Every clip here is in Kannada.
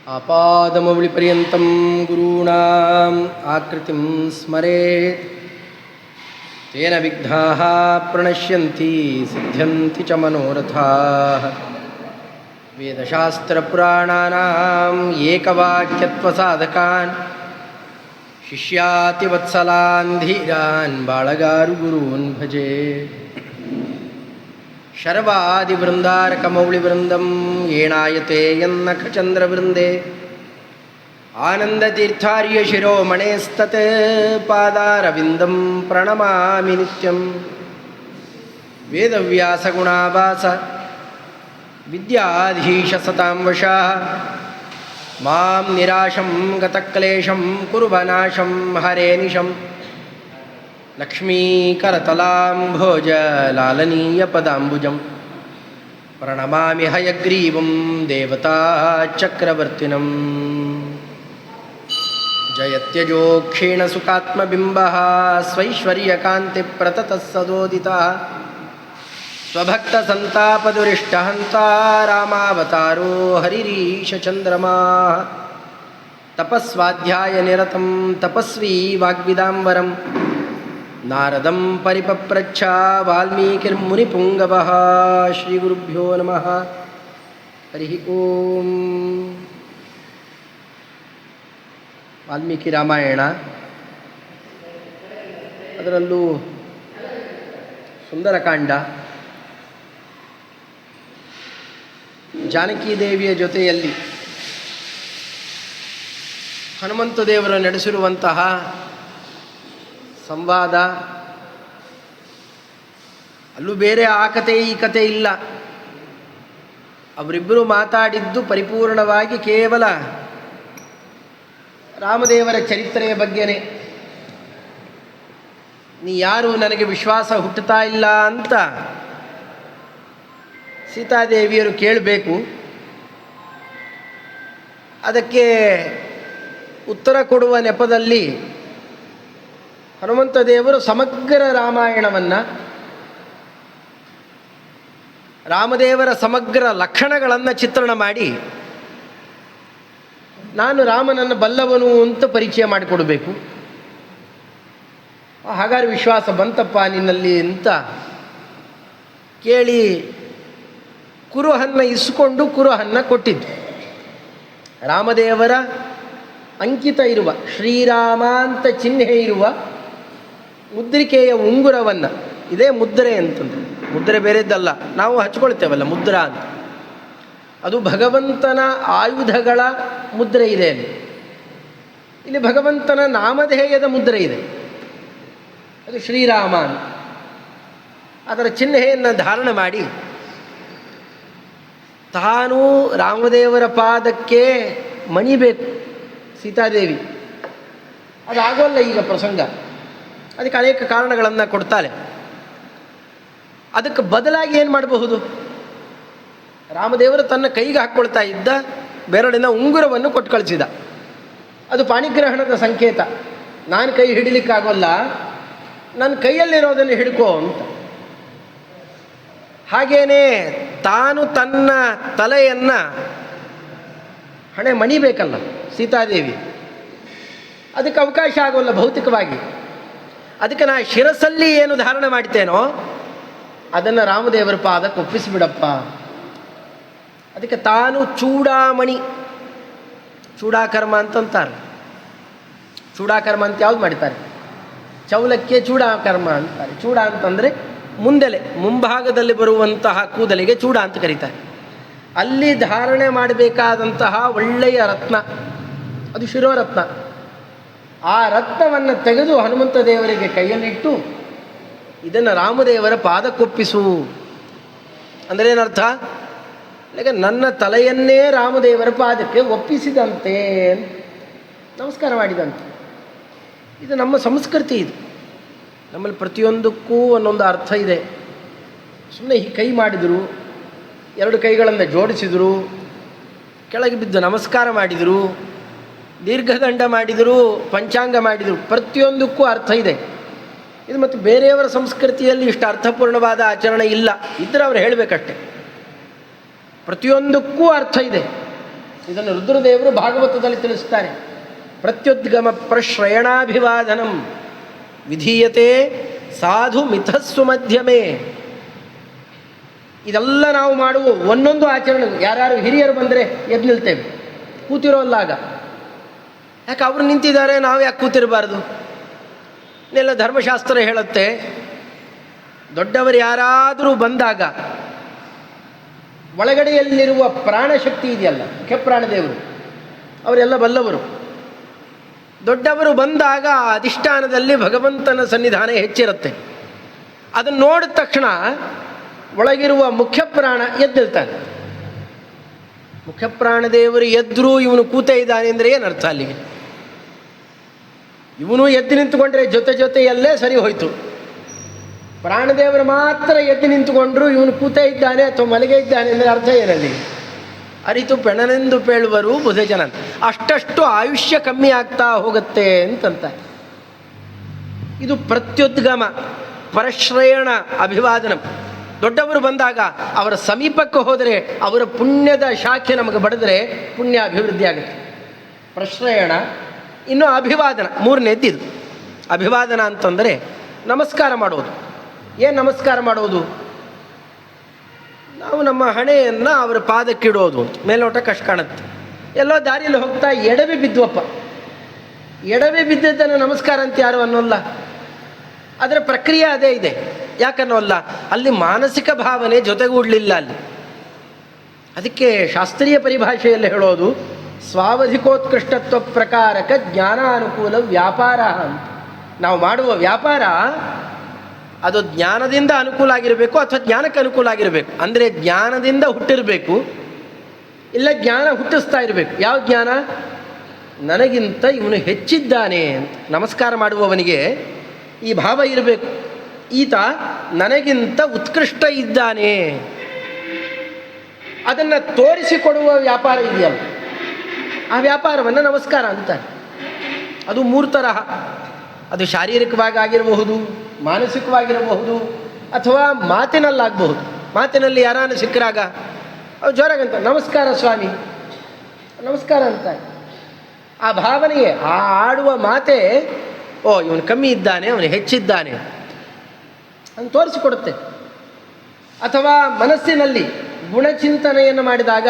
ಆಪಾದಮೌಳಿಪರ್ಯಂతం ಗುರುಣಾಂ ಆಕೃತಿಂ ಸ್ಮರೇತ್ ತೇನ ವಿಘ್ನಾಃ ಪ್ರಣಶ್ಯಂತಿ ಸಿದ್ಧ್ಯಂತಿ ಚ ಮನೋರಥಾಃ. ವೇದಶಾಸ್ತ್ರಪುರಾಣಾನಾಂ ಏಕವಾಕ್ಯತ್ವಸಾಧಕಾನ್ ಶಿಷ್ಯಾತಿವತ್ಸಲಾನ್ ಧೀರಾನ್ ಬಾಳಗಾರು ಗುರೂನ್ ಭಜೆ. ಶರ್ವಾದಿವೃಂದಾರಕಮೌಳಿವೃಂದಂ ಏಣಾಯತೆ ಯನ್ನಖಚಂದ್ರವೃಂದೆ ಆನಂದತೀರ್ಥಾರ್ಯ ಶಿರೋಮಣೇಸ್ತತ್ ಪಾದಾರವಿಂದಂ ಪ್ರಣಮಾಮಿ ನಿತ್ಯಂ. ವೇದವ್ಯಾಸಗುಣಾವಾಸ ವಿದ್ಯಾಧೀಶ ಸತಾಂ ವಶಃ ಮಾಂ ನಿರಾಶಂ ಗತಕ್ಲೇಶಂ ಕುರುವನಾಶಂ ಹರೇ ನಿಶಂ. ಲಕ್ಷ್ಮೀಕರತಲಾಂಭೋಜ ಲಾಲನೀಯ ಪದಾಂಬುಜಂ ಪ್ರಣಮಾಮಿ ಹಯಗ್ರೀವಂ ದೇವತಾ ಚಕ್ರವರ್ತಿನಂ. ಜಯತ್ಯಜೋ ಕ್ಷೀಣಸುಖಾತ್ಮಬಿಂಬಃ ಸ್ವೈಶ್ವರ್ಯಕಾಂತಿ ಪ್ರತತಃ ಸದೋದಿತಃ ಸ್ವಭಕ್ತಸಂತಾಪದುರಿಷ್ಟಹಂತಾ ರಾಮಾವತಾರೋ ಹರಿರೀಶಚಂದ್ರಮಾ. ತಪಸ್ವಾಧ್ಯಾಯನಿರತಂ ತಪಸ್ವಿ ವಾಗ್ವಿದಾಂಬರಂ ನಾರದಂ ಪರಿಪಪ್ರಚ್ಛ ವಾಲ್ಮೀಕಿರ್ಮುನಿಪುಂಗವಃ. ಶ್ರೀಗುರುಭ್ಯೋ ನಮಃ. ಹರಿ ಓಂ. ವಾಲ್ಮೀಕಿ ರಾಮಾಯಣ, ಅದರಲ್ಲೂ ಸುಂದರಕಾಂಡ, ಜಾನಕಿ ದೇವಿಯ ಜೊತೆಯಲ್ಲಿ ಹನುಮಂತ ದೇವರು ನಡೆಸಿರುವಂತಹ ಸಂವಾದ. ಅಲ್ಲೂ ಬೇರೆ ಆ ಕತೆ ಈ ಕತೆ ಇಲ್ಲ. ಅವರಿಬ್ಬರು ಮಾತಾಡಿದ್ದು ಪರಿಪೂರ್ಣವಾಗಿ ಕೇವಲ ರಾಮದೇವರ ಚರಿತ್ರೆಯ ಬಗ್ಗೆನೇ. ನೀ ಯಾರು, ನನಗೆ ವಿಶ್ವಾಸ ಹುಟ್ಟುತ್ತಾ ಇಲ್ಲ ಅಂತ ಸೀತಾದೇವಿಯರು ಕೇಳಬೇಕು. ಅದಕ್ಕೆ ಉತ್ತರ ಕೊಡುವ ನೆಪದಲ್ಲಿ ಹನುಮಂತ ದೇವರು ಸಮಗ್ರ ರಾಮಾಯಣವನ್ನು, ರಾಮದೇವರ ಸಮಗ್ರ ಲಕ್ಷಣಗಳನ್ನು ಚಿತ್ರಣ ಮಾಡಿ ನಾನು ರಾಮನನ್ನು ಬಲ್ಲವನು ಅಂತ ಪರಿಚಯ ಮಾಡಿಕೊಡಬೇಕು. ಹಾಗಾದ್ರೆ ವಿಶ್ವಾಸ ಬಂತಪ್ಪ ನಿನ್ನಲ್ಲಿ ಅಂತ ಕೇಳಿ ಕುರುಹನ್ನು ಇಸ್ಕೊಂಡು ಕುರುಹನ್ನು ಕೊಟ್ಟಿದ್ದು. ರಾಮದೇವರ ಅಂಕಿತ ಇರುವ, ಶ್ರೀರಾಮ ಅಂತ ಚಿಹ್ನೆ ಇರುವ ಮುದ್ರಿಕೆಯ ಉಂಗುರವನ್ನು, ಇದೇ ಮುದ್ರೆ ಅಂತಂದ್ರೆ, ಮುದ್ರೆ ಬೇರೆದ್ದಲ್ಲ, ನಾವು ಹಚ್ಕೊಳ್ತೇವಲ್ಲ ಮುದ್ರಾ ಅಂತ, ಅದು ಭಗವಂತನ ಆಯುಧಗಳ ಮುದ್ರೆ ಇದೆ. ಇಲ್ಲಿ ಭಗವಂತನ ನಾಮಧೇಯದ ಮುದ್ರೆ ಇದೆ, ಅದು ಶ್ರೀರಾಮ ಅಂತ. ಅದರ ಚಿಹ್ನೆಯನ್ನು ಧಾರಣ ಮಾಡಿ ತಾನು ರಾಮದೇವರ ಪಾದಕ್ಕೆ ಮಣಿಬೇಕು ಸೀತಾದೇವಿ. ಅದಾಗೋಲ್ಲ ಈಗ ಪ್ರಸಂಗ. ಅದಕ್ಕೆ ಅನೇಕ ಕಾರಣಗಳನ್ನು ಕೊಡ್ತಾಳೆ. ಅದಕ್ಕೆ ಬದಲಾಗಿ ಏನು ಮಾಡಬಹುದು? ರಾಮದೇವರು ತನ್ನ ಕೈಗೆ ಹಾಕ್ಕೊಳ್ತಾ ಇದ್ದ ಬೆರಳಿನ ಉಂಗುರವನ್ನು ಕೊಟ್ಟು ಕಳಿಸಿದ. ಅದು ಪಾಣಿಗ್ರಹಣದ ಸಂಕೇತ. ನಾನು ಕೈ ಹಿಡಿಲಿಕ್ಕಾಗೋಲ್ಲ, ನನ್ನ ಕೈಯಲ್ಲಿರೋದನ್ನು ಹಿಡ್ಕೋ ಅಂತ. ಹಾಗೇನೇ ತಾನು ತನ್ನ ತಲೆಯನ್ನು ಹಣೆ ಮಣಿಬೇಕಲ್ಲ ಸೀತಾದೇವಿ, ಅದಕ್ಕೆ ಅವಕಾಶ ಆಗೋಲ್ಲ ಭೌತಿಕವಾಗಿ. ಅದಕ್ಕೆ ನಾ ಶಿರಸಲ್ಲಿ ಏನು ಧಾರಣೆ ಮಾಡ್ತೇನೋ ಅದನ್ನು ರಾಮದೇವರ ಪಾದಕ್ಕೆ ಒಪ್ಪಿಸಿಬಿಡಪ್ಪ. ಅದಕ್ಕೆ ತಾನು ಚೂಡಾಮಣಿ, ಚೂಡಾಕರ್ಮ ಅಂತಂತಾರೆ. ಚೂಡಾಕರ್ಮ ಅಂತ ಯಾವ್ದು ಮಾಡ್ತಾರೆ? ಚೌಲಕ್ಕೆ ಚೂಡಾಕರ್ಮ ಅಂತಾರೆ. ಚೂಡ ಅಂತಂದರೆ ಮುಂದೆಲೆ, ಮುಂಭಾಗದಲ್ಲಿ ಬರುವಂತಹ ಕೂದಲಿಗೆ ಚೂಡ ಅಂತ ಕರೀತಾರೆ. ಅಲ್ಲಿ ಧಾರಣೆ ಮಾಡಬೇಕಾದಂತಹ ಒಳ್ಳೆಯ ರತ್ನ, ಅದು ಶಿರೋರತ್ನ. ಆ ರತ್ನವನ್ನು ತೆಗೆದು ಹನುಮಂತ ದೇವರಿಗೆ ಕೈಯಲ್ಲಿಟ್ಟು ಇದನ್ನು ರಾಮದೇವರ ಪಾದಕ್ಕೊಪ್ಪಿಸು ಅಂದರೆ ಏನರ್ಥ? ಈಗ ನನ್ನ ತಲೆಯನ್ನೇ ರಾಮದೇವರ ಪಾದಕ್ಕೆ ಒಪ್ಪಿಸಿದಂತೆ, ನಮಸ್ಕಾರ ಮಾಡಿದಂತೆ. ಇದು ನಮ್ಮ ಸಂಸ್ಕೃತಿ. ಇದು ನಮ್ಮಲ್ಲಿ ಪ್ರತಿಯೊಂದಕ್ಕೂ ಒಂದೊಂದು ಅರ್ಥ ಇದೆ. ಸುಮ್ಮನೆ ಈ ಕೈ ಮಾಡಿದರು, ಎರಡು ಕೈಗಳನ್ನು ಜೋಡಿಸಿದರು, ಕೆಳಗೆ ಬಿದ್ದು ನಮಸ್ಕಾರ ಮಾಡಿದರು, ದೀರ್ಘದಂಡ ಮಾಡಿದರು, ಪಂಚಾಂಗ ಮಾಡಿದರು, ಪ್ರತಿಯೊಂದಕ್ಕೂ ಅರ್ಥ ಇದೆ. ಇದು ಮತ್ತು ಬೇರೆಯವರ ಸಂಸ್ಕೃತಿಯಲ್ಲಿ ಇಷ್ಟು ಅರ್ಥಪೂರ್ಣವಾದ ಆಚರಣೆ ಇಲ್ಲ. ಇದ್ದರೆ ಅವ್ರು ಹೇಳಬೇಕಷ್ಟೆ. ಪ್ರತಿಯೊಂದಕ್ಕೂ ಅರ್ಥ ಇದೆ. ಇದನ್ನು ರುದ್ರದೇವರು ಭಾಗವತದಲ್ಲಿ ತಿಳಿಸ್ತಾರೆ. ಪ್ರತ್ಯುದ್ಗಮ ಪ್ರಶ್ರಯಣಾಭಿವಾದನಂ ವಿಧೀಯತೆ ಸಾಧು ಮಿಥಸ್ಸು ಮಧ್ಯಮೇ. ಇದೆಲ್ಲ ನಾವು ಮಾಡುವ ಒಂದೊಂದು ಆಚರಣೆ, ಯಾರ್ಯಾರು ಹಿರಿಯರು ಬಂದರೆ ಎದ್ದು ನಿಲ್ತೇವೆ, ಕೂತಿರೋಲ್ಲಾಗ. ಯಾಕೆ ಅವರು ನಿಂತಿದ್ದಾರೆ, ನಾವು ಯಾಕೆ ಕೂತಿರಬಾರ್ದು? ಇನ್ನೆಲ್ಲ ಧರ್ಮಶಾಸ್ತ್ರ ಹೇಳುತ್ತೆ, ದೊಡ್ಡವರು ಯಾರಾದರೂ ಬಂದಾಗ ಒಳಗಡೆಯಲ್ಲಿರುವ ಪ್ರಾಣಶಕ್ತಿ ಇದೆಯಲ್ಲ, ಮುಖ್ಯ ಪ್ರಾಣದೇವರು, ಅವರೆಲ್ಲ ಬಲ್ಲವರು. ದೊಡ್ಡವರು ಬಂದಾಗ ಅಧಿಷ್ಠಾನದಲ್ಲಿ ಭಗವಂತನ ಸನ್ನಿಧಾನ ಹೆಚ್ಚಿರುತ್ತೆ. ಅದನ್ನು ನೋಡಿದ ತಕ್ಷಣ ಒಳಗಿರುವ ಮುಖ್ಯ ಪ್ರಾಣ ಎದ್ದಿರ್ತಾನೆ. ಮುಖ್ಯ ಪ್ರಾಣದೇವರು ಎದ್ದರೂ ಇವನು ಕೂತೇ ಇದ್ದಾನೆ ಅಂದರೆ ಏನರ್ಥ ಅಲ್ಲಿಗೆ? ಇವನು ಎದ್ದು ನಿಂತುಕೊಂಡ್ರೆ ಜೊತೆಯಲ್ಲೇ ಸರಿ ಹೋಯಿತು. ಪ್ರಾಣದೇವರು ಮಾತ್ರ ಎದ್ದು ನಿಂತುಕೊಂಡ್ರು ಇವನು ಕೂತೇ ಇದ್ದಾನೆ ಅಥವಾ ಮಲಗೆ ಇದ್ದಾನೆ ಅಂದರೆ ಅರ್ಥ ಏನಲ್ಲಿ? ಅರಿತು ಪೆಣನೆಂದು ಪೇಳುವರು ಬುಧಜನ. ಅಷ್ಟಷ್ಟು ಆಯುಷ್ಯ ಕಮ್ಮಿ ಆಗ್ತಾ ಹೋಗುತ್ತೆ ಅಂತಂತ. ಇದು ಪ್ರತ್ಯುದ್ಗಮ ಪರಶ್ರಯಣ ಅಭಿವಾದನ. ದೊಡ್ಡವರು ಬಂದಾಗ ಅವರ ಸಮೀಪಕ್ಕೆ ಹೋದರೆ ಅವರ ಪುಣ್ಯದ ಶಾಖೆ ನಮಗೆ ಬಡಿದ್ರೆ ಪುಣ್ಯ ಅಭಿವೃದ್ಧಿ ಆಗುತ್ತೆ. ಪ್ರಶ್ರಯಣ. ಇನ್ನು ಅಭಿವಾದನ ಮೂರನೇದ್ದಿದು. ಅಭಿವಾದನ ಅಂತಂದರೆ ನಮಸ್ಕಾರ ಮಾಡೋದು. ಏನು ನಮಸ್ಕಾರ ಮಾಡೋದು? ನಾವು ನಮ್ಮ ಹಣೆಯನ್ನು ಅವರ ಪಾದಕ್ಕಿಡೋದು ಅಂತ. ಮೇಲೋಟ ಕಷ್ಟ ಕಾಣುತ್ತೆ. ಎಲ್ಲೋ ದಾರಿಯಲ್ಲಿ ಹೋಗ್ತಾ ಎಡವಿ ಬಿದ್ವಪ್ಪ, ಎಡವಿ ಬಿದ್ದದ್ದನ್ನು ನಮಸ್ಕಾರ ಅಂತ ಯಾರು ಅನ್ನೋಲ್ಲ. ಅದರ ಪ್ರಕ್ರಿಯೆ ಅದೇ ಇದೆ. ಯಾಕನ್ನೋಲ್ಲ, ಅಲ್ಲಿ ಮಾನಸಿಕ ಭಾವನೆ ಜೊತೆಗೂಡಲಿಲ್ಲ ಅಲ್ಲಿ. ಅದಕ್ಕೆ ಶಾಸ್ತ್ರೀಯ ಪರಿಭಾಷೆಯಲ್ಲಿ ಹೇಳೋದು ಸ್ವಾವಧಿಕೋತ್ಕೃಷ್ಟತ್ವ ಪ್ರಕಾರಕ ಜ್ಞಾನಾನುಕೂಲ ವ್ಯಾಪಾರ ಅಂತ. ನಾವು ಮಾಡುವ ವ್ಯಾಪಾರ ಅದು ಜ್ಞಾನದಿಂದ ಅನುಕೂಲ ಆಗಿರಬೇಕು ಅಥವಾ ಜ್ಞಾನಕ್ಕೆ ಅನುಕೂಲ ಆಗಿರಬೇಕು. ಅಂದರೆ ಜ್ಞಾನದಿಂದ ಹುಟ್ಟಿರಬೇಕು, ಇಲ್ಲ ಜ್ಞಾನ ಹುಟ್ಟಿಸ್ತಾ ಇರಬೇಕು. ಯಾವ ಜ್ಞಾನ? ನನಗಿಂತ ಇವನು ಹೆಚ್ಚಿದ್ದಾನೆ ಅಂತ. ನಮಸ್ಕಾರ ಮಾಡುವವನಿಗೆ ಈ ಭಾವ ಇರಬೇಕು, ಈತ ನನಗಿಂತ ಉತ್ಕೃಷ್ಟ ಇದ್ದಾನೆ. ಅದನ್ನು ತೋರಿಸಿಕೊಡುವ ವ್ಯಾಪಾರ ಇದೆಯಲ್ಲ, ಆ ವ್ಯಾಪಾರವನ್ನು ನಮಸ್ಕಾರ ಅಂತಾರೆ. ಅದು ಮೂರು ತರಹ. ಅದು ಶಾರೀರಿಕವಾಗಿ ಆಗಿರಬಹುದು, ಮಾನಸಿಕವಾಗಿರಬಹುದು, ಅಥವಾ ಮಾತಿನಲ್ಲಾಗಬಹುದು. ಮಾತಿನಲ್ಲಿ ಯಾರನ್ನು ಸಿಕ್ಕರಾಗ ಅವು ಜೋರಾಗಂತ ನಮಸ್ಕಾರ ಸ್ವಾಮಿ, ನಮಸ್ಕಾರ ಅಂತ. ಆ ಭಾವನೆಯೇ, ಆ ಆಡುವ ಮಾತೇ ಓ ಇವನು ಕಮ್ಮಿ ಇದ್ದಾನೆ, ಅವನು ಹೆಚ್ಚಿದ್ದಾನೆ ಅಂತ ತೋರಿಸಿಕೊಡುತ್ತೆ. ಅಥವಾ ಮನಸ್ಸಿನಲ್ಲಿ ಗುಣಚಿಂತನೆಯನ್ನು ಮಾಡಿದಾಗ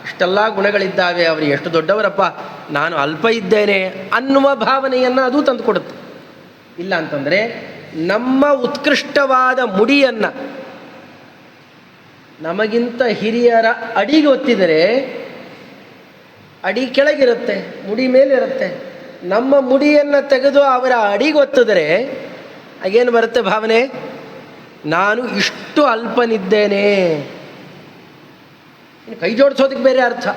ಇಷ್ಟೆಲ್ಲ ಗುಣಗಳಿದ್ದಾವೆ, ಅವರು ಎಷ್ಟು ದೊಡ್ಡವರಪ್ಪ, ನಾನು ಅಲ್ಪ ಇದ್ದೇನೆ ಅನ್ನುವ ಭಾವನೆಯನ್ನು ಅದು ತಂದುಕೊಡುತ್ತೆ. ಇಲ್ಲ ಅಂತಂದರೆ ನಮ್ಮ ಉತ್ಕೃಷ್ಟವಾದ ಮುಡಿಯನ್ನು ನಮಗಿಂತ ಹಿರಿಯರ ಅಡಿಗೆ ಒತ್ತಿದರೆ ಅಡಿ ಕೆಳಗಿರುತ್ತೆ, ಮುಡಿ ಮೇಲಿರುತ್ತೆ. ನಮ್ಮ ಮುಡಿಯನ್ನು ತೆಗೆದು ಅವರ ಅಡಿಗೆ ಒತ್ತಿದರೆ ಆಗೇನು ಬರುತ್ತೆ ಭಾವನೆ? ನಾನು ಇಷ್ಟು ಅಲ್ಪನಿದ್ದೇನೆ. ಇನ್ನು ಕೈ ಜೋಡಿಸೋದಕ್ಕೆ ಬೇರೆ ಅರ್ಥ.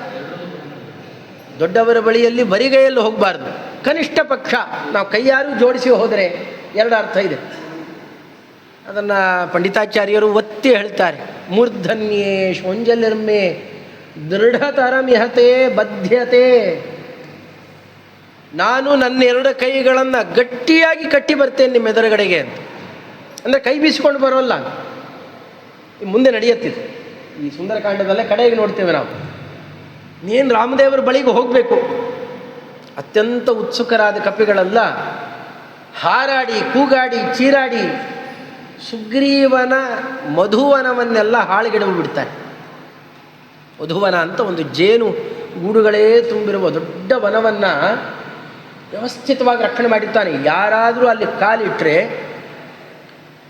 ದೊಡ್ಡವರ ಬಳಿಯಲ್ಲಿ ಬರಿಗೈಯಲ್ಲಿ ಹೋಗಬಾರ್ದು. ಕನಿಷ್ಠ ಪಕ್ಷ ನಾವು ಕೈಯಾರು ಜೋಡಿಸಿ ಹೋದರೆ ಎರಡು ಅರ್ಥ ಇದೆ. ಅದನ್ನು ಪಂಡಿತಾಚಾರ್ಯರು ಒತ್ತಿ ಹೇಳ್ತಾರೆ. ಮೂರ್ಧನ್ಯೇ ಶೋಂಜಲಿರ್ಮೆ ದೃಢತರಮಿಹತೆ ಬದ್ಧತೆ. ನಾನು ನನ್ನ ಎರಡು ಕೈಗಳನ್ನು ಗಟ್ಟಿಯಾಗಿ ಕಟ್ಟಿ ಬರ್ತೇನೆ ನಿಮ್ಮ ಎದುರುಗಡೆಗೆ ಅಂತ. ಅಂದರೆ ಕೈ ಬೀಸಿಕೊಂಡು ಬರೋಲ್ಲ. ಮುಂದೆ ನಡೆಯುತ್ತಿದೆ ಈ ಸುಂದರಕಾಂಡದಲ್ಲೇ ಕಡೆಗೆ ನೋಡ್ತೇವೆ ನಾವು. ನೀನು ರಾಮದೇವರ ಬಳಿಗೆ ಹೋಗಬೇಕು. ಅತ್ಯಂತ ಉತ್ಸುಕರಾದ ಕಪಿಗಳೆಲ್ಲ ಹಾರಾಡಿ ಕೂಗಾಡಿ ಚೀರಾಡಿ ಸುಗ್ರೀವನ ಮಧುವನವನ್ನೆಲ್ಲ ಹಾಳುಗೆಡವಿಬಿಡ್ತಾರೆ. ಮಧುವನ ಅಂತ ಒಂದು ಜೇನು ಗೂಡುಗಳೇ ತುಂಬಿರುವ ದೊಡ್ಡ ವನವನ್ನು ವ್ಯವಸ್ಥಿತವಾಗಿ ರಕ್ಷಣೆ ಮಾಡಿರ್ತಾನೆ. ಯಾರಾದರೂ ಅಲ್ಲಿ ಕಾಲಿಟ್ಟರೆ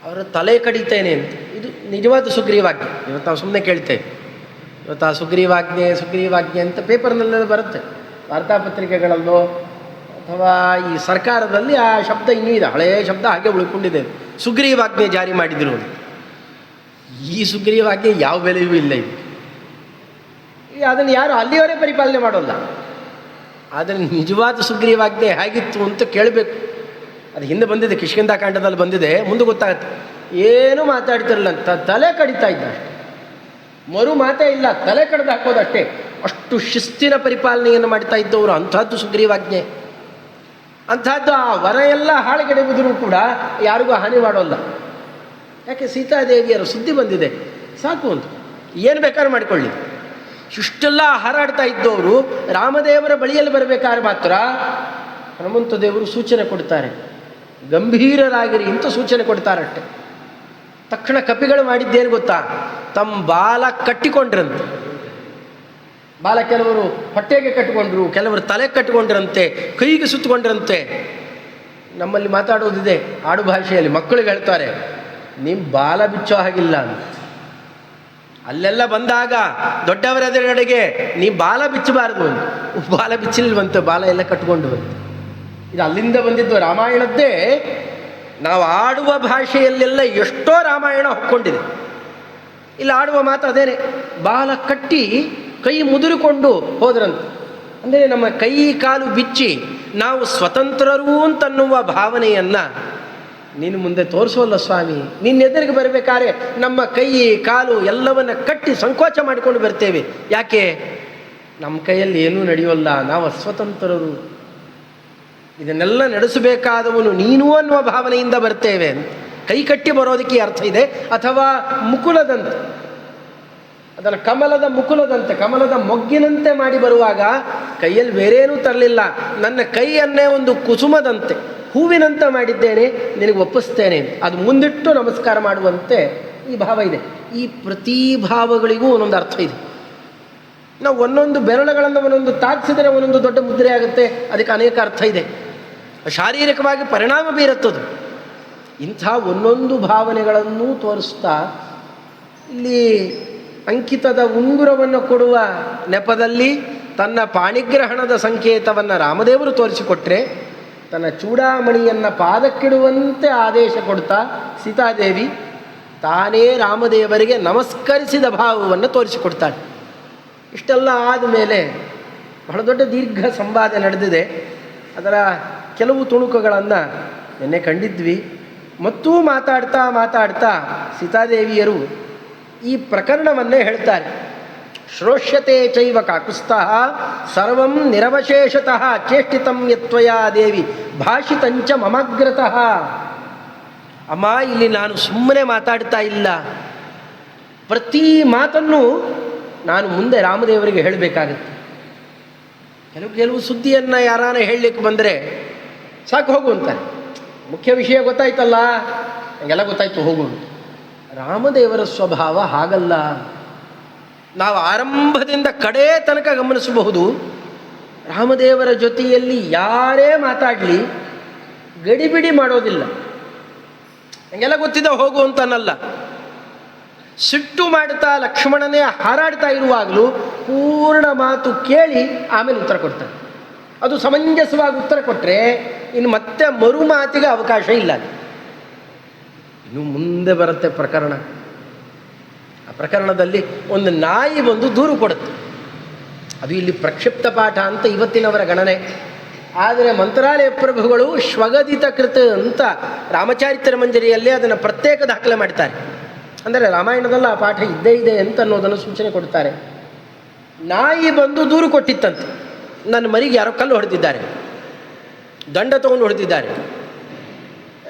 ಅವರ ತಲೆ ಕಡಿತೇನೆ ಅಂತ. ಇದು ನಿಜವಾದ ಸುಗ್ರೀವಾಜ್ಞೆ. ಇವತ್ತು ನಾವು ಸುಮ್ಮನೆ ಕೇಳ್ತೇವೆ. ಇವತ್ತು ಆ ಸುಗ್ರೀವಾಜ್ಞೆ ಅಂತ ಪೇಪರ್ನಲ್ಲೆಲ್ಲ ಬರುತ್ತೆ, ವಾರ್ತಾಪತ್ರಿಕೆಗಳಲ್ಲೋ ಅಥವಾ ಈ ಸರ್ಕಾರದಲ್ಲಿ ಆ ಶಬ್ದ ಇನ್ನೂ ಇದೆ. ಹಳೆಯ ಶಬ್ದ ಹಾಗೆ ಉಳ್ಕೊಂಡಿದೆ. ಸುಗ್ರೀವಾಜ್ಞೆ ಜಾರಿ ಮಾಡಿದ್ರು. ಈ ಸುಗ್ರೀವಾಜ್ಞೆ ಯಾವ ಬೆಲೆಯೂ ಇಲ್ಲ. ಇದು ಅದನ್ನು ಯಾರು ಅಲ್ಲಿಯವರೇ ಪರಿಪಾಲನೆ ಮಾಡೋಲ್ಲ. ಆದರೆ ನಿಜವಾದ ಸುಗ್ರೀವಾಜ್ಞೆ ಹೇಗಿತ್ತು ಅಂತ ಕೇಳಬೇಕು. ಅದು ಹಿಂದೆ ಬಂದಿದೆ, ಕಿಷ್ಕಿಂಧಾಕಾಂಡದಲ್ಲಿ ಬಂದಿದೆ. ಮುಂದೆ ಗೊತ್ತಾಗುತ್ತೆ. ಏನೂ ಮಾತಾಡ್ತಿರಲ್ಲ ಅಂತ ತಲೆ ಕಡಿತಾ ಇದ್ದ ಅಷ್ಟೆ. ಮರು ಮಾತೇ ಇಲ್ಲ, ತಲೆ ಕಡ್ದು ಹಾಕೋದಷ್ಟೇ. ಅಷ್ಟು ಶಿಸ್ತಿನ ಪರಿಪಾಲನೆಯನ್ನು ಮಾಡ್ತಾ ಇದ್ದವರು. ಅಂಥದ್ದು ಸುಗ್ರೀವಾಜ್ಞೆ. ಅಂಥದ್ದು ಆ ವರ ಎಲ್ಲ ಹಾಳುಗೆಡವಿದ್ರೂ ಕೂಡ ಯಾರಿಗೂ ಹಾನಿ ಮಾಡೋಲ್ಲ. ಯಾಕೆ? ಸೀತಾದೇವಿಯರ ಸುದ್ದಿ ಬಂದಿದೆ ಸಾಕು ಅಂತ ಏನು ಬೇಕಾದ್ರೂ ಮಾಡಿಕೊಳ್ಳಿ. ಇಷ್ಟೆಲ್ಲ ಹಾರಾಡ್ತಾ ಇದ್ದವರು ರಾಮದೇವರ ಬಳಿಯಲ್ಲಿ ಬರಬೇಕಾದ್ರೆ ಮಾತ್ರ ಹನುಮಂತ ದೇವರು ಸೂಚನೆ ಕೊಡ್ತಾರೆ, ಗಂಭೀರರಾಗಿರಿ ಅಂತ ಸೂಚನೆ ಕೊಡ್ತಾರಷ್ಟೆ. ತಕ್ಷಣ ಕಪಿಗಳು ಮಾಡಿದ್ದೇನು ಗೊತ್ತಾ, ತಮ್ಮ ಬಾಲ ಕಟ್ಟಿಕೊಂಡ್ರಂತೆ. ಬಾಲ ಕೆಲವರು ಹೊಟ್ಟೆಗೆ ಕಟ್ಟಿಕೊಂಡ್ರು, ಕೆಲವರು ತಲೆ ಕಟ್ಟಿಕೊಂಡ್ರಂತೆ, ಕೈಗೆ ಸುತ್ತಕೊಂಡ್ರಂತೆ. ನಮ್ಮಲ್ಲಿ ಮಾತಾಡೋದಿದೆ ಆಡು ಭಾಷೆಯಲ್ಲಿ, ಮಕ್ಕಳಿಗೆ ಹೇಳ್ತಾರೆ ನಿಮ್ಮ ಬಾಲ ಬಿಚ್ಚೋ ಹಾಗಿಲ್ಲ ಅಂತ. ಅಲ್ಲೆಲ್ಲ ಬಂದಾಗ ದೊಡ್ಡವರೆಡೆಗೆ ನೀ ಬಾಲ ಬಿಚ್ಚಬಾರದು ಅಂತ. ಬಾಲ ಬಿಚ್ಚಲಿಲ್ವಂತೆ, ಬಾಲ ಎಲ್ಲ ಕಟ್ಕೊಂಡು ಬಂತು. ಇದು ಅಲ್ಲಿಂದ ಬಂದಿದ್ದು ರಾಮಾಯಣದ್ದೇ. ನಾವು ಆಡುವ ಭಾಷೆಯಲ್ಲೆಲ್ಲ ಎಷ್ಟೋ ರಾಮಾಯಣ ಹೊಕ್ಕೊಂಡಿದೆ. ಇಲ್ಲಿ ಆಡುವ ಮಾತು ಅದೇನೆ, ಬಾಲ ಕಟ್ಟಿ ಕೈ ಮುದುರಿಕೊಂಡು ಹೋದ್ರಂತೆ. ಅಂದರೆ ನಮ್ಮ ಕೈ ಕಾಲು ಬಿಚ್ಚಿ ನಾವು ಸ್ವತಂತ್ರರು ಅಂತನ್ನುವ ಭಾವನೆಯನ್ನು ನೀನು ಮುಂದೆ ತೋರಿಸೋಲ್ಲ ಸ್ವಾಮಿ. ನಿನ್ನೆದುರಿಗೆ ಬರಬೇಕಾದ್ರೆ ನಮ್ಮ ಕೈ ಕಾಲು ಎಲ್ಲವನ್ನು ಕಟ್ಟಿ ಸಂಕೋಚ ಮಾಡಿಕೊಂಡು ಬರ್ತೇವೆ. ಯಾಕೆ? ನಮ್ಮ ಕೈಯಲ್ಲಿ ಏನೂ ನಡೆಯೋಲ್ಲ, ನಾವು ಅಸ್ವತಂತ್ರರು, ಇದನ್ನೆಲ್ಲ ನಡೆಸಬೇಕಾದವನು ನೀನು ಅನ್ನುವ ಭಾವನೆಯಿಂದ ಬರ್ತೇವೆ. ಕೈ ಕಟ್ಟಿ ಬರೋದಕ್ಕೆ ಅರ್ಥ ಇದೆ. ಅಥವಾ ಮುಕುಲದಂತೆ, ಅದನ್ನು ಕಮಲದ ಮುಕುಲದಂತೆ, ಕಮಲದ ಮೊಗ್ಗಿನಂತೆ ಮಾಡಿ ಬರುವಾಗ ಕೈಯಲ್ಲಿ ಬೇರೇನೂ ತರಲಿಲ್ಲ, ನನ್ನ ಕೈಯನ್ನೇ ಒಂದು ಕುಸುಮದಂತೆ ಹೂವಿನಂತೆ ಮಾಡಿದ್ದೇನೆ, ನಿನಗೆ ಒಪ್ಪಿಸ್ತೇನೆ, ಅದು ಮುಂದಿಟ್ಟು ನಮಸ್ಕಾರ ಮಾಡುವಂತೆ ಈ ಭಾವ ಇದೆ. ಈ ಪ್ರತಿ ಭಾವಗಳಿಗೂ ಒಂದೊಂದು ಅರ್ಥ ಇದೆ. ನಾವು ಒಂದೊಂದು ಬೆರಳುಗಳನ್ನು ಒಂದೊಂದು ತಾಗಿಸಿದರೆ ಒಂದೊಂದು ದೊಡ್ಡ ಮುದ್ರೆ ಆಗುತ್ತೆ, ಅದಕ್ಕೆ ಅನೇಕ ಅರ್ಥ ಇದೆ. ಶಾರೀರಿಕವಾಗಿ ಪರಿಣಾಮ ಬೀರುತ್ತದೆ. ಇಂಥ ಒಂದೊಂದು ಭಾವನೆಗಳನ್ನು ತೋರಿಸ್ತಾ ಇಲ್ಲಿ ಅಂಕಿತದ ಉಂಗುರವನ್ನು ಕೊಡುವ ನೆಪದಲ್ಲಿ ತನ್ನ ಪಾಣಿಗ್ರಹಣದ ಸಂಕೇತವನ್ನು ರಾಮದೇವರು ತೋರಿಸಿಕೊಟ್ರೆ, ತನ್ನ ಚೂಡಾಮಣಿಯನ್ನು ಪಾದಕ್ಕಿಡುವಂತೆ ಆದೇಶ ಕೊಡ್ತಾ ಸೀತಾದೇವಿ ತಾನೇ ರಾಮದೇವರಿಗೆ ನಮಸ್ಕರಿಸಿದ ಭಾವವನ್ನು ತೋರಿಸಿಕೊಡ್ತಾಳೆ. ಇಷ್ಟೆಲ್ಲ ಆದಮೇಲೆ ಬಹಳ ದೊಡ್ಡ ದೀರ್ಘ ಸಂವಾದ ನಡೆದಿದೆ. ಅದರ ಕೆಲವು ತುಣುಕುಗಳನ್ನು ನಿನ್ನೆ ಕಂಡಿದ್ವಿ. ಮತ್ತೂ ಮಾತಾಡ್ತಾ ಮಾತಾಡ್ತಾ ಸೀತಾದೇವಿಯರು ಈ ಪ್ರಕರಣವನ್ನೇ ಹೇಳ್ತಾರೆ. ಶ್ರೋಷ್ಯತೆ ಚೈವ ಕಾಕುಸ್ತಃ ಸರ್ವಂ ನಿರವಶೇಷತಃ ಚೇಷ್ಟಿತಂ ಯತ್ವಯಾ ದೇವಿ ಭಾಷಿತಂಚ ಮಮಗ್ರತಃ. ಅಮ್ಮ, ಇಲ್ಲಿ ನಾನು ಸುಮ್ಮನೆ ಮಾತಾಡ್ತಾ ಇಲ್ಲ, ಪ್ರತಿ ಮಾತನ್ನು ನಾನು ಮುಂದೆ ರಾಮದೇವರಿಗೆ ಹೇಳಬೇಕಾಗುತ್ತೆ. ಕೆಲವು ಸುದ್ದಿಯನ್ನು ಯಾರಾನ ಹೇಳಲಿಕ್ಕೆ ಬಂದರೆ ಸಾಕು ಹೋಗು ಅಂತಾರೆ. ಮುಖ್ಯ ವಿಷಯ ಗೊತ್ತಾಯ್ತಲ್ಲ, ಹಂಗೆಲ್ಲ ಗೊತ್ತಾಯ್ತು ಹೋಗು. ರಾಮದೇವರ ಸ್ವಭಾವ ಹಾಗಲ್ಲ. ನಾವು ಆರಂಭದಿಂದ ಕಡೇ ತನಕ ಗಮನಿಸಬಹುದು. ರಾಮದೇವರ ಜೊತೆಯಲ್ಲಿ ಯಾರೇ ಮಾತಾಡಲಿ ಗಡಿಬಿಡಿ ಮಾಡೋದಿಲ್ಲ. ಹಂಗೆಲ್ಲ ಗೊತ್ತಿದೆ ಹೋಗು ಅಂತನಲ್ಲ. ಸಿಟ್ಟು ಮಾಡ್ತಾ ಲಕ್ಷ್ಮಣನೇ ಹಾರಾಡ್ತಾ ಇರುವಾಗಲೂ ಪೂರ್ಣ ಮಾತು ಕೇಳಿ ಆಮೇಲೆ ಉತ್ತರ ಕೊಡ್ತಾರೆ. ಅದು ಸಮಂಜಸವಾಗಿ ಉತ್ತರ ಕೊಟ್ಟರೆ ಇನ್ನು ಮತ್ತೆ ಮರು ಮಾತಿಗೆ ಅವಕಾಶ ಇಲ್ಲ. ಇನ್ನು ಮುಂದೆ ಬರುತ್ತೆ ಪ್ರಕರಣ. ಆ ಪ್ರಕರಣದಲ್ಲಿ ಒಂದು ನಾಯಿ ಬಂದು ದೂರು ಕೊಡುತ್ತೆ. ಅದು ಇಲ್ಲಿ ಪ್ರಕ್ಷಿಪ್ತ ಪಾಠ ಅಂತ ಇವತ್ತಿನವರ ಗಣನೆ. ಆದರೆ ಮಂತ್ರಾಲಯ ಪ್ರಭುಗಳು ಶ್ವಗದಿತ ಕೃತ ಅಂತ ರಾಮಚಾರಿತ್ರ ಮಂಜರಿಯಲ್ಲಿ ಅದನ್ನು ಪ್ರತ್ಯೇಕ ದಾಖಲೆ ಮಾಡ್ತಾರೆ. ಅಂದರೆ ರಾಮಾಯಣದಲ್ಲಿ ಆ ಪಾಠ ಇದ್ದೇ ಇದೆ ಅಂತ ಅನ್ನೋದನ್ನು ಸೂಚನೆ ಕೊಡ್ತಾರೆ. ನಾಯಿ ಬಂದು ದೂರು ಕೊಟ್ಟಿತ್ತಂತೆ, ನನ್ನ ಮರಿಗೆ ಯಾರೋ ಕಲ್ಲು ಹೊಡೆದಿದ್ದಾರೆ, ದಂಡ ತಗೊಂಡು ಹೊಡೆದಿದ್ದಾರೆ.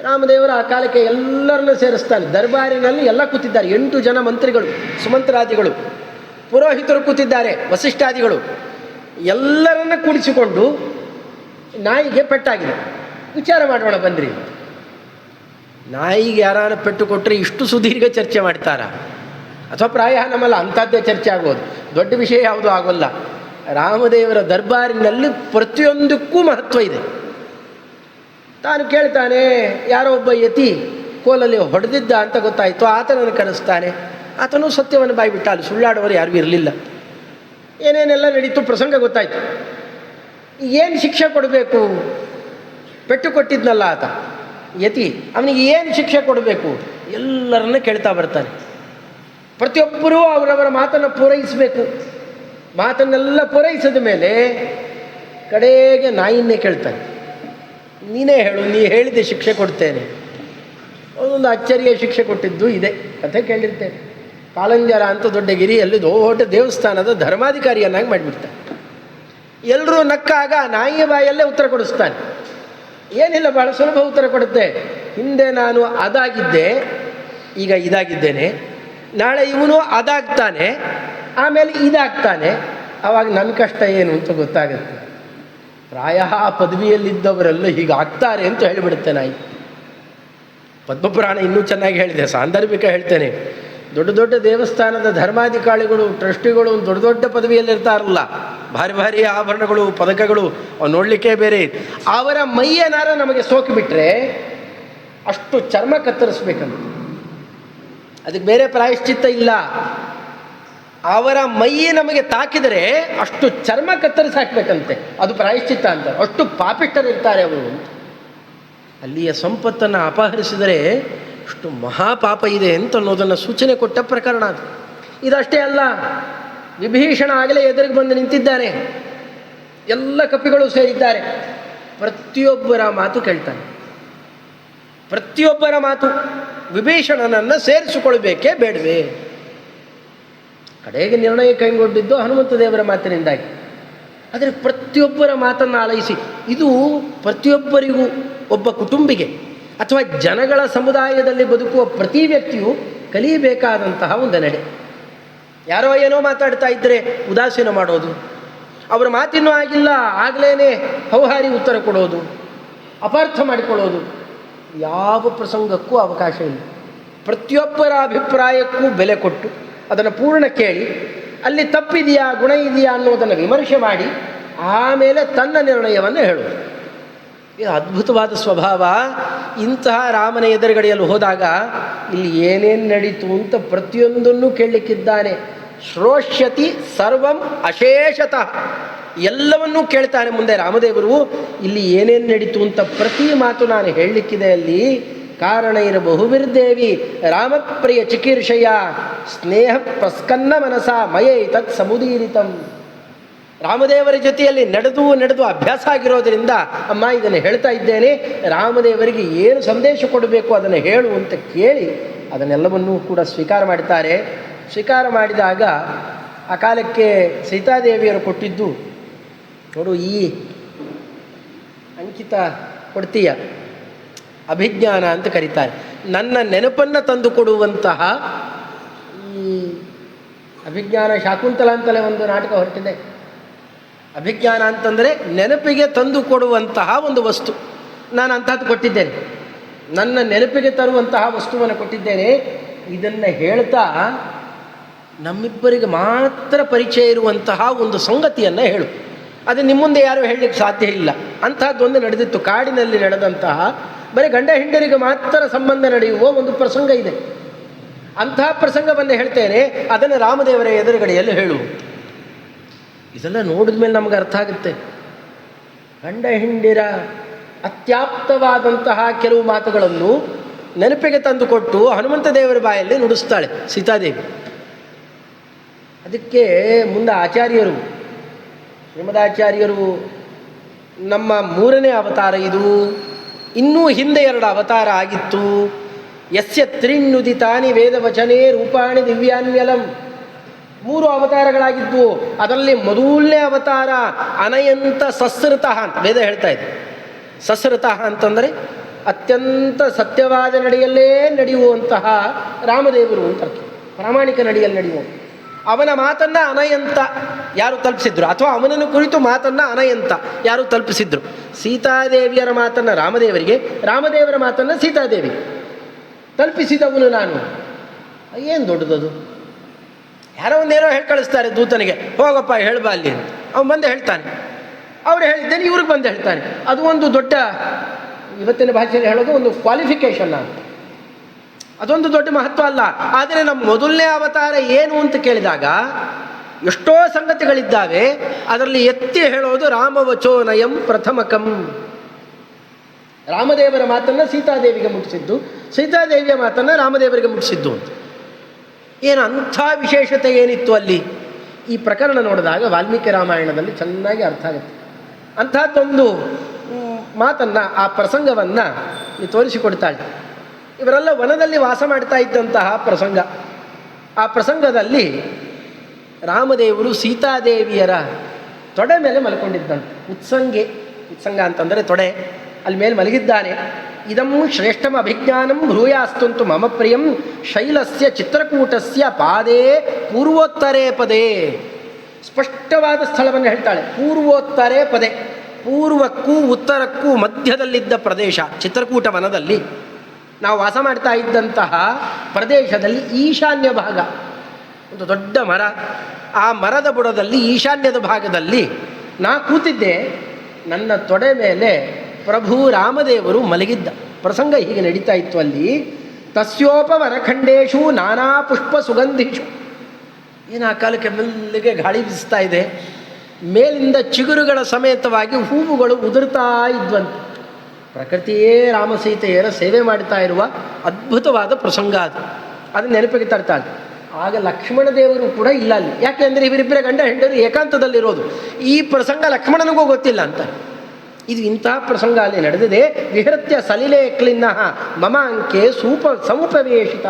ರಾಮದೇವರು ಆ ಕಾಲಕ್ಕೆ ಎಲ್ಲರನ್ನ ಸೇರಿಸ್ತಾನೆ. ದರ್ಬಾರಿನಲ್ಲಿ ಎಲ್ಲ ಕೂತಿದ್ದಾರೆ, 8 ಜನ ಮಂತ್ರಿಗಳು, ಸುಮಂತ್ರಾದಿಗಳು, ಪುರೋಹಿತರು ಕೂತಿದ್ದಾರೆ, ವಸಿಷ್ಠಾದಿಗಳು. ಎಲ್ಲರನ್ನ ಕೂಡಿಸಿಕೊಂಡು ನಾಯಿಗೆ ಪೆಟ್ಟಾಗಿದೆ, ವಿಚಾರ ಮಾಡೋಣ ಬನ್ನಿರಿ. ನಾಯಿಗೆ ಯಾರಾನ ಪೆಟ್ಟು ಕೊಟ್ಟರೆ ಇಷ್ಟು ಸುದೀರ್ಘ ಚರ್ಚೆ ಮಾಡ್ತಾರಾ? ಅಥವಾ ಪ್ರಾಯ ನಮ್ಮಲ್ಲ ಅಂಥದ್ದೇ ಚರ್ಚೆ ಆಗೋದು, ದೊಡ್ಡ ವಿಷಯ ಯಾವುದೂ ಆಗೋಲ್ಲ. ರಾಮದೇವರ ದರ್ಬಾರಿನಲ್ಲಿ ಪ್ರತಿಯೊಂದಕ್ಕೂ ಮಹತ್ವ ಇದೆ. ತಾನು ಕೇಳ್ತಾನೆ, ಯಾರೋ ಒಬ್ಬ ಯತಿ ಕೋಲಲ್ಲಿ ಹೊಡೆದಿದ್ದ ಅಂತ ಗೊತ್ತಾಯಿತು, ಆತನನ್ನು ಕರೆಸ್ತಾನೆ. ಆತನೂ ಸತ್ಯವನ್ನು ಬಾಯ್ಬಿಟ್ಟ, ಅಲ್ಲಿ ಸುಳ್ಳಾಡೋರು ಯಾರಿಗೂ ಇರಲಿಲ್ಲ. ಏನೇನೆಲ್ಲ ನಡೀತು ಪ್ರಸಂಗ ಗೊತ್ತಾಯಿತು. ಏನು ಶಿಕ್ಷೆ ಕೊಡಬೇಕು? ಪೆಟ್ಟು ಕೊಟ್ಟಿದ್ನಲ್ಲ ಆತ ಯತಿ, ಅವನಿಗೆ ಏನು ಶಿಕ್ಷೆ ಕೊಡಬೇಕು? ಎಲ್ಲರನ್ನ ಕೇಳ್ತಾ ಬರ್ತಾನೆ. ಪ್ರತಿಯೊಬ್ಬರೂ ಅವರವರ ಮಾತನ್ನು ಪೂರೈಸಬೇಕು. ಮಾತನ್ನೆಲ್ಲ ಪೂರೈಸಿದ ಮೇಲೆ ಕಡೆಗೆ ನಾಯಿನ್ನೇ ಕೇಳ್ತಾನೆ, ನೀನೇ ಹೇಳು, ನೀ ಹೇಳಿದ ಶಿಕ್ಷೆ ಕೊಡ್ತೇನೆ. ಅವನೊಂದು ಅಚ್ಚರಿಯ ಶಿಕ್ಷೆ ಕೊಟ್ಟಿದ್ದು ಇದೆ, ಕಥೆ ಕೇಳಿರ್ತೇನೆ. ಕಾಲಂಜರ ಅಂತ ದೊಡ್ಡ ಗಿರಿಯಲ್ಲಿ ದೊಡ್ಡ ದೇವಸ್ಥಾನದ ಧರ್ಮಾಧಿಕಾರಿಯನ್ನಾಗಿ ಮಾಡಿಬಿಡ್ತಾನೆ. ಎಲ್ಲರೂ ನಕ್ಕಾಗ ನಾಯಿಯ ಬಾಯಲ್ಲೇ ಉತ್ತರ ಕೊಡಿಸ್ತಾನೆ. ಏನಿಲ್ಲ, ಭಾಳ ಸುಲಭ ಉತ್ತರ ಕೊಡುತ್ತೆ. ಹಿಂದೆ ನಾನು ಅದಾಗಿದ್ದೆ, ಈಗ ಇದಾಗಿದ್ದೇನೆ. ನಾಳೆ ಇವನು ಅದಾಗ್ತಾನೆ, ಆಮೇಲೆ ಇದಾಗ್ತಾನೆ. ಆವಾಗ ನನ್ನ ಕಷ್ಟ ಏನು ಅಂತ ಗೊತ್ತಾಗುತ್ತೆ. ಪ್ರಾಯ ಪದವಿಯಲ್ಲಿದ್ದವರೆಲ್ಲ ಹೀಗಾಗ್ತಾರೆ ಅಂತ ಹೇಳಿಬಿಡುತ್ತೆ ನಾಯಿ. ಪದ್ಮಪುರಾಣ ಇನ್ನೂ ಚೆನ್ನಾಗಿ ಹೇಳಿದೆ, ಸಾಂದರ್ಭಿಕ ಹೇಳ್ತೇನೆ. ದೊಡ್ಡ ದೊಡ್ಡ ದೇವಸ್ಥಾನದ ಧರ್ಮಾಧಿಕಾರಿಗಳು, ಟ್ರಸ್ಟಿಗಳು ದೊಡ್ಡ ದೊಡ್ಡ ಪದವಿಯಲ್ಲಿರ್ತಾರಲ್ಲ, ಭಾರಿ ಭಾರಿ ಆಭರಣಗಳು, ಪದಕಗಳು, ಅವು ನೋಡಲಿಕ್ಕೆ ಬೇರೆ. ಅವರ ಮೈಯೇನಾರ ನಮಗೆ ಸೋಕಿಬಿಟ್ರೆ ಅಷ್ಟು ಚರ್ಮ ಕತ್ತರಿಸ್ಬೇಕಂತ, ಅದಕ್ಕೆ ಬೇರೆ ಪ್ರಾಯಶ್ಚಿತ್ತ ಇಲ್ಲ. ಅವರ ಮೈ ನಮಗೆ ತಾಕಿದರೆ ಅಷ್ಟು ಚರ್ಮ ಕತ್ತರಿಸಿ ಹಾಕಬೇಕಂತೆ, ಅದು ಪ್ರಾಯಶ್ಚಿತ್ತ ಅಂತ. ಅಷ್ಟು ಪಾಪಿಷ್ಟರಿರ್ತಾರೆ ಅವರು. ಅಲ್ಲಿಯ ಸಂಪತ್ತನ್ನು ಅಪಹರಿಸಿದರೆ ಅಷ್ಟು ಮಹಾಪಾಪ ಇದೆ ಅಂತ ಅನ್ನೋದನ್ನು ಸೂಚನೆ ಕೊಟ್ಟ ಪ್ರಕರಣ ಅದು. ಇದಷ್ಟೇ ಅಲ್ಲ, ವಿಭೀಷಣ ಆಗಲೇ ಎದುರಿಗೆ ಬಂದು ನಿಂತಿದ್ದಾನೆ, ಎಲ್ಲ ಕಪಿಗಳು ಸೇರಿದ್ದಾರೆ. ಪ್ರತಿಯೊಬ್ಬರ ಮಾತು ಕೇಳ್ತಾನೆ, ಪ್ರತಿಯೊಬ್ಬರ ಮಾತು. ವಿಭೀಷಣನನ್ನು ಸೇರಿಸಿಕೊಳ್ಬೇಕೇ ಬೇಡವೇ? ಕಡೆಗೆ ನಿರ್ಣಯ ಕೈಗೊಂಡಿದ್ದು ಹನುಮಂತ ದೇವರ ಮಾತಿನಿಂದಾಗಿ. ಆದರೆ ಪ್ರತಿಯೊಬ್ಬರ ಮಾತನ್ನು ಆಲೈಸಿ, ಇದು ಪ್ರತಿಯೊಬ್ಬರಿಗೂ, ಒಬ್ಬ ಕುಟುಂಬಿಗೆ ಅಥವಾ ಜನಗಳ ಸಮುದಾಯದಲ್ಲಿ ಬದುಕುವ ಪ್ರತಿ ವ್ಯಕ್ತಿಯು ಕಲಿಯಬೇಕಾದಂತಹ ಒಂದು ನಡೆ. ಯಾರೋ ಏನೋ ಮಾತಾಡ್ತಾ ಇದ್ದರೆ ಉದಾಸೀನ ಮಾಡೋದು, ಅವರ ಮಾತಿನ್ನೂ ಆಗಿಲ್ಲ ಆಗಲೇ ಹೌಹಾರಿ ಉತ್ತರ ಕೊಡೋದು, ಅಪಾರ್ಥ ಮಾಡಿಕೊಳ್ಳೋದು, ಯಾವ ಪ್ರಸಂಗಕ್ಕೂ ಅವಕಾಶ ಇಲ್ಲ. ಪ್ರತಿಯೊಬ್ಬರ ಅಭಿಪ್ರಾಯಕ್ಕೂ ಬೆಲೆ ಕೊಟ್ಟು ಅದನ್ನು ಪೂರ್ಣ ಕೇಳಿ, ಅಲ್ಲಿ ತಪ್ಪಿದೆಯಾ ಗುಣ ಇದೆಯಾ ಅನ್ನೋದನ್ನು ವಿಮರ್ಶೆ ಮಾಡಿ ಆಮೇಲೆ ತನ್ನ ನಿರ್ಣಯವನ್ನು ಹೇಳೋದು. ಇದು ಅದ್ಭುತವಾದ ಸ್ವಭಾವ. ಇಂತಹ ರಾಮನ ಎದುರುಗಡೆಯಲ್ಲಿ ಹೋದಾಗ ಇಲ್ಲಿ ಏನೇನು ನಡೀತು ಅಂತ ಪ್ರತಿಯೊಂದನ್ನು ಕೇಳಲಿಕ್ಕಿದ್ದಾನೆ. ಶ್ರೋಷ್ಯತಿ ಸರ್ವಂ ಅಶೇಷತಃ, ಎಲ್ಲವನ್ನೂ ಕೇಳ್ತಾನೆ ಮುಂದೆ ರಾಮದೇವರು. ಇಲ್ಲಿ ಏನೇನು ನಡೀತು ಅಂತ ಪ್ರತಿ ಮಾತು ನಾನು ಹೇಳಲಿಕ್ಕಿದೆ. ಅಲ್ಲಿ ಕಾರಣ ಬಹುವಿರ್ದೇವಿ ರಾಮಪ್ರಿಯ ಚಿಕೀರ್ಷಯ ಸ್ನೇಹ ಪ್ರಸ್ಕನ್ನ ಮನಸ ಮಯೇ ತತ್ ಸಮುದೀರಿತಂ. ರಾಮದೇವರ ಜೊತೆಯಲ್ಲಿ ನಡೆದು ಅಭ್ಯಾಸ ಆಗಿರೋದರಿಂದ ಅಮ್ಮ ಇದನ್ನು ಹೇಳ್ತಾ ಇದ್ದೇನೆ, ರಾಮದೇವರಿಗೆ ಏನು ಸಂದೇಶ ಕೊಡಬೇಕು ಅದನ್ನು ಹೇಳು ಅಂತ ಕೇಳಿ ಅದನ್ನೆಲ್ಲವನ್ನೂ ಕೂಡ ಸ್ವೀಕಾರ ಮಾಡ್ತಾರೆ. ಸ್ವೀಕಾರ ಮಾಡಿದಾಗ ಆ ಕಾಲಕ್ಕೆ ಸೀತಾದೇವಿಯರು ಕೊಟ್ಟಿದ್ದು ನೋಡು, ಈ ಅಂಕಿತ ಕೊಡ್ತೀಯ, ಅಭಿಜ್ಞಾನ ಅಂತ ಕರೀತಾರೆ. ನನ್ನ ನೆನಪನ್ನು ತಂದು ಕೊಡುವಂತಹ ಈ ಅಭಿಜ್ಞಾನ, ಶಾಕುಂತಲ ಅಂತಲೇ ಒಂದು ನಾಟಕ ಹೊರಟಿದೆ. ಅಭಿಜ್ಞಾನ ಅಂತಂದರೆ ನೆನಪಿಗೆ ತಂದು ಕೊಡುವಂತಹ ಒಂದು ವಸ್ತು. ನಾನು ಅಂಥದ್ದು ಕೊಟ್ಟಿದ್ದೇನೆ, ನನ್ನ ನೆನಪಿಗೆ ತರುವಂತಹ ವಸ್ತುವನ್ನು ಕೊಟ್ಟಿದ್ದೇನೆ. ಇದನ್ನು ಹೇಳ್ತಾ ನಮ್ಮಿಬ್ಬರಿಗೆ ಮಾತ್ರ ಪರಿಚಯ ಇರುವಂತಹ ಒಂದು ಸಂಗತಿಯನ್ನು ಹೇಳು, ಅದು ನಿಮ್ಮ ಮುಂದೆ ಯಾರೂ ಹೇಳಲಿಕ್ಕೆ ಸಾಧ್ಯ ಇಲ್ಲ. ಅಂಥದ್ದೊಂದು ನಡೆದಿತ್ತು, ಕಾಡಿನಲ್ಲಿ ನಡೆದಂತಹ, ಬರೀ ಗಂಡ ಹೆಂಡರಿಗೆ ಮಾತ್ರ ಸಂಬಂಧ ನಡೆಯುವ ಒಂದು ಪ್ರಸಂಗ ಇದೆ. ಅಂತಹ ಪ್ರಸಂಗವನ್ನು ಹೇಳ್ತೇನೆ, ಅದನ್ನು ರಾಮದೇವರ ಎದುರುಗಡೆಯಲ್ಲಿ ಹೇಳು. ಇದೆಲ್ಲ ನೋಡಿದ ಮೇಲೆ ನಮಗೆ ಅರ್ಥ ಆಗುತ್ತೆ. ಗಂಡ ಹೆಂಡಿರ ಅತ್ಯಾಪ್ತವಾದಂತಹ ಕೆಲವು ಮಾತುಗಳನ್ನು ನೆನಪಿಗೆ ತಂದುಕೊಟ್ಟು ಹನುಮಂತ ದೇವರ ಬಾಯಲ್ಲಿ ನುಡಿಸ್ತಾಳೆ ಸೀತಾದೇವಿ. ಅದಕ್ಕೆ ಮುಂದೆ ಆಚಾರ್ಯರು, ಶ್ರೀಮದಾಚಾರ್ಯರು, ನಮ್ಮ 3ನೇ ಅವತಾರ ಇದು, ಇನ್ನೂ ಹಿಂದೆ 2 ಅವತಾರ ಆಗಿತ್ತು. ಯಸ್ಯ ತ್ರಿಣ್ಣುದಿತಾನಿ ವೇದವಚನೇ ರೂಪಾಣಿ ದಿವ್ಯಾನ್ಯಲಂ, 3 ಅವತಾರಗಳಾಗಿದ್ವು. ಅದರಲ್ಲಿ ಮೊದಲನೇ ಅವತಾರ ಅನಯಂತ ಸಸ್ರತಃ ಅಂತ ವೇದ ಹೇಳ್ತಾ ಇದೆ. ಸಸ್ರತಃ ಅಂತಂದರೆ ಅತ್ಯಂತ ಸತ್ಯವಾದ ನಡೆಯಲ್ಲೇ ನಡೆಯುವಂತಹ ರಾಮದೇವರು ಅಂತ ಅರ್ಥ. ಪ್ರಾಮಾಣಿಕ ನಡೆಯಲ್ಲಿ ನಡೆಯುವ ಅವನ ಮಾತನ್ನು ಅನಯಂತ ಯಾರು ತಲುಪಿಸಿದ್ರು, ಅಥವಾ ಅವನನ್ನು ಕುರಿತು ಮಾತನ್ನು ಅನಯಂತ ಯಾರು ತಲುಪಿಸಿದ್ರು. ಸೀತಾದೇವಿಯರ ಮಾತನ್ನು ರಾಮದೇವರಿಗೆ, ರಾಮದೇವರ ಮಾತನ್ನು ಸೀತಾದೇವಿ ತಲುಪಿಸಿದವನು ನಾನು. ಏನು ದೊಡ್ಡದದು? ಯಾರೋ ಒಂದೇನೋ ಹೇಳಿ ಕಳಿಸ್ತಾರೆ ದೂತನಿಗೆ, ಹೋಗಪ್ಪ ಹೇಳ್ಬಾ ಅಲ್ಲಿ ಅಂತ. ಅವನು ಬಂದು ಹೇಳ್ತಾನೆ, ಅವ್ರು ಹೇಳಿದ್ದೇನೆ ಇವ್ರಿಗೆ ಬಂದು ಹೇಳ್ತಾನೆ. ಅದು ಒಂದು ದೊಡ್ಡ, ಇವತ್ತಿನ ಭಾಷೆಯಲ್ಲಿ ಹೇಳೋದು ಒಂದು ಕ್ವಾಲಿಫಿಕೇಷನ್ ಅಂತ, ಅದೊಂದು ದೊಡ್ಡ ಮಹತ್ವ ಅಲ್ಲ. ಆದರೆ ನಮ್ಮ ಮೊದಲನೇ ಅವತಾರ ಏನು ಅಂತ ಕೇಳಿದಾಗ ಎಷ್ಟೋ ಸಂಗತಿಗಳಿದ್ದಾವೆ. ಅದರಲ್ಲಿ ಎತ್ತಿ ಹೇಳೋದು ರಾಮವಚೋ ನಯಂ ಪ್ರಥಮಕಂ. ರಾಮದೇವರ ಮಾತನ್ನು ಸೀತಾದೇವಿಗೆ ಮುಟ್ಟಿಸಿದ್ದು, ಸೀತಾದೇವಿಯ ಮಾತನ್ನು ರಾಮದೇವರಿಗೆ ಮುಟ್ಟಿಸಿದ್ದು ಅಂತ. ಏನು ಅಂಥ ವಿಶೇಷತೆ ಏನಿತ್ತು ಅಲ್ಲಿ? ಈ ಪ್ರಕರಣ ನೋಡಿದಾಗ ವಾಲ್ಮೀಕಿ ರಾಮಾಯಣದಲ್ಲಿ ಚೆನ್ನಾಗಿ ಅರ್ಥ ಆಗುತ್ತೆ. ಅಂಥದ್ದೊಂದು ಮಾತನ್ನು, ಆ ಪ್ರಸಂಗವನ್ನು ತೋರಿಸಿಕೊಡ್ತಾಳೆ. ಇವರೆಲ್ಲ ವನದಲ್ಲಿ ವಾಸ ಮಾಡ್ತಾ ಇದ್ದಂತಹ ಪ್ರಸಂಗ. ಆ ಪ್ರಸಂಗದಲ್ಲಿ ರಾಮದೇವರು ಸೀತಾದೇವಿಯರ ತೊಡೆ ಮೇಲೆ ಮಲ್ಕೊಂಡಿದ್ದಂತೆ. ಉತ್ಸಂಗ ಅಂತಂದರೆ ತೊಡೆ, ಅಲ್ಲಿ ಮೇಲೆ ಮಲಗಿದ್ದಾನೆ. ಇದಂ ಶ್ರೇಷ್ಠಮ ಅಭಿಜ್ಞಾನಂ ಭ್ರೂಯಾಸ್ತಂತು ಮಮ ಪ್ರಿಯಂ ಶೈಲಸ್ಯ ಚಿತ್ರಕೂಟಸ್ಯ ಪಾದೇ ಪೂರ್ವೋತ್ತರೇ ಪದೇ. ಸ್ಪಷ್ಟವಾದ ಸ್ಥಳವನ್ನು ಹೇಳ್ತಾಳೆ. ಪೂರ್ವೋತ್ತರೇ ಪದೇ, ಪೂರ್ವಕ್ಕೂ ಉತ್ತರಕ್ಕೂ ಮಧ್ಯದಲ್ಲಿದ್ದ ಪ್ರದೇಶ ಚಿತ್ರಕೂಟ ವನದಲ್ಲಿ ನಾವು ವಾಸ ಮಾಡ್ತಾ ಇದ್ದಂತಹ ಪ್ರದೇಶದಲ್ಲಿ ಈಶಾನ್ಯ ಭಾಗ ಒಂದು ದೊಡ್ಡ ಮರ. ಆ ಮರದ ಬುಡದಲ್ಲಿ ಈಶಾನ್ಯದ ಭಾಗದಲ್ಲಿ ನಾ ಕೂತಿದ್ದೆ. ನನ್ನ ತೊಡೆ ಮೇಲೆ ಪ್ರಭು ರಾಮದೇವರು ಮಲಗಿದ್ದ ಪ್ರಸಂಗ ಹೀಗೆ ನಡೀತಾ ಇತ್ತು. ಅಲ್ಲಿ ತಸ್ಯೋಪವನಖಂಡೇಶು ನಾನಾ ಪುಷ್ಪ ಸುಗಂಧಿಷು. ಏನು ಆ ಕಾಲಕ್ಕೆ ಮೆಲ್ಲಿಗೆ ಗಾಳಿ ಬೀಸ್ತಾ ಇದೆ. ಮೇಲಿಂದ ಚಿಗುರುಗಳ ಸಮೇತವಾಗಿ ಹೂವುಗಳು ಉದುರ್ತಾ ಇದ್ವಂತೆ. ಪ್ರಕೃತಿಯೇ ರಾಮಸೀತೆಯರ ಸೇವೆ ಮಾಡ್ತಾ ಇರುವ ಅದ್ಭುತವಾದ ಪ್ರಸಂಗ ಅದು. ಅದನ್ನು ನೆನಪಿಗೆ ತರ್ತಾಳೆ. ಆಗ ಲಕ್ಷ್ಮಣ ದೇವರು ಕೂಡ ಇಲ್ಲ ಅಲ್ಲಿ. ಯಾಕೆಂದರೆ ಇವರಿಬ್ಬರ ಗಂಡ ಹೆಂಡರು ಏಕಾಂತದಲ್ಲಿರೋದು. ಈ ಪ್ರಸಂಗ ಲಕ್ಷ್ಮಣನಿಗೂ ಗೊತ್ತಿಲ್ಲ ಅಂತ. ಇದು ಇಂತಹ ಪ್ರಸಂಗ ಅಲ್ಲಿ ನಡೆದಿದೆ. ವಿಹೃತ್ಯ ಸಲಿಲೆ ಕ್ಲಿನ್ನಃ ಮಮ ಅಂಕೆ ಸಮುಪವೇಶಿತ.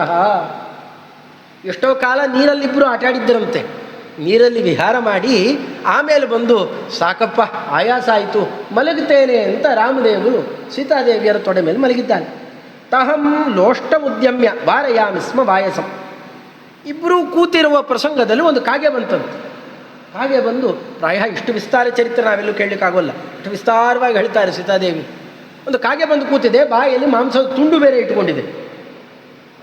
ಎಷ್ಟೋ ಕಾಲ ನೀರಲ್ಲಿಬ್ಬರು ಆಟಾಡಿದ್ದರಂತೆ. ನೀರಲ್ಲಿ ವಿಹಾರ ಮಾಡಿ ಆಮೇಲೆ ಬಂದು ಸಾಕಪ್ಪ ಆಯಾಸ ಆಯಿತು ಮಲಗುತ್ತೇನೆ ಅಂತ ರಾಮದೇವರು ಸೀತಾದೇವಿಯರ ತೊಡೆ ಮೇಲೆ ಮಲಗಿದ್ದಾನೆ. ತಹಂ ಲೋಷ್ಟ ಉದ್ಯಮ್ಯ ವಾರಯಾಮಿ ಸ್ಮ ವಾಯಸಂ. ಇಬ್ಬರೂ ಕೂತಿರುವ ಪ್ರಸಂಗದಲ್ಲಿ ಒಂದು ಕಾಗೆ ಬಂತಂತೆ. ಕಾಗೆ ಬಂದು ಪ್ರಾಯ ಇಷ್ಟು ವಿಸ್ತಾರ ಚರಿತ್ರೆ ನಾವೆಲ್ಲೂ ಕೇಳಲಿಕ್ಕಾಗೋಲ್ಲ, ಇಷ್ಟು ವಿಸ್ತಾರವಾಗಿ ಹೇಳ್ತಾರೆ ಸೀತಾದೇವಿ. ಒಂದು ಕಾಗೆ ಬಂದು ಕೂತಿದೆ, ಬಾಯಲ್ಲಿ ಮಾಂಸದ ತುಂಡು ಬೇರೆ ಇಟ್ಟುಕೊಂಡಿದೆ.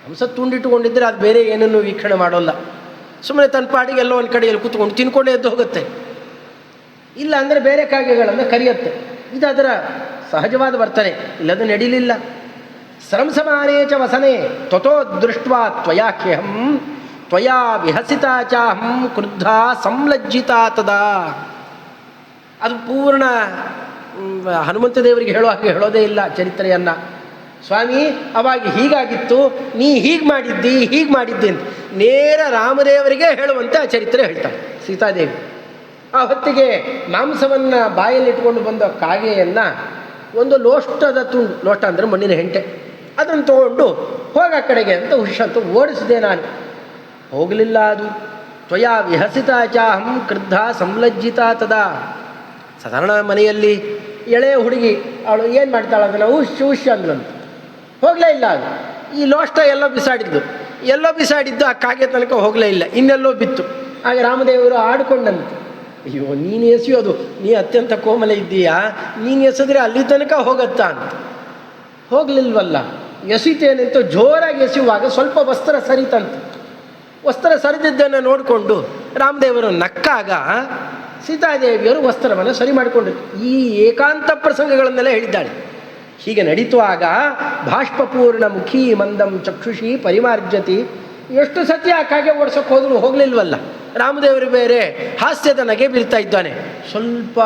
ಮಾಂಸದ ತುಂಡು ಇಟ್ಟುಕೊಂಡಿದ್ದರೆ ಅದು ಬೇರೆ ಏನನ್ನು ವೀಕ್ಷಣೆ ಮಾಡೋಲ್ಲ. ಸುಮ್ಮನೆ ತನ್ನ ಪಾಡಿಗೆ ಎಲ್ಲೋ ಒಂದು ಕಡೆಯಲ್ಲಿ ಕೂತ್ಕೊಂಡು ತಿನ್ಕೊಂಡೇ ಎದ್ದು ಹೋಗುತ್ತೆ. ಇಲ್ಲ ಅಂದರೆ ಬೇರೆ ಕಾಗೆಗಳನ್ನು ಕರೆಯುತ್ತೆ. ಇದು ಅದರ ಸಹಜವಾದ ವರ್ತನೆ. ಇಲ್ಲದು ನಡೀಲಿಲ್ಲ. ಸ್ರಂಸಮಾನೇ ಚ ವಸನೆ ತ್ವತೋ ದೃಷ್ಟ್ವಾ ತ್ವಯಾಖ್ಯಹಂ ತ್ವಯಾ ವಿಹಸಿತಾ ಚಾಹಂ ಕ್ರುದ್ಧ ಸಂಲಜ್ಜಿತಾ ತದಾ. ಅದು ಪೂರ್ಣ ಹನುಮಂತ ದೇವರಿಗೆ ಹೇಳೋ ಹಾಗೆ ಹೇಳೋದೇ ಇಲ್ಲ ಚರಿತ್ರೆಯನ್ನು. ಸ್ವಾಮಿ ಅವಾಗ ಹೀಗಾಗಿತ್ತು, ನೀ ಹೀಗೆ ಮಾಡಿದ್ದಿ ಅಂತ ನೇರ ರಾಮದೇವರಿಗೆ ಹೇಳುವಂತೆ ಆ ಚರಿತ್ರೆ ಹೇಳ್ತಾಳೆ ಸೀತಾದೇವಿ. ಆ ಹೊತ್ತಿಗೆ ಮಾಂಸವನ್ನು ಬಾಯಲ್ಲಿಟ್ಕೊಂಡು ಬಂದ ಕಾಗೆಯನ್ನು ಒಂದು ಲೋಷ್ಟದ ತುಂಡು, ಲೋಷ್ಟ ಅಂದರೆ ಮಣ್ಣಿನ ಹೆಂಟೆ, ಅದನ್ನು ತೊಗೊಂಡು ಹೋಗ ಕಡೆಗೆ ಅಂತ ಹುಷಂತ ಓಡಿಸಿದೆ ನಾನು. ಹೋಗಲಿಲ್ಲ ಅದು. ತ್ವಯಾ ವಿಹಸಿತಾ ಚಾಹಂ ಕ್ರುದ್ಧ ಸಂಲಜ್ಜಿತಾ ತದಾ. ಸಾಧಾರಣ ಮನೆಯಲ್ಲಿ ಎಳೆಯ ಹುಡುಗಿ ಅವಳು ಏನು ಮಾಡ್ತಾಳೆ ಅದನ್ನು ಹುಷ್ ಅಂದ್ಲಂತ. ಹೋಗಲೇ ಇಲ್ಲ ಅದು. ಈ ಲೋಷ್ಟ ಎಲ್ಲೋ ಬಿಸಾಡಿದ್ದು ಆ ಕಾಗೆ ತನಕ ಹೋಗಲೇ ಇಲ್ಲ, ಇನ್ನೆಲ್ಲೋ ಬಿತ್ತು. ಆಗ ರಾಮದೇವರು ಆಡಿಕೊಂಡಂತೆ, ಅಯ್ಯೋ ನೀನು ಎಸೆಯೋದು, ನೀ ಅತ್ಯಂತ ಕೋಮಲ ಇದ್ದೀಯಾ, ನೀನು ಎಸೆದ್ರೆ ಅಲ್ಲಿ ತನಕ ಹೋಗತ್ತಾ ಅಂತ. ಹೋಗಲಿಲ್ವಲ್ಲ, ಎಸಿತೇನಂತ ಜೋರಾಗಿ ಎಸೆಯುವಾಗ ಸ್ವಲ್ಪ ವಸ್ತ್ರ ಸರಿತಂತೆ. ವಸ್ತ್ರ ಸರಿದಿದ್ದನ್ನು ನೋಡಿಕೊಂಡು ರಾಮದೇವರು ನಕ್ಕಾಗ ಸೀತಾದೇವಿಯವರು ವಸ್ತ್ರವನ್ನು ಸರಿ ಮಾಡಿಕೊಂಡಿರು. ಈ ಏಕಾಂತ ಪ್ರಸಂಗಗಳನ್ನೆಲ್ಲ ಹೇಳಿದ್ದಾಳೆ. ಹೀಗೆ ನಡೀತುವಾಗ ಬಾಷ್ಪಪೂರ್ಣ ಮುಖಿ ಮಂದಂ ಚಕ್ಷುಷಿ ಪರಿಮಾರ್ಜತಿ. ಎಷ್ಟು ಸತ್ಯ ಆ ಕಾಗೆ ಓಡಿಸೋಕೆ ಹೋದರೂ ಹೋಗಲಿಲ್ವಲ್ಲ. ರಾಮದೇವರು ಬೇರೆ ಹಾಸ್ಯದ ನಗೆ ಬೀಳ್ತಾ ಇದ್ದಾನೆ. ಸ್ವಲ್ಪ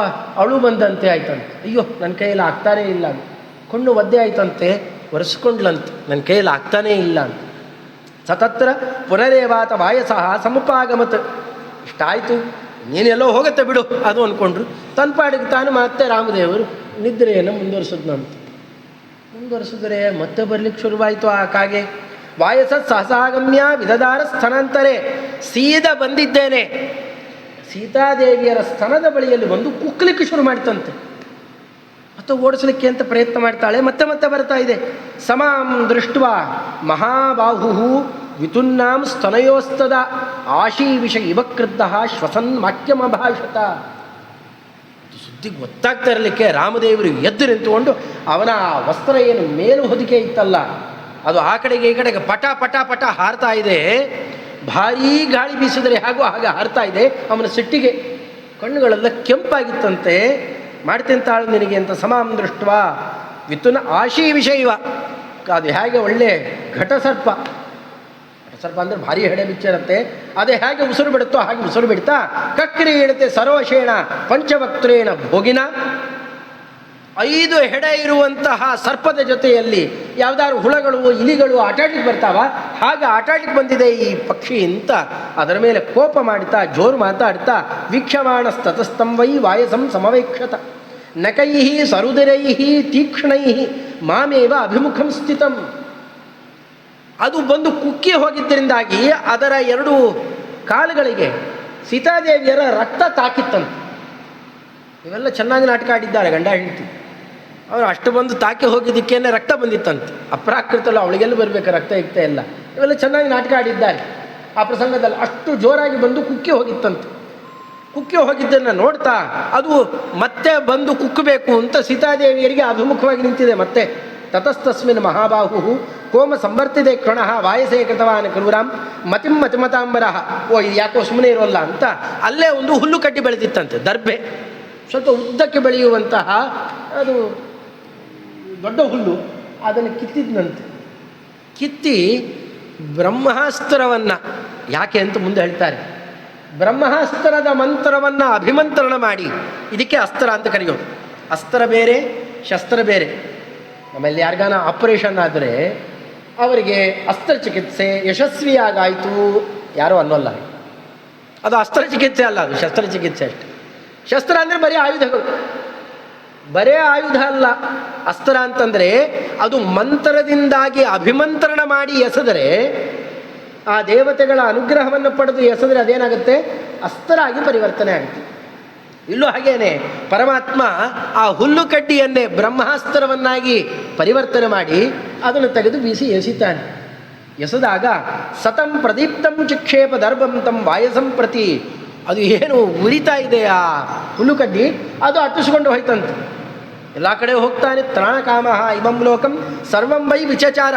ಅಳು ಬಂದಂತೆ ಆಯ್ತಂತೆ. ಅಯ್ಯೋ ನನ್ನ ಕೈಯಲ್ಲಿ ಆಗ್ತಾನೇ ಇಲ್ಲ ಅಂತ. ಕಣ್ಣು ಒದ್ದೆ ಆಯ್ತಂತೆ, ಒರೆಸ್ಕೊಂಡ್ಲಂತೆ, ನನ್ನ ಕೈಯಲ್ಲಿ ಆಗ್ತಾನೇ ಇಲ್ಲ ಅಂತ. ಸತತ್ರ ಪುನರೇವಾತ ವಾಯಸಃ ಸಮುಪಾಗಮತ್. ಇಷ್ಟಾಯಿತು, ನೀನೆಲ್ಲೋ ಹೋಗುತ್ತೆ ಬಿಡು ಅದು ಅಂದ್ಕೊಂಡ್ರು. ತನ್ನ ಪಾಡಿಗೆ ತಾನು ಮತ್ತೆ ರಾಮದೇವರು ನಿದ್ರೆಯನ್ನು ಮುಂದುವರಿಸಿದ್ರೆ ಮತ್ತೆ ಬರಲಿಕ್ಕೆ ಶುರುವಾಯಿತು ಆ ಕಾಗೆ. ವಾಯಸ ಸಹಸಾಗಮ್ಯ ವಿದದಾರ ಸ್ಥಾನಾಂತರೇ. ಸೀದಾ ಬಂದಿದ್ದೇನೆ, ಸೀತಾದೇವಿಯರ ಸ್ತನದ ಬಳಿಯಲ್ಲಿ ಬಂದು ಕುಕ್ಕಲಿಕ್ಕೆ ಶುರು ಮಾಡ್ತಂತೆ. ಮತ್ತೆ ಓಡಿಸಲಿಕ್ಕೆ ಅಂತ ಪ್ರಯತ್ನ ಮಾಡ್ತಾಳೆ. ಮತ್ತೆ ಬರ್ತಾ ಇದೆ. ಸಮಾಂ ದೃಷ್ಟ ಮಹಾಬಾಹು ವಿತುನ್ನಾಂ ಸ್ತನಯೋಸ್ತದ ಆಶೀವಿಷ ಇವಕೃದ್ಧ ಶ್ವಸನ್ ವಾಕ್ಯಮಭಾಷತ. ಸುದ್ದಿ ಗೊತ್ತಾಗ್ತಾ ಇರಲಿಕ್ಕೆ ರಾಮದೇವರು ಎದ್ದು ನಿಂತುಕೊಂಡು ಅವನ ವಸ್ತ್ರ ಏನು ಮೇಲು ಹೊದಿಕೆ ಇತ್ತಲ್ಲ ಅದು ಆ ಕಡೆಗೆ ಈ ಕಡೆಗೆ ಪಟ ಪಟ ಪಟ ಹಾರ್ತಾ ಇದೆ. ಭಾರೀ ಗಾಳಿ ಬೀಸಿದರೆ ಹಾಗೆ ಹಾರ್ತಾ ಇದೆ. ಅವನ ಸಿಟ್ಟಿಗೆ ಕಣ್ಣುಗಳೆಲ್ಲ ಕೆಂಪಾಗಿತ್ತಂತೆ. ಮಾಡ್ತಿಂತಾಳು ನಿನಗೆ ಅಂತ. ಸಮಾಂ ದೃಷ್ಟ ವಿತುನ ಆಶೀ ವಿಷಯವ. ಅದು ಹೇಗೆ ಒಳ್ಳೆ ಘಟಸರ್ಪ ಅಂದರೆ ಭಾರಿ ಹೆಡೆ ಬಿಚ್ಚಿರುತ್ತೆ. ಅದೇ ಹೇಗೆ ಉಸಿರು ಬಿಡುತ್ತೋ ಹಾಗೆ ಉಸಿರು ಬಿಡ್ತಾ ಕಕ್ರಿಯೇಳುತ್ತೆ ಸರ್ವಶೇಣ ಪಂಚವಕ್ತ್ರೇಣ ಭೋಗಿನ. 5 ಹೆಡೆ ಇರುವಂತಹ ಸರ್ಪದ ಜೊತೆಯಲ್ಲಿ ಯಾವ್ದಾದ್ರು ಹುಳಗಳು ಇಲಿಗಳು ಆಟಾಡ್ಲಿಕ್ಕೆ ಬರ್ತಾವ, ಹಾಗೆ ಆಟಾಡ್ಲಿಕ್ಕೆ ಬಂದಿದೆ ಈ ಪಕ್ಷಿ ಅಂತ ಅದರ ಮೇಲೆ ಕೋಪ ಮಾಡ್ತಾ ಜೋರು ಮಾತಾಡ್ತಾ ವೀಕ್ಷಮಾಣ ಸ್ತತಸ್ತಂ ವೈ ವಾಯಸಂ ಸಮವೇಕ್ಷತ ನಕೈ ಸರುದಿರೈ ತೀಕ್ಷ್ಣೈ ಮಾಮೇವ ಅಭಿಮುಖಂ ಸ್ಥಿತಂ. ಅದು ಬಂದು ಕುಕ್ಕಿ ಹೋಗಿದ್ದರಿಂದಾಗಿ ಅದರ 2 ಕಾಲುಗಳಿಗೆ ಸೀತಾದೇವಿಯರ ರಕ್ತ ತಾಕಿತ್ತಂತೆ. ಇವೆಲ್ಲ ಚೆನ್ನಾಗಿ ನಾಟಕ ಆಡಿದ್ದಾರೆ ಗಂಡ ಹೆಂಡತಿ. ಅವನು ಅಷ್ಟು ಬಂದು ತಾಕಿ ಹೋಗಿದ್ದಕ್ಕೇನೆ ರಕ್ತ ಬಂದಿತ್ತಂತೆ. ಅಪ್ರಾಕೃತಲ್ಲ, ಅವಳಿಗೆಲ್ಲ ಬರಬೇಕು ರಕ್ತ ಇಕ್ತ ಎಲ್ಲ. ಇವೆಲ್ಲ ಚೆನ್ನಾಗಿ ನಾಟಕ ಆಡಿದ್ದಾರೆ ಆ ಪ್ರಸಂಗದಲ್ಲಿ. ಅಷ್ಟು ಜೋರಾಗಿ ಬಂದು ಕುಕ್ಕಿ ಹೋಗಿತ್ತಂತೆ. ಕುಕ್ಕಿ ಹೋಗಿದ್ದನ್ನು ನೋಡ್ತಾ ಅದು ಮತ್ತೆ ಬಂದು ಕುಕ್ಕಬೇಕು ಅಂತ ಸೀತಾದೇವಿಯರಿಗೆ ಅಭಿಮುಖವಾಗಿ ನಿಂತಿದೆ. ಮತ್ತೆ ತತಸ್ತಸ್ಮಿನ್ ಮಹಾಬಾಹು ಕೋಮ ಸಂವರ್ತಿದೆ ಕ್ಷಣಃ ವಾಯಸೇ ಕೃತವಾನ್ ಕ್ರೂರಾಂ ಮತಿಂ ಮತಿಮತಾಂಬರ. ಇದು ಯಾಕೋ ಸುಮ್ಮನೆ ಇರೋಲ್ಲ ಅಂತ ಅಲ್ಲೇ ಒಂದು ಹುಲ್ಲು ಕಟ್ಟಿ ಬೆಳೆದಿತ್ತಂತೆ, ದರ್ಬೆ, ಸ್ವಲ್ಪ ಉದ್ದಕ್ಕೆ ಬೆಳೆಯುವಂತಹ ಅದು ದೊಡ್ಡ ಹುಲ್ಲು. ಅದನ್ನು ಕಿತ್ತಿದ್ನಂತೆ. ಕಿತ್ತಿ ಬ್ರಹ್ಮಾಸ್ತ್ರವನ್ನು, ಯಾಕೆ ಅಂತ ಮುಂದೆ ಹೇಳ್ತಾರೆ, ಬ್ರಹ್ಮಾಸ್ತ್ರದ ಮಂತ್ರವನ್ನು ಅಭಿಮಂತ್ರಣ ಮಾಡಿ, ಇದಕ್ಕೆ ಅಸ್ತ್ರ ಅಂತ ಕರೆಯೋದು. ಅಸ್ತ್ರ ಬೇರೆ, ಶಸ್ತ್ರ ಬೇರೆ. ನಮ್ಮಲ್ಲಿ ಯಾರಿಗಾನ ಆಪರೇಷನ್ ಆದರೆ ಅವರಿಗೆ ಅಸ್ತ್ರಚಿಕಿತ್ಸೆ ಯಶಸ್ವಿಯಾಗಾಯಿತು ಯಾರೋ ಅನ್ನೋಲ್ಲ, ಅದು ಅಸ್ತ್ರಚಿಕಿತ್ಸೆ ಅಲ್ಲ, ಅದು ಶಸ್ತ್ರಚಿಕಿತ್ಸೆ ಅಷ್ಟೆ. ಶಸ್ತ್ರ ಅಂದರೆ ಬರೀ ಆಯುಧಗಳು, ಬರೇ ಆಯುಧ ಅಲ್ಲ. ಅಸ್ತ್ರ ಅಂತಂದರೆ ಅದು ಮಂತ್ರದಿಂದಾಗಿ ಅಭಿಮಂತ್ರಣ ಮಾಡಿ ಎಸೆದರೆ, ಆ ದೇವತೆಗಳ ಅನುಗ್ರಹವನ್ನು ಪಡೆದು ಎಸೆದರೆ ಅದೇನಾಗುತ್ತೆ, ಅಸ್ತ್ರ ಆಗಿ ಪರಿವರ್ತನೆ ಆಗುತ್ತೆ. ಇಲ್ಲೂ ಹಾಗೇನೆ ಪರಮಾತ್ಮ ಆ ಹುಲ್ಲು ಕಡ್ಡಿಯನ್ನೇ ಬ್ರಹ್ಮಾಸ್ತ್ರವನ್ನಾಗಿ ಪರಿವರ್ತನೆ ಮಾಡಿ ಅದನ್ನು ತೆಗೆದು ಬೀಸಿ ಎಸಿತಾನೆ. ಎಸೆದಾಗ ಸತಂ ಪ್ರದೀಪ್ತಂ ಚಿಕ್ಷೇಪ ದರ್ಭಂ ತಂ ವಾಯಸಂ ಪ್ರತಿ, ಅದು ಏನು ಉರಿತಾ ಇದೆ ಆ ಹುಲ್ಲು ಕಡ್ಡಿ, ಅದು ಅಟ್ಟಿಸ್ಕೊಂಡು ಹೋಯ್ತಂತೆ. ಎಲ್ಲ ಕಡೆ ಹೋಗ್ತಾನೆ. ತ್ರಾಣಕಾಮ ಇಮಂ ಲೋಕಂ ಸರ್ವಂ ವೈ ವಿಚಚಾರ,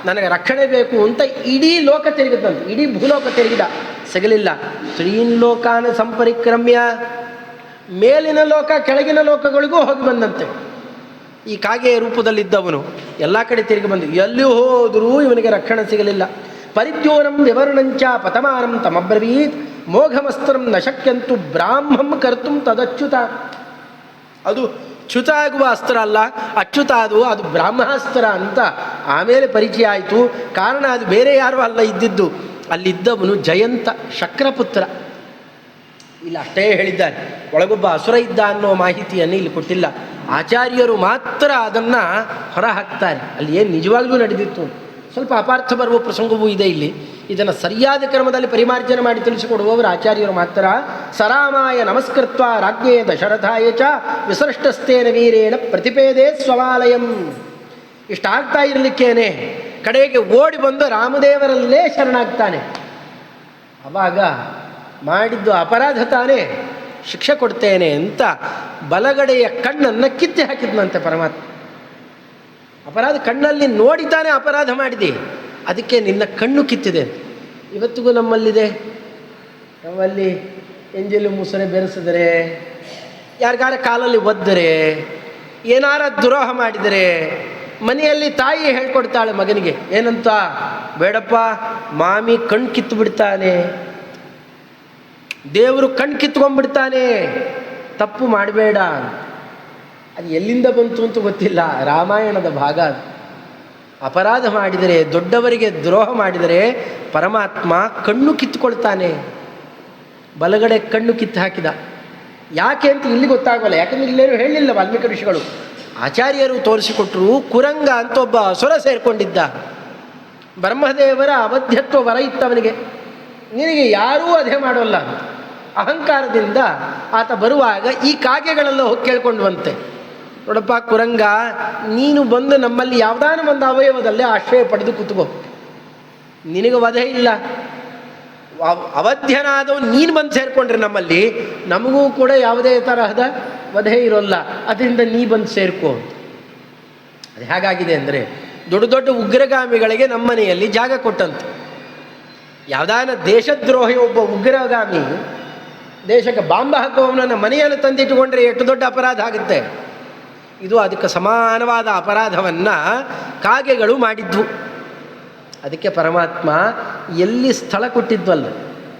ನನಗೆ ರಕ್ಷಣೆ ಬೇಕು ಅಂತ ಇಡೀ ಲೋಕ ತಿರುಗಿದಂತೆ. ಇಡೀ ಭೂಲೋಕ ತಿರುಗಿದ, ಸಿಗಲಿಲ್ಲ. ತ್ರೀನ್ ಲೋಕಾನ ಸಂಪರಿಕ್ರಮ್ಯ, ಮೇಲಿನ ಲೋಕ ಕೆಳಗಿನ ಲೋಕಗಳಿಗೂ ಹೋಗಿ ಬಂದಂತೆ. ಈ ಕಾಗೆಯ ರೂಪದಲ್ಲಿದ್ದವನು ಎಲ್ಲ ಕಡೆ ತಿರುಗಿ ಬಂದು ಎಲ್ಲಿ ಹೋದರೂ ಇವನಿಗೆ ರಕ್ಷಣೆ ಸಿಗಲಿಲ್ಲ. ಪರಿದ್ಯೋರಂ ವಿವರಣಂಚ ಪತಮಾನಂ ತಮಬ್ರವೀತ್ ಮೋಘಮಸ್ತ್ರಂ ನ ಶಕ್ಯಂತು ಬ್ರಾಹ್ಮಂ ಕರ್ತುಂ ತದಚ್ಯುತ. ಅದು ಚ್ಯುತ ಆಗುವ ಅಸ್ತ್ರ ಅಲ್ಲ, ಅಚ್ಯುತ ಅದು ಬ್ರಾಹ್ಮಾಸ್ತ್ರ ಅಂತ ಆಮೇಲೆ ಪರಿಚಯ ಆಯಿತು. ಕಾರಣ ಅದು ಬೇರೆ ಯಾರೂ ಅಲ್ಲ ಇದ್ದಿದ್ದು, ಅಲ್ಲಿದ್ದವನು ಜಯಂತ ಶಕ್ರಪುತ್ರ. ಇಲ್ಲಿ ಅಷ್ಟೇ ಹೇಳಿದ್ದಾರೆ, ಒಳಗೊಬ್ಬ ಅಸುರ ಇದ್ದ ಅನ್ನೋ ಮಾಹಿತಿಯನ್ನು ಇಲ್ಲಿ ಕೊಟ್ಟಿಲ್ಲ. ಆಚಾರ್ಯರು ಮಾತ್ರ ಅದನ್ನು ಹೊರ ಹಾಕ್ತಾರೆ. ಅಲ್ಲಿ ಏನು ನಿಜವಾಗ್ಲೂ ನಡೆದಿತ್ತು, ಸ್ವಲ್ಪ ಅಪಾರ್ಥ ಬರುವ ಪ್ರಸಂಗವೂ ಇದೆ ಇಲ್ಲಿ. ಇದನ್ನು ಸರಿಯಾದ ಕ್ರಮದಲ್ಲಿ ಪರಿಮಾರ್ಜನೆ ಮಾಡಿ ತಿಳಿಸಿಕೊಡುವವರು ಆಚಾರ್ಯರು ಮಾತ್ರ. ಸರಾಮಾಯ ನಮಸ್ಕೃತ್ವ ರಾಜ್ಞೇ ದಶರಥಾಯ ಚ ವಿಸೃಷ್ಟಸ್ತೇನ ವೀರೇಣ ಪ್ರತಿಪೇದೆ ಸ್ವಮಾಲಯಂ. ಇಷ್ಟಾಗ್ತಾ ಇರಲಿಕ್ಕೇನೆ ಕಡೆಗೆ ಓಡಿ ಬಂದು ರಾಮದೇವರಲ್ಲೇ ಶರಣಾಗ್ತಾನೆ. ಆವಾಗ ಮಾಡಿದ್ದು ಅಪರಾಧ ತಾನೇ, ಶಿಕ್ಷೆ ಕೊಡ್ತೇನೆ ಅಂತ ಬಲಗಡೆಯ ಕಣ್ಣನ್ನು ಕಿತ್ತಿ ಹಾಕಿದ್ನಂತೆ ಪರಮಾತ್ಮ. ಅಪರಾಧ ಕಣ್ಣಲ್ಲಿ ನೋಡಿತಾನೆ ಅಪರಾಧ ಮಾಡಿದೆ, ಅದಕ್ಕೆ ನಿನ್ನ ಕಣ್ಣು ಕಿತ್ತಿದೆ. ಇವತ್ತಿಗೂ ನಮ್ಮಲ್ಲಿದೆ. ನಮ್ಮಲ್ಲಿ ಎಂಜಲು ಮುಸರೆ ಬೆರೆಸಿದರೆ, ಯಾರಿಗಾರ ಕಾಲಲ್ಲಿ ಒದ್ದರೆ, ಏನಾರ ದ್ರೋಹ ಮಾಡಿದರೆ, ಮನೆಯಲ್ಲಿ ತಾಯಿ ಹೇಳ್ಕೊಡ್ತಾಳೆ ಮಗನಿಗೆ ಏನಂತ, ಬೇಡಪ್ಪ ಮಾಮಿ ಕಣ್ಣು ಕಿತ್ತು ಬಿಡ್ತಾನೆ, ದೇವರು ಕಣ್ಣು ಕಿತ್ಕೊಂಡ್ಬಿಡ್ತಾನೆ, ತಪ್ಪು ಮಾಡಬೇಡ. ಅದು ಎಲ್ಲಿಂದ ಬಂತು ಅಂತ ಗೊತ್ತಿಲ್ಲ, ರಾಮಾಯಣದ ಭಾಗ ಅದು. ಅಪರಾಧ ಮಾಡಿದರೆ, ದೊಡ್ಡವರಿಗೆ ದ್ರೋಹ ಮಾಡಿದರೆ ಪರಮಾತ್ಮ ಕಣ್ಣು ಕಿತ್ತುಕೊಳ್ತಾನೆ. ಬಲಗಡೆ ಕಣ್ಣು ಕಿತ್ತು ಹಾಕಿದ. ಯಾಕೆ ಅಂತ ಇಲ್ಲಿ ಗೊತ್ತಾಗೋಲ್ಲ, ಯಾಕಂದ್ರೆ ಇಲ್ಲೇನು ಹೇಳಲಿಲ್ಲ ವಾಲ್ಮೀಕಿ ಋಷಿಗಳು. ಆಚಾರ್ಯರು ತೋರಿಸಿಕೊಟ್ರು. ಕುರಂಗ ಅಂತ ಒಬ್ಬ ಅಸುರ ಸೇರಿಕೊಂಡಿದ್ದ. ಬ್ರಹ್ಮದೇವರ ಅವಧ್ಯತ್ವ ವರ ಇತ್ತವನಿಗೆ, ನಿನಗೆ ಯಾರೂ ಅದೇ ಮಾಡೋಲ್ಲ ಅಂತ ಅಹಂಕಾರದಿಂದ ಆತ ಬರುವಾಗ ಈ ಕಾಗೆಗಳೆಲ್ಲ ಹೋಗಿ ಕೇಳ್ಕೊಂಡ್ವಂತೆ, ನೋಡಪ್ಪ ಕುರಂಗ, ನೀನು ಬಂದು ನಮ್ಮಲ್ಲಿ ಯಾವುದಾನ ಒಂದು ಅವಯವದಲ್ಲೇ ಆಶ್ರಯ ಪಡೆದು ಕೂತ್ಕೋ, ನಿನಗೆ ವಧೆ ಇಲ್ಲ. ಅವಧ್ಯನಾದವು ನೀನು ಬಂದು ಸೇರಿಕೊಂಡ್ರೆ ನಮ್ಮಲ್ಲಿ ನಮಗೂ ಕೂಡ ಯಾವುದೇ ತರಹದ ವಧೆ ಇರೋಲ್ಲ, ಅದರಿಂದ ನೀ ಬಂದು ಸೇರ್ಕೋ. ಅದು ಹೇಗಾಗಿದೆ ಅಂದರೆ, ದೊಡ್ಡ ದೊಡ್ಡ ಉಗ್ರಗಾಮಿಗಳಿಗೆ ನಮ್ಮ ಮನೆಯಲ್ಲಿ ಜಾಗ ಕೊಟ್ಟಂತೆ. ಯಾವುದಾನ ದೇಶದ್ರೋಹಿ ಒಬ್ಬ ಉಗ್ರಗಾಮಿ ದೇಶಕ್ಕೆ ಬಾಂಬ್ ಹಾಕುವವನನ್ನು ಮನೆಯಲ್ಲಿ ತಂದಿಟ್ಟುಕೊಂಡ್ರೆ ಎಷ್ಟು ದೊಡ್ಡ ಅಪರಾಧ ಆಗುತ್ತೆ. ಇದು ಅದಕ್ಕೆ ಸಮಾನವಾದ ಅಪರಾಧವನ್ನು ಕಾಗೆಗಳು ಮಾಡಿದ್ವು. ಅದಕ್ಕೆ ಪರಮಾತ್ಮ ಎಲ್ಲಿ ಸ್ಥಳ ಕೊಟ್ಟಿದ್ವಲ್ಲ,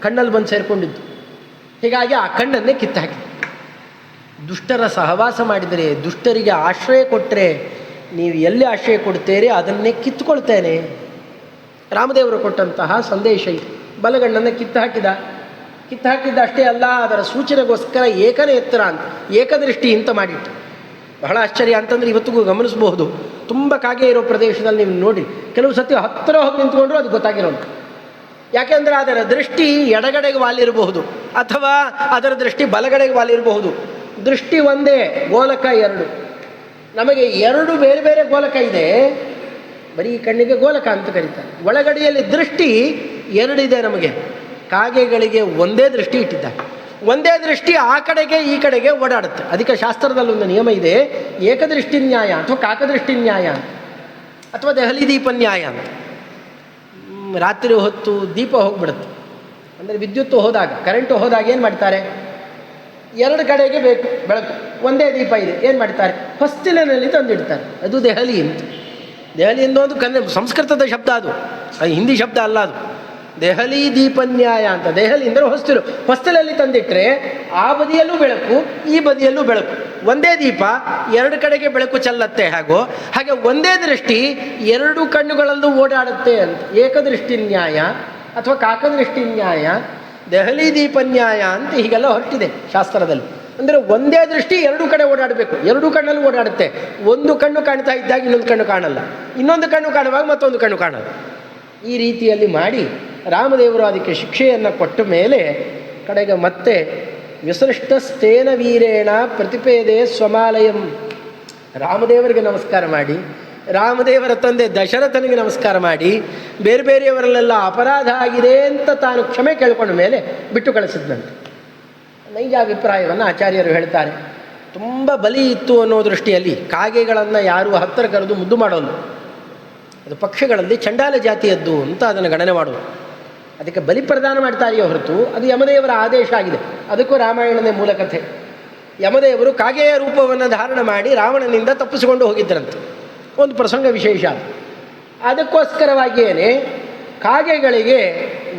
ಕಣ್ಣಲ್ಲಿ ಬಂದು ಸೇರಿಕೊಂಡಿದ್ದು. ಹೀಗಾಗಿ ಆ ಕಣ್ಣನ್ನೇ ಕಿತ್ತು ಹಾಕಿ, ದುಷ್ಟರ ಸಹವಾಸ ಮಾಡಿದರೆ, ದುಷ್ಟರಿಗೆ ಆಶ್ರಯ ಕೊಟ್ಟರೆ, ನೀವು ಎಲ್ಲಿ ಆಶ್ರಯ ಕೊಡ್ತೀರಿ ಅದನ್ನೇ ಕಿತ್ತುಕೊಳ್ತೇನೆ. ರಾಮದೇವರು ಕೊಟ್ಟಂತಹ ಸಂದೇಶ ಇದು. ಬಲಗಣ್ಣನ್ನು ಕಿತ್ತು ಹಾಕಿದ್ದ ಅಷ್ಟೇ ಅಲ್ಲ, ಅದರ ಸೂಚನೆಗೋಸ್ಕರ ಏಕನೇತ್ರ ಅಂತ, ಏಕದೃಷ್ಟಿ ಅಂತ ಮಾಡಿಟ್ಟು. ಬಹಳ ಆಶ್ಚರ್ಯ ಅಂತಂದರೆ ಇವತ್ತಿಗೂ ಗಮನಿಸಬಹುದು. ತುಂಬ ಕಾಗೆ ಇರೋ ಪ್ರದೇಶದಲ್ಲಿ ನೀವು ನೋಡಿ, ಕೆಲವು ಸತಿ ಹತ್ತಿರ ಹೋಗಿ ನಿಂತ್ಕೊಂಡ್ರು ಅದು ಗೊತ್ತಾಗಿರೋದು. ಯಾಕೆಂದರೆ ಅದರ ದೃಷ್ಟಿ ಎಡಗಡೆಗೆ ವಾಲಿರಬಹುದು ಅಥವಾ ಅದರ ದೃಷ್ಟಿ ಬಲಗಡೆಗೆ ವಾಲಿರಬಹುದು. ದೃಷ್ಟಿ ಒಂದೇ, ಗೋಲಕ ಎರಡು. ನಮಗೆ ಎರಡು ಬೇರೆ ಬೇರೆ ಗೋಲಕ ಇದೆ. ಬರೀ ಕಣ್ಣಿಗೆ ಗೋಲಕ ಅಂತ ಕರೀತಾರೆ. ಒಳಗಡೆಯಲ್ಲಿ ದೃಷ್ಟಿ ಎರಡಿದೆ ನಮಗೆ. ಕಾಗೆಗಳಿಗೆ ಒಂದೇ ದೃಷ್ಟಿ ಇಟ್ಟಿದ್ದಾರೆ. ಒಂದೇ ದೃಷ್ಟಿ ಆ ಕಡೆಗೆ ಈ ಕಡೆಗೆ ಓಡಾಡುತ್ತೆ. ಅದಕ್ಕೆ ಶಾಸ್ತ್ರದಲ್ಲಿ ಒಂದು ನಿಯಮ ಇದೆ, ಏಕದೃಷ್ಟಿ ನ್ಯಾಯ ಅಥವಾ ಕಾಕದೃಷ್ಟಿ ನ್ಯಾಯ ಅಂತ, ಅಥವಾ ದೆಹಲಿ ದೀಪ ನ್ಯಾಯ ಅಂತ. ರಾತ್ರಿ ಹೊತ್ತು ದೀಪ ಹೋಗ್ಬಿಡುತ್ತೆ, ಅಂದರೆ ವಿದ್ಯುತ್ ಹೋದಾಗ, ಕರೆಂಟು ಹೋದಾಗ ಏನು ಮಾಡ್ತಾರೆ, ಎರಡು ಕಡೆಗೆ ಬೇಕು ಬೆಳಕು, ಒಂದೇ ದೀಪ ಇದೆ, ಏನು ಮಾಡ್ತಾರೆ, ಹೊಸ್ತಿಲಿನಲ್ಲಿ ತಂದಿಡ್ತಾರೆ. ಅದು ದೆಹಲಿ ಅಂತ. ದೆಹಲಿ ಅನ್ನೋದು ಸಂಸ್ಕೃತದ ಶಬ್ದ, ಅದು ಹಿಂದಿ ಶಬ್ದ ಅಲ್ಲ. ಅದು ದೆಹಲಿ ದೀಪನ್ಯಾಯ ಅಂತ. ದೆಹಲಿ ಅಂದರೆ ಹೊಸ್ತಿಲು. ಹೊಸ್ತಿಲಲ್ಲಿ ತಂದಿಟ್ಟರೆ ಆ ಬದಿಯಲ್ಲೂ ಬೆಳಕು, ಈ ಬದಿಯಲ್ಲೂ ಬೆಳಕು. ಒಂದೇ ದೀಪ ಎರಡು ಕಡೆಗೆ ಬೆಳಕು ಚೆಲ್ಲತ್ತೆ. ಹಾಗೆ ಒಂದೇ ದೃಷ್ಟಿ ಎರಡು ಕಣ್ಣುಗಳಲ್ಲೂ ಓಡಾಡುತ್ತೆ ಅಂತ. ಏಕದೃಷ್ಟಿ ನ್ಯಾಯ ಅಥವಾ ಕಾಕದೃಷ್ಟಿ ನ್ಯಾಯ, ದೆಹಲಿ ದೀಪನ್ಯಾಯ ಅಂತ ಹೀಗೆಲ್ಲ ಹೊರಟಿದೆ ಶಾಸ್ತ್ರದಲ್ಲಿ. ಅಂದರೆ ಒಂದೇ ದೃಷ್ಟಿ ಎರಡು ಕಡೆ ಓಡಾಡಬೇಕು, ಎರಡೂ ಕಣ್ಣಲ್ಲೂ ಓಡಾಡುತ್ತೆ. ಒಂದು ಕಣ್ಣು ಕಾಣ್ತಾ ಇದ್ದಾಗ ಇನ್ನೊಂದು ಕಣ್ಣು ಕಾಣಲ್ಲ, ಇನ್ನೊಂದು ಕಣ್ಣು ಕಾಣುವಾಗ ಮತ್ತೊಂದು ಕಣ್ಣು ಕಾಣಲ್ಲ. ಈ ರೀತಿಯಲ್ಲಿ ಮಾಡಿ ರಾಮದೇವರು ಅದಕ್ಕೆ ಶಿಕ್ಷೆಯನ್ನು ಕೊಟ್ಟ ಮೇಲೆ ಕಡೆಗೆ ಮತ್ತೆ ವಿಸೃಷ್ಟಸ್ತೇನ ವೀರೇಣ ಪ್ರತಿಪೇದೆ ಸ್ವಮಾಲಯಂ, ರಾಮದೇವರಿಗೆ ನಮಸ್ಕಾರ ಮಾಡಿ, ರಾಮದೇವರ ತಂದೆ ದಶರಥನಿಗೆ ನಮಸ್ಕಾರ ಮಾಡಿ, ಬೇರೆ ಬೇರೆಯವರಲ್ಲೆಲ್ಲ ಅಪರಾಧ ಆಗಿದೆ ಅಂತ ತಾನು ಕ್ಷಮೆ ಕೇಳ್ಕೊಂಡ ಮೇಲೆ ಬಿಟ್ಟು ಕಳಿಸಿದ್ನಂತೆ. ನೈಜ ಅಭಿಪ್ರಾಯವನ್ನು ಆಚಾರ್ಯರು ಹೇಳ್ತಾರೆ. ತುಂಬ ಬಲಿ ಇತ್ತು ಅನ್ನೋ ದೃಷ್ಟಿಯಲ್ಲಿ ಕಾಗೆಗಳನ್ನು ಯಾರು ಹತ್ತಿರ ಕರೆದು ಮುದ್ದು ಮಾಡೋದು, ಅದು ಪಕ್ಷಿಗಳಲ್ಲಿ ಚಂಡಾಲ ಜಾತಿಯದ್ದು ಅಂತ ಅದನ್ನು ಗಣನೆ ಮಾಡೋದು. ಅದಕ್ಕೆ ಬಲಿ ಪ್ರದಾನ ಮಾಡ್ತಾರೆಯೇ ಹೊರತು ಅದು ಯಮದೇವರ ಆದೇಶ ಆಗಿದೆ. ಅದಕ್ಕೂ ರಾಮಾಯಣನೇ ಮೂಲಕಥೆ. ಯಮದೇವರು ಕಾಗೆಯ ರೂಪವನ್ನು ಧಾರಣ ಮಾಡಿ ರಾವಣನಿಂದ ತಪ್ಪಿಸಿಕೊಂಡು ಹೋಗಿದ್ದರಂತೆ. ಒಂದು ಪ್ರಸಂಗ ವಿಶೇಷ. ಅದಕ್ಕೋಸ್ಕರವಾಗಿಯೇ ಕಾಗೆಗಳಿಗೆ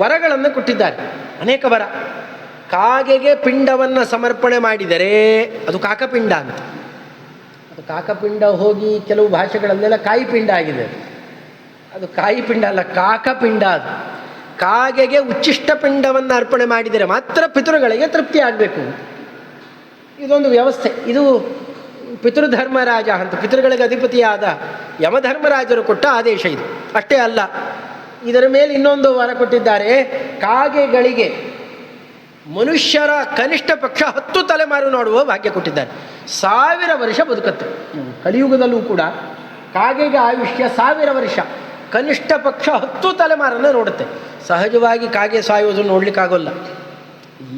ವರಗಳನ್ನು ಕೊಟ್ಟಿದ್ದಾರೆ, ಅನೇಕ ವರ. ಕಾಗೆಗೆ ಪಿಂಡವನ್ನು ಸಮರ್ಪಣೆ ಮಾಡಿದರೆ ಅದು ಕಾಕಪಿಂಡ ಅಂತ. ಅದು ಕಾಕಪಿಂಡ ಹೋಗಿ ಕೆಲವು ಭಾಷೆಗಳಲ್ಲೆಲ್ಲ ಕಾಯಿಪಿಂಡ ಆಗಿದೆ. ಅದು ಕಾಯಿಪಿಂಡ ಅಲ್ಲ, ಕಾಕಪಿಂಡ. ಅದು ಕಾಗೆಗೆ ಉಚ್ಚಿಷ್ಟ ಪಿಂಡವನ್ನು ಅರ್ಪಣೆ ಮಾಡಿದರೆ ಮಾತ್ರ ಪಿತೃಗಳಿಗೆ ತೃಪ್ತಿ ಆಗಬೇಕು. ಇದೊಂದು ವ್ಯವಸ್ಥೆ. ಇದು ಪಿತೃಧರ್ಮರಾಜ ಅಂತ, ಪಿತೃಗಳಿಗೆ ಅಧಿಪತಿಯಾದ ಯಮಧರ್ಮರಾಜರು ಕೊಟ್ಟ ಆದೇಶ ಇದು. ಅಷ್ಟೇ ಅಲ್ಲ, ಇದರ ಮೇಲೆ ಇನ್ನೊಂದು ವರ ಕೊಟ್ಟಿದ್ದಾರೆ. ಕಾಗೆಗಳಿಗೆ ಮನುಷ್ಯರ ಕನಿಷ್ಠ ಪಕ್ಷ 10 ತಲೆಮಾರು ನೋಡುವ ಭಾಗ್ಯ ಕೊಟ್ಟಿದ್ದಾರೆ. 1000 ವರ್ಷ ಬದುಕತ್ತೆ. ಕಲಿಯುಗದಲ್ಲೂ ಕೂಡ ಕಾಗೆಗೆ ಆಯುಷ್ಯ 1000 ವರ್ಷ, ಕನಿಷ್ಠ ಪಕ್ಷ 10 ತಲೆಮಾರನ್ನು ನೋಡುತ್ತೆ. ಸಹಜವಾಗಿ ಕಾಗೆ ಸಾಯುವುದು ನೋಡಲಿಕ್ಕಾಗೋಲ್ಲ.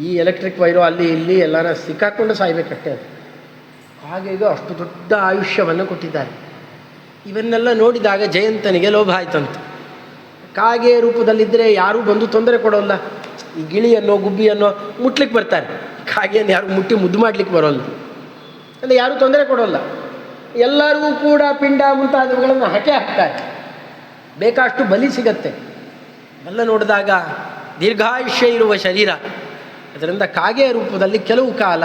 ಈ ಎಲೆಕ್ಟ್ರಿಕ್ ವೈರು ಅಲ್ಲಿ ಇಲ್ಲಿ ಎಲ್ಲರ ಸಿಕ್ಕಾಕೊಂಡು ಸಾಯಬೇಕಷ್ಟೇ. ಅದು ಕಾಗೆಗೆ ಅಷ್ಟು ದೊಡ್ಡ ಆಯುಷ್ಯವನ್ನು ಕೊಟ್ಟಿದ್ದಾರೆ. ಇವನ್ನೆಲ್ಲ ನೋಡಿದಾಗ ಜಯಂತನಿಗೆ ಲೋಭ ಆಯ್ತಂತೆ. ಕಾಗೆ ರೂಪದಲ್ಲಿದ್ದರೆ ಯಾರೂ ಬಂದು ತೊಂದರೆ ಕೊಡೋಲ್ಲ. ಈ ಗಿಳಿಯನ್ನೋ ಗುಬ್ಬಿಯನ್ನೋ ಮುಟ್ಲಿಕ್ಕೆ ಬರ್ತಾರೆ, ಕಾಗೆಯನ್ನು ಯಾರು ಮುಟ್ಟಿ ಮುದ್ದು ಮಾಡಲಿಕ್ಕೆ ಬರೋಲ್ಲ. ಅಂದರೆ ಯಾರೂ ತೊಂದರೆ ಕೊಡೋಲ್ಲ. ಎಲ್ಲರಿಗೂ ಕೂಡ ಪಿಂಡ ಮುಂತಾದವುಗಳನ್ನು ಹಾಕ್ತಾರೆ, ಬೇಕಾಷ್ಟು ಬಲಿ ಸಿಗತ್ತೆ. ಎಲ್ಲ ನೋಡಿದಾಗ ದೀರ್ಘಾಯುಷ್ಯ ಇರುವ ಶರೀರ. ಅದರಿಂದ ಕಾಗೆಯ ರೂಪದಲ್ಲಿ ಕೆಲವು ಕಾಲ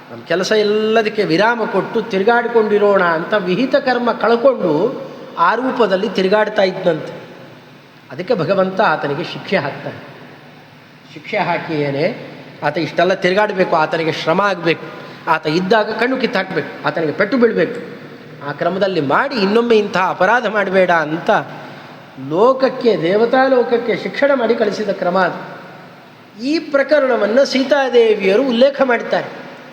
ನಮ್ಮ ಕೆಲಸ ಎಲ್ಲದಕ್ಕೆ ವಿರಾಮ ಕೊಟ್ಟು ತಿರುಗಾಡಿಕೊಂಡಿರೋಣ ಅಂತ ವಿಹಿತ ಕರ್ಮ ಕಳ್ಕೊಂಡು ಆ ರೂಪದಲ್ಲಿ ತಿರುಗಾಡ್ತಾ ಇದ್ದಂತೆ. ಅದಕ್ಕೆ ಭಗವಂತ ಆತನಿಗೆ ಶಿಕ್ಷೆ ಹಾಕ್ತಾನೆ. ಶಿಕ್ಷೆ ಹಾಕಿ ಏನೇ ಆತ ಇಷ್ಟೆಲ್ಲ ತಿರುಗಾಡಬೇಕು, ಆತನಿಗೆ ಶ್ರಮ ಆಗಬೇಕು, ಆತ ಇದ್ದಾಗ ಕಣ್ಣು ಕಿತ್ತಾಕಬೇಕು, ಆತನಿಗೆ ಪೆಟ್ಟು ಬೀಳಬೇಕು. ಆ ಕ್ರಮದಲ್ಲಿ ಮಾಡಿ ಇನ್ನೊಮ್ಮೆ ಇಂತಹ ಅಪರಾಧ ಮಾಡಬೇಡ ಅಂತ ಲೋಕಕ್ಕೆ, ದೇವತಾ ಲೋಕಕ್ಕೆ ಶಿಕ್ಷಣ ಮಾಡಿ ಕಳಿಸಿದ ಕ್ರಮ ಅದು. ಈ ಪ್ರಕರಣವನ್ನು ಸೀತಾದೇವಿಯರು ಉಲ್ಲೇಖ ಮಾಡ್ತಾರೆ.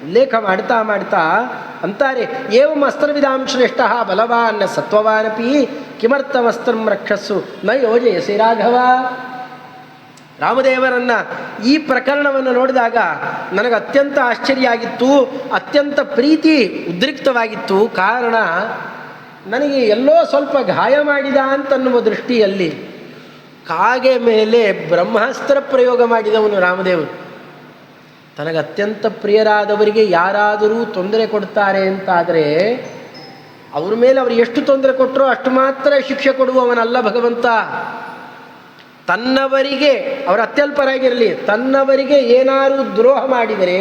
ಉಲ್ಲೇಖ ಮಾಡ್ತಾ ಮಾಡ್ತಾ ಅಂತಾರೆ, ಏವಂ ಅಸ್ತ್ರವಿಧಾಂ ಶ್ರೇಷ್ಠ ಬಲವಾನ್ ಸತ್ವವಾನಪಿ ಕಿಮರ್ಥಮಸ್ತ್ರಂ ರಕ್ಷಸ್ಸು ನ ಯೋಜಯಸಿ ರಾಘವ. ರಾಮದೇವರನ್ನು ಈ ಪ್ರಕರಣವನ್ನು ನೋಡಿದಾಗ ನನಗೆ ಅತ್ಯಂತ ಆಶ್ಚರ್ಯ ಆಗಿತ್ತು, ಅತ್ಯಂತ ಪ್ರೀತಿ ಉದ್ರಿಕ್ತವಾಗಿತ್ತು. ಕಾರಣ, ನನಗೆ ಎಲ್ಲೋ ಸ್ವಲ್ಪ ಗಾಯ ಮಾಡಿದ ಅಂತನ್ನುವ ದೃಷ್ಟಿಯಲ್ಲಿ ಕಾಗೆ ಮೇಲೆ ಬ್ರಹ್ಮಾಸ್ತ್ರ ಪ್ರಯೋಗ ಮಾಡಿದವನು ರಾಮದೇವರು. ತನಗೆ ಅತ್ಯಂತ ಪ್ರಿಯರಾದವರಿಗೆ ಯಾರಾದರೂ ತೊಂದರೆ ಕೊಡ್ತಾರೆ ಅಂತಾದರೆ ಅವ್ರ ಮೇಲೆ ಅವರು ಎಷ್ಟು ತೊಂದರೆ ಕೊಟ್ಟರೋ ಅಷ್ಟು ಮಾತ್ರ ಶಿಕ್ಷೆ ಕೊಡುವವನಲ್ಲ ಭಗವಂತ. ತನ್ನವರಿಗೆ, ಅವರ ಅತ್ಯಲ್ಪರಾಗಿರಲಿ, ತನ್ನವರಿಗೆ ಏನಾದರೂ ದ್ರೋಹ ಮಾಡಿದರೆ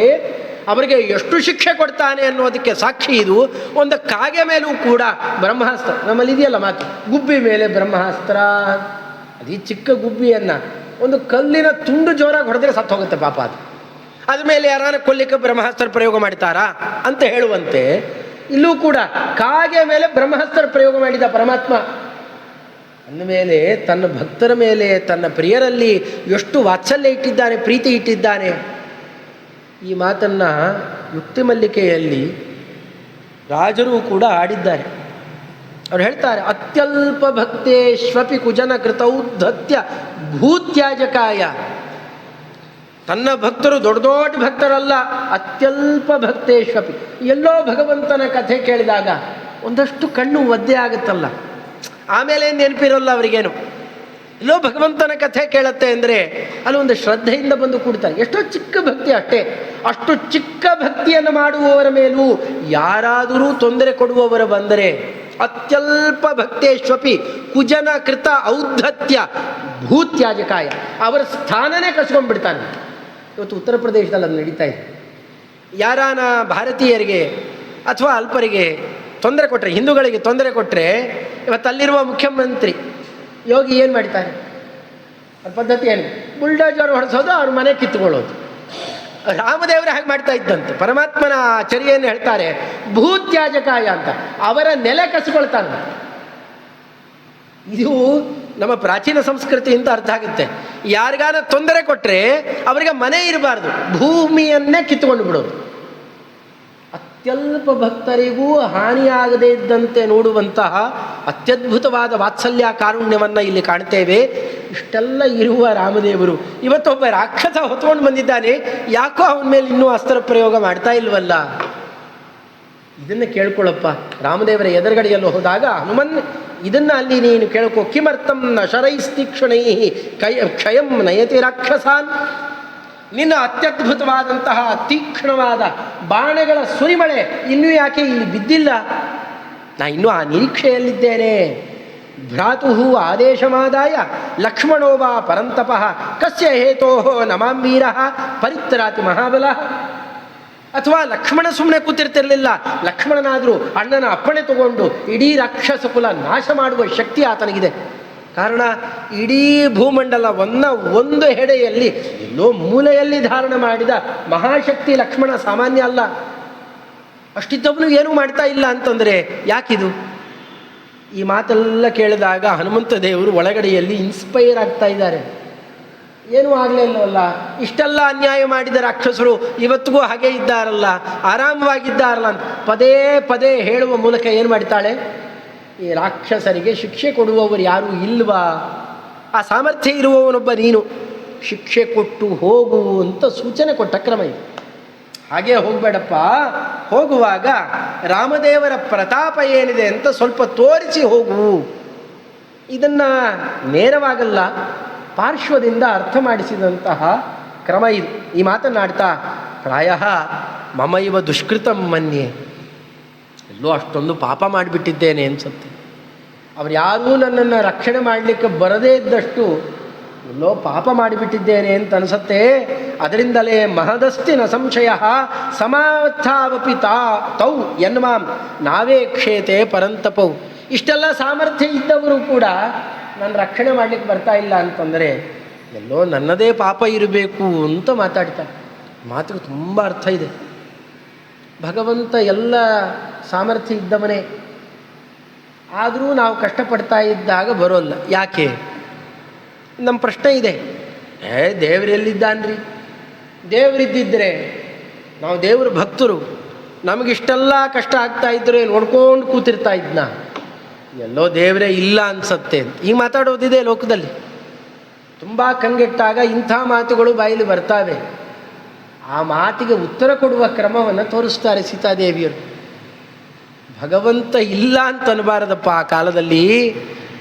ಅವರಿಗೆ ಎಷ್ಟು ಶಿಕ್ಷೆ ಕೊಡ್ತಾನೆ ಅನ್ನೋದಕ್ಕೆ ಸಾಕ್ಷಿ ಇದು. ಒಂದು ಕಾಗೆ ಮೇಲೂ ಕೂಡ ಬ್ರಹ್ಮಾಸ್ತ್ರ, ನಮ್ಮಲ್ಲಿ ಇದೆಯಲ್ಲ ಮಾತು, ಗುಬ್ಬಿ ಮೇಲೆ ಬ್ರಹ್ಮಾಸ್ತ್ರ. ಅದು ಈ ಚಿಕ್ಕ ಗುಬ್ಬಿಯನ್ನು ಒಂದು ಕಲ್ಲಿನ ತುಂಡು ಜೋರಾಗಿ ಹೊಡೆದ್ರೆ ಸತ್ತು ಹೋಗುತ್ತೆ ಪಾಪ. ಅದು ಅದ್ರ ಮೇಲೆ ಯಾರಾನ ಕೊಲ್ಲಿಕ್ಕೆ ಬ್ರಹ್ಮಾಸ್ತ್ರ ಪ್ರಯೋಗ ಮಾಡ್ತಾರಾ ಅಂತ ಹೇಳುವಂತೆ ಇಲ್ಲೂ ಕೂಡ ಕಾಗೆ ಮೇಲೆ ಬ್ರಹ್ಮಾಸ್ತ್ರ ಪ್ರಯೋಗ ಮಾಡಿದ ಪರಮಾತ್ಮ. ಅಂದಮೇಲೆ ತನ್ನ ಭಕ್ತರ ಮೇಲೆ, ತನ್ನ ಪ್ರಿಯರಲ್ಲಿ ಎಷ್ಟು ವಾತ್ಸಲ್ಯ ಇಟ್ಟಿದ್ದಾನೆ, ಪ್ರೀತಿ ಇಟ್ಟಿದ್ದಾನೆ. ಈ ಮಾತನ್ನು ಯುಕ್ತಿ ಮಲ್ಲಿಕೆಯಲ್ಲಿ ರಾಜರು ಕೂಡ ಆಡಿದ್ದಾರೆ. ಅವ್ರು ಹೇಳ್ತಾರೆ, ಅತ್ಯಲ್ಪ ಭಕ್ತೇಶ್ವಪಿ ಕುಜನ ಕೃತೌದ್ಧತ್ಯ ಭೂತ್ಯಾಜಕಾಯ. ತನ್ನ ಭಕ್ತರು ದೊಡ್ಡ ದೊಡ್ಡ ಭಕ್ತರಲ್ಲ, ಅತ್ಯಲ್ಪ ಭಕ್ತೇಶ್ವಪಿ. ಎಲ್ಲೋ ಭಗವಂತನ ಕಥೆ ಕೇಳಿದಾಗ ಒಂದಷ್ಟು ಕಣ್ಣು ಒದ್ದೆ ಆಗುತ್ತಲ್ಲ, ಆಮೇಲೆ ನೆನಪಿರೋಲ್ಲ ಅವರಿಗೇನು. ಎಲ್ಲೋ ಭಗವಂತನ ಕಥೆ ಕೇಳುತ್ತೆ ಅಂದರೆ ಅಲ್ಲಿ ಒಂದು ಶ್ರದ್ಧೆಯಿಂದ ಬಂದು ಕೂಡ್ತಾರೆ. ಎಷ್ಟೋ ಚಿಕ್ಕ ಭಕ್ತಿ ಅಷ್ಟೇ. ಅಷ್ಟು ಚಿಕ್ಕ ಭಕ್ತಿಯನ್ನು ಮಾಡುವವರ ಮೇಲೂ ಯಾರಾದರೂ ತೊಂದರೆ ಕೊಡುವವರು ಬಂದರೆ ಅತ್ಯಲ್ಪ ಭಕ್ತೇಶ್ವಪಿ ಕುಜನ ಕೃತ ಔದ್ಧತ್ಯ ಭೂತ್ಯಾಜಕಾಯ, ಅವರ ಸ್ಥಾನನೇ ಕಸ್ಕೊಂಡ್ಬಿಡ್ತಾನೆ. ಇವತ್ತು ಉತ್ತರ ಪ್ರದೇಶದಲ್ಲಿ ಅದು ನಡೀತಾ ಇದೆ. ಯಾರಾನ ಭಾರತೀಯರಿಗೆ ಅಥವಾ ಅಲ್ಪರಿಗೆ ತೊಂದರೆ ಕೊಟ್ಟರೆ, ಹಿಂದೂಗಳಿಗೆ ತೊಂದರೆ ಕೊಟ್ಟರೆ, ಇವತ್ತು ಅಲ್ಲಿರುವ ಮುಖ್ಯಮಂತ್ರಿ ಯೋಗಿ ಏನು ಮಾಡ್ತಾರೆ? ಅವ್ರ ಪದ್ಧತಿ ಏನು? ಬುಲ್ಡೋಜರ್ ಹೊಡೆಸೋದು, ಅವ್ರ ಮನೆ ಕಿತ್ತುಕೊಳ್ಳೋದು. ರಾಮದೇವರು ಹಾಗೆ ಮಾಡ್ತಾ ಇದ್ದಂತೆ. ಪರಮಾತ್ಮನ ಚರ್ಯೆಯನ್ನು ಹೇಳ್ತಾರೆ ಭೂತ್ಯಾಜಕಾಯ ಅಂತ, ಅವರ ನೆಲೆ ಕಸಿಕೊಳ್ತಾನೆ. ಇದು ನಮ್ಮ ಪ್ರಾಚೀನ ಸಂಸ್ಕೃತಿಯಿಂದ ಅರ್ಥ ಆಗುತ್ತೆ. ಯಾರಿಗಾನ ತೊಂದರೆ ಕೊಟ್ಟರೆ ಅವರಿಗೆ ಮನೆ ಇರಬಾರ್ದು, ಭೂಮಿಯನ್ನೇ ಕಿತ್ತುಕೊಂಡು ಬಿಡೋದು. ಅತ್ಯಲ್ಪ ಭಕ್ತರಿಗೂ ಹಾನಿಯಾಗದೇ ಇದ್ದಂತೆ ನೋಡುವಂತಹ ಅತ್ಯದ್ಭುತವಾದ ವಾತ್ಸಲ್ಯ ಕಾರುಣ್ಯವನ್ನು ಇಲ್ಲಿ ಕಾಣ್ತೇವೆ. ಇಷ್ಟೆಲ್ಲ ಇರುವ ರಾಮದೇವರು ಇವತ್ತೊಬ್ಬ ರಾಕ್ಷಸ ಹೊತ್ಕೊಂಡು ಬಂದಿದ್ದಾನೆ, ಯಾಕೋ ಅವನ ಮೇಲೆ ಇನ್ನೂ ಅಸ್ತ್ರ ಪ್ರಯೋಗ ಮಾಡ್ತಾ ಇಲ್ವಲ್ಲ? ಇದನ್ನು ಕೇಳ್ಕೊಳ್ಳಪ್ಪ. ರಾಮದೇವರ ಎದುರುಗಡೆಯಲ್ಲೂ ಹೋದಾಗ ಹನುಮನ್ ಇದನ್ನು ಅಲ್ಲಿ ನೀನು ಕೇಳ್ಕೊ. ಕಿಮರ್ಥಂ ನ ಶರೈಸ್ತೀಕ್ಷಣೈ ಕ್ಷಯಂ ನಯತಿ ರಾಕ್ಷಸಾನ್. ನಿನ್ನ ಅತ್ಯದ್ಭುತವಾದಂತಹ ತೀಕ್ಷ್ಣವಾದ ಬಾಣಗಳ ಸುರಿಮಳೆ ಇನ್ನೂ ಯಾಕೆ ಇಲ್ಲಿ ಬಿದ್ದಿಲ್ಲ? ನಾ ಇನ್ನೂ ಆ ನಿರೀಕ್ಷೆಯಲ್ಲಿದ್ದೇನೆ. ಭ್ರಾತು ಆದೇಶಮಾದಾಯ ಲಕ್ಷ್ಮಣೋವಾ ಪರಂತಪಃ ಕಸ್ಯ ಹೇತೋ ನಮಾಂವೀರ ಪರಿತ್ರಾತಿ ಮಹಾಬಲ. ಅಥವಾ ಲಕ್ಷ್ಮಣ ಸುಮ್ಮನೆ ಕೂತಿರ್ತಿರಲಿಲ್ಲ, ಲಕ್ಷ್ಮಣನಾದರೂ ಅಣ್ಣನ ಅಪ್ಪಣೆ ತಗೊಂಡು ಇಡೀ ರಾಕ್ಷಸ ಕುಲ ನಾಶ ಮಾಡುವ ಶಕ್ತಿ ಆತನಿಗಿದೆ. ಕಾರಣ ಇಡೀ ಭೂಮಂಡಲವನ್ನು ಒಂದು ಹೆಡೆಯಲ್ಲಿ ಎಲ್ಲೋ ಮೂಲೆಯಲ್ಲಿ ಧಾರಣ ಮಾಡಿದ ಮಹಾಶಕ್ತಿ ಲಕ್ಷ್ಮಣ ಸಾಮಾನ್ಯ ಅಲ್ಲ. ಅಷ್ಟಿದ್ದವನು ಏನೂ ಮಾಡ್ತಾ ಇಲ್ಲ ಅಂತಂದರೆ ಯಾಕಿದು? ಈ ಮಾತೆಲ್ಲ ಕೇಳಿದಾಗ ಹನುಮಂತ ದೇವರು ಒಳಗಡೆಯಲ್ಲಿ ಇನ್ಸ್ಪೈರ್ ಆಗ್ತಾ ಇದ್ದಾರೆ. ಏನೂ ಆಗಲೇ ಇಲ್ಲವಲ್ಲ, ಇಷ್ಟೆಲ್ಲ ಅನ್ಯಾಯ ಮಾಡಿದ ರಾಕ್ಷಸರು ಇವತ್ತಿಗೂ ಹಾಗೆ ಇದ್ದಾರಲ್ಲ, ಆರಾಮವಾಗಿದ್ದಾರಲ್ಲ ಅಂತ ಪದೇ ಪದೇ ಹೇಳುವ ಮೂಲಕ ಏನು ಮಾಡ್ತಾಳೆ? ಈ ರಾಕ್ಷಸರಿಗೆ ಶಿಕ್ಷೆ ಕೊಡುವವರು ಯಾರೂ ಇಲ್ವಾ? ಆ ಸಾಮರ್ಥ್ಯ ಇರುವವನೊಬ್ಬ ನೀನು, ಶಿಕ್ಷೆ ಕೊಟ್ಟು ಹೋಗು ಅಂತ ಸೂಚನೆ ಕೊಟ್ಟ ಕ್ರಮ ಇದು. ಹಾಗೇ ಹೋಗಬೇಡಪ್ಪ, ಹೋಗುವಾಗ ರಾಮದೇವರ ಪ್ರತಾಪ ಏನಿದೆ ಅಂತ ಸ್ವಲ್ಪ ತೋರಿಸಿ ಹೋಗು. ಇದನ್ನು ನೇರವಾಗಲ್ಲ, ಪಾರ್ಶ್ವದಿಂದ ಅರ್ಥ ಮಾಡಿಸಿದಂತಹ ಕ್ರಮ ಇದು. ಈ ಮಾತನ್ನಾಡ್ತಾ ಪ್ರಾಯ ಮಮ ಇವ ದುಷ್ಕೃತಂ ಮನ್ಯೆ, ಎಲ್ಲೋ ಅಷ್ಟೊಂದು ಪಾಪ ಮಾಡಿಬಿಟ್ಟಿದ್ದೇನೆ ಅನ್ಸುತ್ತೆ. ಅವ್ರು ಯಾರೂ ನನ್ನನ್ನು ರಕ್ಷಣೆ ಮಾಡಲಿಕ್ಕೆ ಬರದೇ ಇದ್ದಷ್ಟು ಎಲ್ಲೋ ಪಾಪ ಮಾಡಿಬಿಟ್ಟಿದ್ದೇನೆ ಅಂತ ಅನಿಸುತ್ತೆ. ಅದರಿಂದಲೇ ಮಹದಸ್ತಿ ನ ಸಂಶಯ ಸಮಾರ್ಥಾವಪಿ ತೌ ಎನ್ಮಾಂ ನಾವೇ ಕ್ಷೇತೆ ಪರಂತಪೌ. ಇಷ್ಟೆಲ್ಲ ಸಾಮರ್ಥ್ಯ ಇದ್ದವರು ಕೂಡ ನಾನು ರಕ್ಷಣೆ ಮಾಡಲಿಕ್ಕೆ ಬರ್ತಾ ಇಲ್ಲ ಅಂತಂದರೆ ಎಲ್ಲೋ ನನ್ನದೇ ಪಾಪ ಇರಬೇಕು ಅಂತ ಮಾತಾಡ್ತಾರೆ. ಮಾತಿಗೆ ತುಂಬ ಅರ್ಥ ಇದೆ. ಭಗವಂತ ಎಲ್ಲ ಸಾಮರ್ಥ್ಯ ಇದ್ದವನೇ, ಆದರೂ ನಾವು ಕಷ್ಟಪಡ್ತಾ ಇದ್ದಾಗ ಬರೋಲ್ಲ. ಯಾಕೆ? ನಮ್ಮ ಪ್ರಶ್ನೆ ಇದೆ. ದೇವರೆಲ್ಲಿದ್ದಾನ್ರಿ? ದೇವರಿದ್ದಿದ್ದರೆ ನಾವು ದೇವ್ರ ಭಕ್ತರು, ನಮಗಿಷ್ಟೆಲ್ಲ ಕಷ್ಟ ಆಗ್ತಾ ಇದ್ದರೆ ನೋಡ್ಕೊಂಡು ಕೂತಿರ್ತಾ ಇದ್ನ? ಎಲ್ಲೋ ದೇವರೇ ಇಲ್ಲ ಅನ್ಸತ್ತೆ. ಈಗ ಮಾತಾಡೋದಿದೆ ಲೋಕದಲ್ಲಿ. ತುಂಬ ಕಂಗೆಟ್ಟಾಗ ಇಂಥ ಮಾತುಗಳು ಬಾಯಲ್ಲಿ ಬರ್ತಾವೆ. ಆ ಮಾತಿಗೆ ಉತ್ತರ ಕೊಡುವ ಕ್ರಮವನ್ನು ತೋರಿಸ್ತಾರೆ ಸೀತಾದೇವಿಯರು. ಭಗವಂತ ಇಲ್ಲ ಅಂತ ಅನ್ನಬಾರದಪ್ಪ. ಆ ಕಾಲದಲ್ಲಿ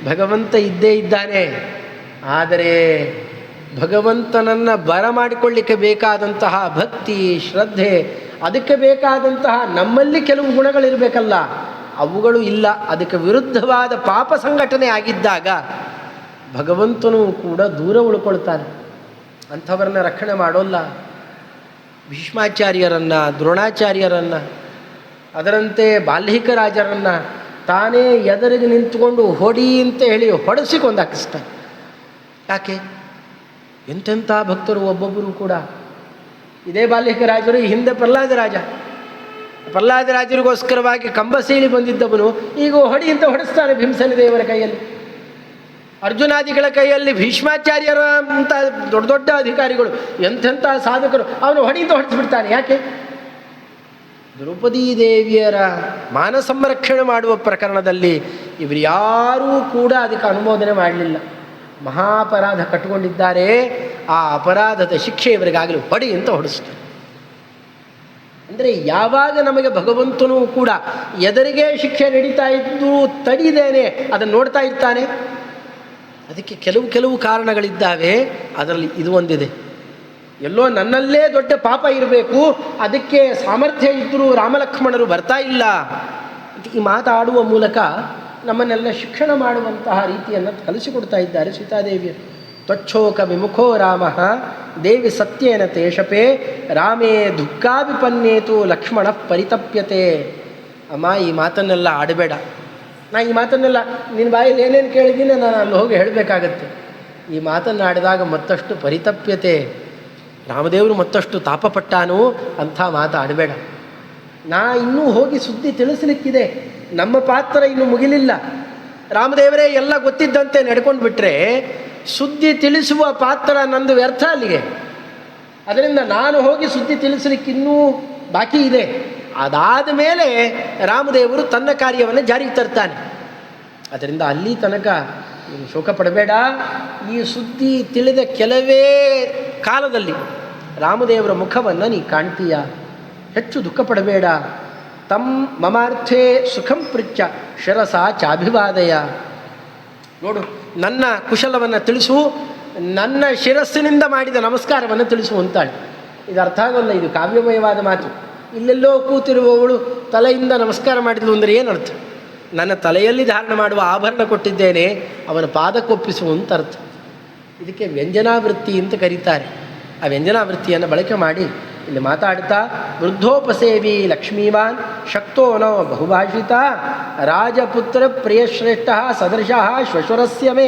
ಭಗವಂತ ಇದ್ದೇ ಇದ್ದಾನೆ. ಆದರೆ ಭಗವಂತನನ್ನು ಬರಮಾಡಿಕೊಳ್ಳಿಕ್ಕೆ ಬೇಕಾದಂತಹ ಭಕ್ತಿ, ಶ್ರದ್ಧೆ, ಅದಕ್ಕೆ ಬೇಕಾದಂತಹ ನಮ್ಮಲ್ಲಿ ಕೆಲವು ಗುಣಗಳಿರಬೇಕಲ್ಲ, ಅವುಗಳು ಇಲ್ಲ. ಅದಕ್ಕೆ ವಿರುದ್ಧವಾದ ಪಾಪ ಸಂಘಟನೆ ಆಗಿದ್ದಾಗ ಭಗವಂತನೂ ಕೂಡ ದೂರ ಉಳ್ಕೊಳ್ತಾನೆ. ಅಂಥವರನ್ನ ರಕ್ಷಣೆ ಮಾಡೋಲ್ಲ. ಭೀಷ್ಮಾಚಾರ್ಯರನ್ನು, ದ್ರೋಣಾಚಾರ್ಯರನ್ನು, ಅದರಂತೆ ಬಾಲ್ಹಿಕ ರಾಜರನ್ನು ತಾನೇ ಎದುರಿಗೆ ನಿಂತುಕೊಂಡು ಹೊಡಿ ಅಂತ ಹೇಳಿ ಹೊಡೆಸಿಕೊಂಡು ಹಾಕಿಸ್ತಾನೆ. ಯಾಕೆ? ಎಂತೆಂಥ ಭಕ್ತರು ಒಬ್ಬೊಬ್ಬರು ಕೂಡ. ಇದೇ ಬಾಲ್ಹಿಕ ರಾಜರು ಹಿಂದೆ ಪ್ರಹ್ಲಾದ ರಾಜರಿಗೋಸ್ಕರವಾಗಿ ಕಂಬಸೇಳಿ ಬಂದಿದ್ದವನು ಈಗ ಹೊಡಿ ಅಂತ ಹೊಡೆಸ್ತಾನೆ ಭೀಮಸೇನ ದೇವರ ಕೈಯಲ್ಲಿ. ಅರ್ಜುನಾದಿಗಳ ಕೈಯಲ್ಲಿ ಭೀಷ್ಮಾಚಾರ್ಯರ ಅಂತ ದೊಡ್ಡ ದೊಡ್ಡ ಅಧಿಕಾರಿಗಳು, ಎಂಥೆಂಥ ಸಾಧಕರು, ಅವನು ಹೊಡಿ ಅಂತ ಹೊಡೆಸ್ಬಿಡ್ತಾನೆ. ಯಾಕೆ? ದ್ರೌಪದೀ ದೇವಿಯರ ಮಾನ ಸಂರಕ್ಷಣೆ ಮಾಡುವ ಪ್ರಕರಣದಲ್ಲಿ ಇವರು ಯಾರೂ ಕೂಡ ಅದಕ್ಕೆ ಅನುಮೋದನೆ ಮಾಡಲಿಲ್ಲ. ಮಹಾಪರಾಧ ಕಟ್ಟಿಕೊಂಡಿದ್ದಾರೆ, ಆ ಅಪರಾಧದ ಶಿಕ್ಷೆ ಇವರಿಗಾಗಲೂ ಹೊಡಿ ಅಂತ ಹೊಡಿಸ್ತಾರೆ. ಅಂದರೆ ಯಾವಾಗ ನಮಗೆ ಭಗವಂತನೂ ಕೂಡ ಎದುರಿಗೆ ಶಿಕ್ಷೆ ನಡೀತಾ ಇದ್ದು ತಡಿದೇನೆ ಅದನ್ನು ನೋಡ್ತಾ ಇರ್ತಾನೆ. ಅದಕ್ಕೆ ಕೆಲವು ಕಾರಣಗಳಿದ್ದಾವೆ. ಅದರಲ್ಲಿ ಇದು ಒಂದಿದೆ. ಎಲ್ಲೋ ನನ್ನಲ್ಲೇ ದೊಡ್ಡ ಪಾಪ ಇರಬೇಕು, ಅದಕ್ಕೆ ಸಾಮರ್ಥ್ಯ ಇದ್ದರೂ ರಾಮಲಕ್ಷ್ಮಣರು ಬರ್ತಾ ಇಲ್ಲ ಅಂತ ಈ ಮಾತಾಡುವ ಮೂಲಕ ನಮ್ಮನ್ನೆಲ್ಲ ಶಿಕ್ಷಣ ಮಾಡುವಂತಹ ರೀತಿಯನ್ನು ಕಲಿಸಿಕೊಡ್ತಾ ಇದ್ದಾರೆ ಸೀತಾದೇವಿಯರು. ತ್ವಚ್ಛೋಕ ವಿಮುಖೋ ರಾಮ ದೇವಿ ಸತ್ಯೇನ ತೇಷಪೇ ರಾಮೇ ದುಃಖಾಭಿಪನ್ನೇತು ಲಕ್ಷ್ಮಣ ಪರಿತಪ್ಯತೆ. ಅಮ್ಮ, ಈ ಮಾತನ್ನೆಲ್ಲ ಆಡಬೇಡ. ನಾ ಈ ಮಾತನ್ನೆಲ್ಲ ನಿನ್ನ ಬಾಯಲ್ಲಿ ಏನೇನು ಕೇಳಿದ್ದೀನಿ ನಾನು ಅಲ್ಲಿ ಹೋಗಿ ಹೇಳಬೇಕಾಗತ್ತೆ. ಈ ಮಾತನ್ನು ಆಡಿದಾಗ ಮತ್ತಷ್ಟು ಪರಿತಪ್ಯತೆ, ರಾಮದೇವರು ಮತ್ತಷ್ಟು ತಾಪಪಟ್ಟಾನು, ಅಂಥ ಮಾತು ಆಡಬೇಡ. ನಾ ಇನ್ನೂ ಹೋಗಿ ಸುದ್ದಿ ತಿಳಿಸಲಿಕ್ಕಿದೆ, ನಮ್ಮ ಪಾತ್ರ ಇನ್ನೂ ಮುಗಿಲಿಲ್ಲ. ರಾಮದೇವರೇ ಎಲ್ಲ ಗೊತ್ತಿದ್ದಂತೆ ನಡ್ಕೊಂಡು ಬಿಟ್ಟರೆ ಸುದ್ದಿ ತಿಳಿಸುವ ಪಾತ್ರ ನಂದು ವ್ಯರ್ಥ ಅಲ್ಲಿಗೆ. ಅದರಿಂದ ನಾನು ಹೋಗಿ ಸುದ್ದಿ ತಿಳಿಸಲಿಕ್ಕಿನ್ನೂ ಬಾಕಿ ಇದೆ. ಅದಾದ ಮೇಲೆ ರಾಮದೇವರು ತನ್ನ ಕಾರ್ಯವನ್ನು ಜಾರಿಗೆ ತರ್ತಾನೆ. ಅದರಿಂದ ಅಲ್ಲಿ ತನಕ ನೀನು ಶೋಕ ಪಡಬೇಡ. ಈ ಸುದ್ದಿ ತಿಳಿದ ಕೆಲವೇ ಕಾಲದಲ್ಲಿ ರಾಮದೇವರ ಮುಖವನ್ನು ನೀ ಕಾಣ್ತೀಯ, ಹೆಚ್ಚು ದುಃಖ ಪಡಬೇಡ. ತಮ್ ಮಮಾರ್ಥೇ ಸುಖಂ ಪೃಚ್ಛ ಶಿರಸ ಚಾಭಿವಾದಯ. ನೋಡು, ನನ್ನ ಕುಶಲವನ್ನು ತಿಳಿಸು, ನನ್ನ ಶಿರಸ್ಸಿನಿಂದ ಮಾಡಿದ ನಮಸ್ಕಾರವನ್ನು ತಿಳಿಸು ಅಂತಾಳೆ. ಇದು ಅರ್ಥ ಆಗೋಲ್ಲ, ಇದು ಕಾವ್ಯಮಯವಾದ ಮಾತು. ಇಲ್ಲೆಲ್ಲೋ ಕೂತಿರುವವಳು ತಲೆಯಿಂದ ನಮಸ್ಕಾರ ಮಾಡಿದ್ಲು ಅಂದರೆ ಏನರ್ಥ? ನನ್ನ ತಲೆಯಲ್ಲಿ ಧಾರಣ ಮಾಡುವ ಆಭರಣ ಕೊಟ್ಟಿದ್ದೇನೆ, ಅವನ ಪಾದಕ್ಕೊಪ್ಪಿಸು ಅಂತ ಅರ್ಥ. ಇದಕ್ಕೆ ವ್ಯಂಜನಾವೃತ್ತಿ ಅಂತ ಕರೀತಾರೆ. ಆ ವ್ಯಂಜನಾವೃತ್ತಿಯನ್ನು ಬಳಕೆ ಮಾಡಿ ಇಲ್ಲಿ ಮಾತಾಡ್ತಾ, ವೃದ್ಧೋಪಸೇವಿ ಲಕ್ಷ್ಮೀವಾನ್ ಶಕ್ತೋ ನೋ ಬಹುಭಾಷಿತ ರಾಜಪುತ್ರ ಪ್ರಿಯಶ್ರೇಷ್ಠ ಸದೃಶಃ ಶ್ವಶುರಸ್ಯ ಮೇ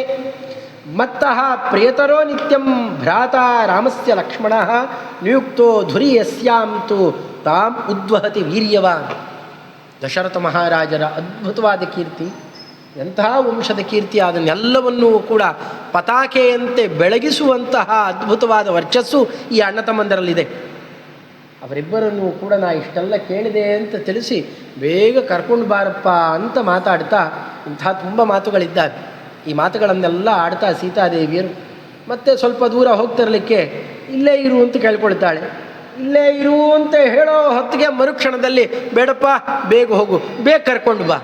ಮತ್ತಃ ಪ್ರಿಯತರೋ ನಿತ್ಯಂ ಭ್ರಾತ ರಾಮಸ್ಯ ಲಕ್ಷ್ಮಣಃ ನಿಯುಕ್ತೋ ಧುರಿ ಯಸ್ಯಾಂ ತು ತಾಂ ಉದ್ವಹತಿ ವೀರ್ಯವಾನ್. ದಶರಥ ಮಹಾರಾಜರ ಅದ್ಭುತವಾದ ಕೀರ್ತಿ, ಎಂತಹ ವಂಶದ ಕೀರ್ತಿ, ಅದನ್ನೆಲ್ಲವನ್ನೂ ಕೂಡ ಪತಾಕೆಯಂತೆ ಬೆಳಗಿಸುವಂತಹ ಅದ್ಭುತವಾದ ವರ್ಚಸ್ಸು ಈ ಅಣ್ಣ ತಮ್ಮಂದರಲ್ಲಿದೆ. ಅವರಿಬ್ಬರನ್ನು ಕೂಡ ನಾ ಇಷ್ಟೆಲ್ಲ ಕೇಳಿದೆ ಅಂತ ತಿಳಿಸಿ ಬೇಗ ಕರ್ಕೊಂಡು ಬಾರಪ್ಪ ಅಂತ ಮಾತಾಡ್ತಾ ಇಂಥ ತುಂಬ ಮಾತುಗಳಿದ್ದಾವೆ. ಈ ಮಾತುಗಳನ್ನೆಲ್ಲ ಆಡ್ತಾ ಸೀತಾದೇವಿಯರು ಮತ್ತೆ ಸ್ವಲ್ಪ ದೂರ ಹೋಗ್ತಿರಲಿಕ್ಕೆ ಇಲ್ಲೇ ಇರು ಅಂತ ಕೇಳ್ಕೊಳ್ತಾಳೆ. ಇಲ್ಲೇ ಇರು ಅಂತ ಹೇಳೋ ಹೊತ್ತಿಗೆ ಮರುಕ್ಷಣದಲ್ಲಿ ಬೇಡಪ್ಪ ಬೇಗ ಹೋಗು, ಬೇಗ ಕರ್ಕೊಂಡು ಬಾ,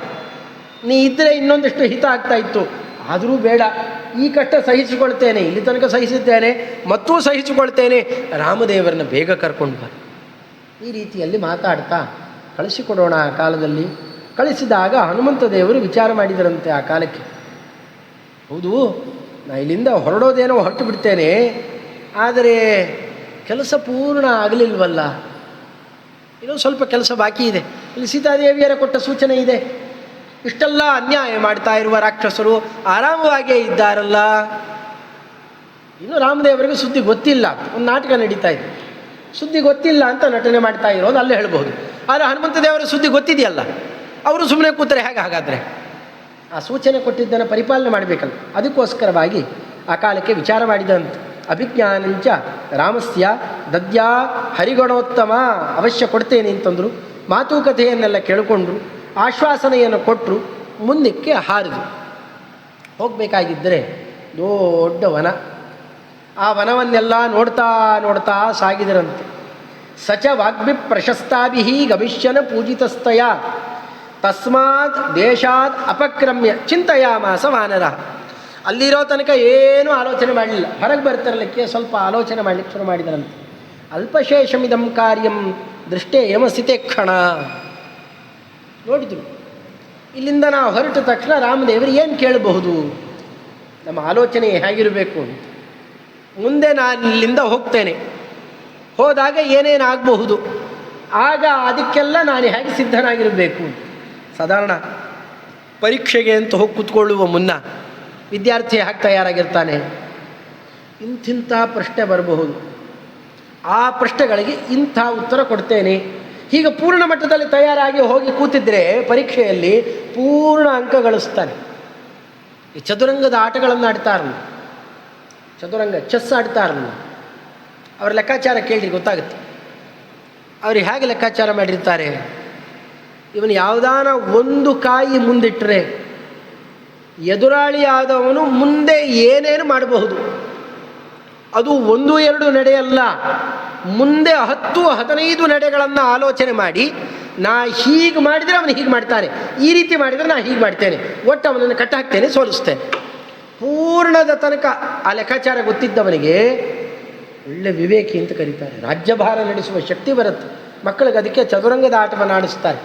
ನೀ ಇದ್ದರೆ ಇನ್ನೊಂದಿಷ್ಟು ಹಿತ ಆಗ್ತಾ ಇತ್ತು, ಆದರೂ ಬೇಡ, ಈ ಕಷ್ಟ ಸಹಿಸಿಕೊಳ್ತೇನೆ, ಇಲ್ಲಿ ತನಕ ಸಹಿಸಿದ್ದೇನೆ ಮತ್ತೂ ಸಹಿಸಿಕೊಳ್ತೇನೆ, ರಾಮದೇವರನ್ನ ಬೇಗ ಕರ್ಕೊಂಡು ಬಾ. ಈ ರೀತಿಯಲ್ಲಿ ಮಾತಾಡ್ತಾ ಕಳಿಸಿಕೊಡೋಣ. ಆ ಕಾಲದಲ್ಲಿ ಕಳಿಸಿದಾಗ ಹನುಮಂತ ದೇವರು ವಿಚಾರ ಮಾಡಿದರಂತೆ ಆ ಕಾಲಕ್ಕೆ, ಹೌದು ನಾ ಇಲ್ಲಿಂದ ಹೊರಡೋದೇನೋ ಹೊರಟು ಬಿಡ್ತೇನೆ, ಆದರೆ ಕೆಲಸ ಪೂರ್ಣ ಆಗಲಿಲ್ವಲ್ಲ, ಇನ್ನೂ ಸ್ವಲ್ಪ ಕೆಲಸ ಬಾಕಿ ಇದೆ. ಇಲ್ಲಿ ಸೀತಾದೇವಿಯರ ಕೊಟ್ಟ ಸೂಚನೆ ಇದೆ, ಇಷ್ಟೆಲ್ಲ ಅನ್ಯಾಯ ಮಾಡ್ತಾ ಇರುವ ರಾಕ್ಷಸರು ಆರಾಮವಾಗಿಯೇ ಇದ್ದಾರಲ್ಲ, ಇನ್ನು ರಾಮದೇವರಿಗೆ ಸುದ್ದಿ ಗೊತ್ತಿಲ್ಲ. ಒಂದು ನಾಟಕ ನಡೀತಾ ಇದೆ, ಸುದ್ದಿ ಗೊತ್ತಿಲ್ಲ ಅಂತ ನಟನೆ ಮಾಡ್ತಾ ಇರೋದು ಅಲ್ಲೇ ಹೇಳ್ಬೋದು. ಆದರೆ ಹನುಮಂತ ದೇವರ ಸುದ್ದಿ ಗೊತ್ತಿದೆಯಲ್ಲ, ಅವರು ಸುಮ್ಮನೆ ಕೂತರೆ ಹೇಗೆ? ಹಾಗಾದರೆ ಆ ಸೂಚನೆ ಕೊಟ್ಟಿದ್ದನ್ನು ಪರಿಪಾಲನೆ ಮಾಡಬೇಕಲ್ಲ, ಅದಕ್ಕೋಸ್ಕರವಾಗಿ ಆ ಕಾಲಕ್ಕೆ ವಿಚಾರ ಮಾಡಿದಂತೆ. ಅಭಿಜ್ಞಾನಂಚ ರಾಮಸ್ಯ ದದ್ಯಾ ಹರಿಗಣೋತ್ತಮ, ಅವಶ್ಯ ಕೊಡ್ತೇನೆ ಅಂತಂದರು. ಮಾತುಕತೆಯನ್ನೆಲ್ಲ ಕೇಳಿಕೊಂಡ್ರು, ಆಶ್ವಾಸನೆಯನ್ನು ಕೊಟ್ಟರು, ಮುಂದಕ್ಕೆ ಹಾರಿದ್ರು. ಹೋಗಬೇಕಾಗಿದ್ದರೆ ದೊಡ್ಡ ವನ, ಆ ವನವನ್ನೆಲ್ಲ ನೋಡ್ತಾ ನೋಡ್ತಾ ಸಾಗಿದರಂತೆ. ಸಚ ವಾಗ್ಭಿ ಪ್ರಶಸ್ತಾಭಿ ಗಮಿಷ್ಯನ ಪೂಜಿತಸ್ತಯ ತಸ್ಮಾತ್ ದೇಶಾತ್ ಅಪಕ್ರಮ್ಯ ಚಿಂತೆಯಾಮಾಸ ವಾನರ. ಅಲ್ಲಿರೋ ತನಕ ಏನೂ ಆಲೋಚನೆ ಮಾಡಲಿಲ್ಲ, ಹೊರಗೆ ಬರ್ತಿರಲಿಕ್ಕೆ ಸ್ವಲ್ಪ ಆಲೋಚನೆ ಮಾಡಲಿಕ್ಕೆ ಶುರು ಮಾಡಿದರಂತೆ. ಅಲ್ಪಶೇಷಮಿದಂ ಕಾರ್ಯಂ ದೃಷ್ಟೇ ಯಮಸಿತೆ ಕ್ಷಣ. ನೋಡಿದ್ರು, ಇಲ್ಲಿಂದ ನಾವು ಹೊರಟ ತಕ್ಷಣ ರಾಮದೇವರು ಏನು ಕೇಳಬಹುದು, ನಮ್ಮ ಆಲೋಚನೆ ಹೇಗಿರಬೇಕು ಅಂತ. ಮುಂದೆ ನಾನು ಇಲ್ಲಿಂದ ಹೋಗ್ತೇನೆ, ಹೋದಾಗ ಏನೇನಾಗಬಹುದು, ಆಗ ಅದಕ್ಕೆಲ್ಲ ನಾನು ಹೇಗೆ ಸಿದ್ಧನಾಗಿರಬೇಕು. ಸಾಧಾರಣ ಪರೀಕ್ಷೆಗೆ ಅಂತ ಹೋಗಿ ಕೂತ್ಕೊಳ್ಳುವ ಮುನ್ನ ವಿದ್ಯಾರ್ಥಿ ಹೇಗೆ ತಯಾರಾಗಿರ್ತಾನೆ, ಇಂಥಿಂಥ ಪ್ರಶ್ನೆ ಬರಬಹುದು, ಆ ಪ್ರಶ್ನೆಗಳಿಗೆ ಇಂಥ ಉತ್ತರ ಕೊಡ್ತೇನೆ, ಹೀಗೆ ಪೂರ್ಣ ಮಟ್ಟದಲ್ಲಿ ತಯಾರಾಗಿ ಹೋಗಿ ಕೂತಿದ್ರೆ ಪರೀಕ್ಷೆಯಲ್ಲಿ ಪೂರ್ಣ ಅಂಕ ಗಳಿಸ್ತಾನೆ. ಈ ಚದುರಂಗದ ಆಟಗಳನ್ನು ಆಡ್ತಾರಲ್ಲ, ಚದುರಂಗ ಚೆಸ್ ಆಡ್ತಾರಲ್ಲ, ಅವರ ಲೆಕ್ಕಾಚಾರ ಕೇಳಿ ಗೊತ್ತಾಗುತ್ತೆ. ಅವ್ರಿಗೆ ಹೇಗೆ ಲೆಕ್ಕಾಚಾರ ಮಾಡಿರ್ತಾರೆ, ಇವನು ಯಾವುದಾನ ಒಂದು ಕಾಯಿ ಮುಂದಿಟ್ಟರೆ ಎದುರಾಳಿಯಾದವನು ಮುಂದೆ ಏನೇನು ಮಾಡಬಹುದು. ಅದು 1-2 ನಡೆಯಲ್ಲ, ಮುಂದೆ 10-15 ನಡೆಗಳನ್ನು ಆಲೋಚನೆ ಮಾಡಿ, ನಾ ಹೀಗೆ ಮಾಡಿದರೆ ಅವನು ಹೀಗೆ ಮಾಡ್ತಾನೆ, ಈ ರೀತಿ ಮಾಡಿದರೆ ನಾ ಹೀಗೆ ಮಾಡ್ತೇನೆ, ಒಟ್ಟು ಅವನನ್ನು ಕಟ್ಟ ಹಾಕ್ತೇನೆ, ಸೋಲಿಸ್ತೇನೆ. ಪೂರ್ಣದ ತನಕ ಆ ಲೆಕ್ಕಾಚಾರ ಗೊತ್ತಿದ್ದವನಿಗೆ ಒಳ್ಳೆ ವಿವೇಕಿ ಅಂತ ಕರೀತಾರೆ. ರಾಜ್ಯಭಾರ ನಡೆಸುವ ಶಕ್ತಿ ಬರುತ್ತೆ ಮಕ್ಕಳಿಗೆ. ಅದಕ್ಕೆ ಚದುರಂಗದ ಆಟವನ್ನು ಆಡಿಸ್ತಾರೆ.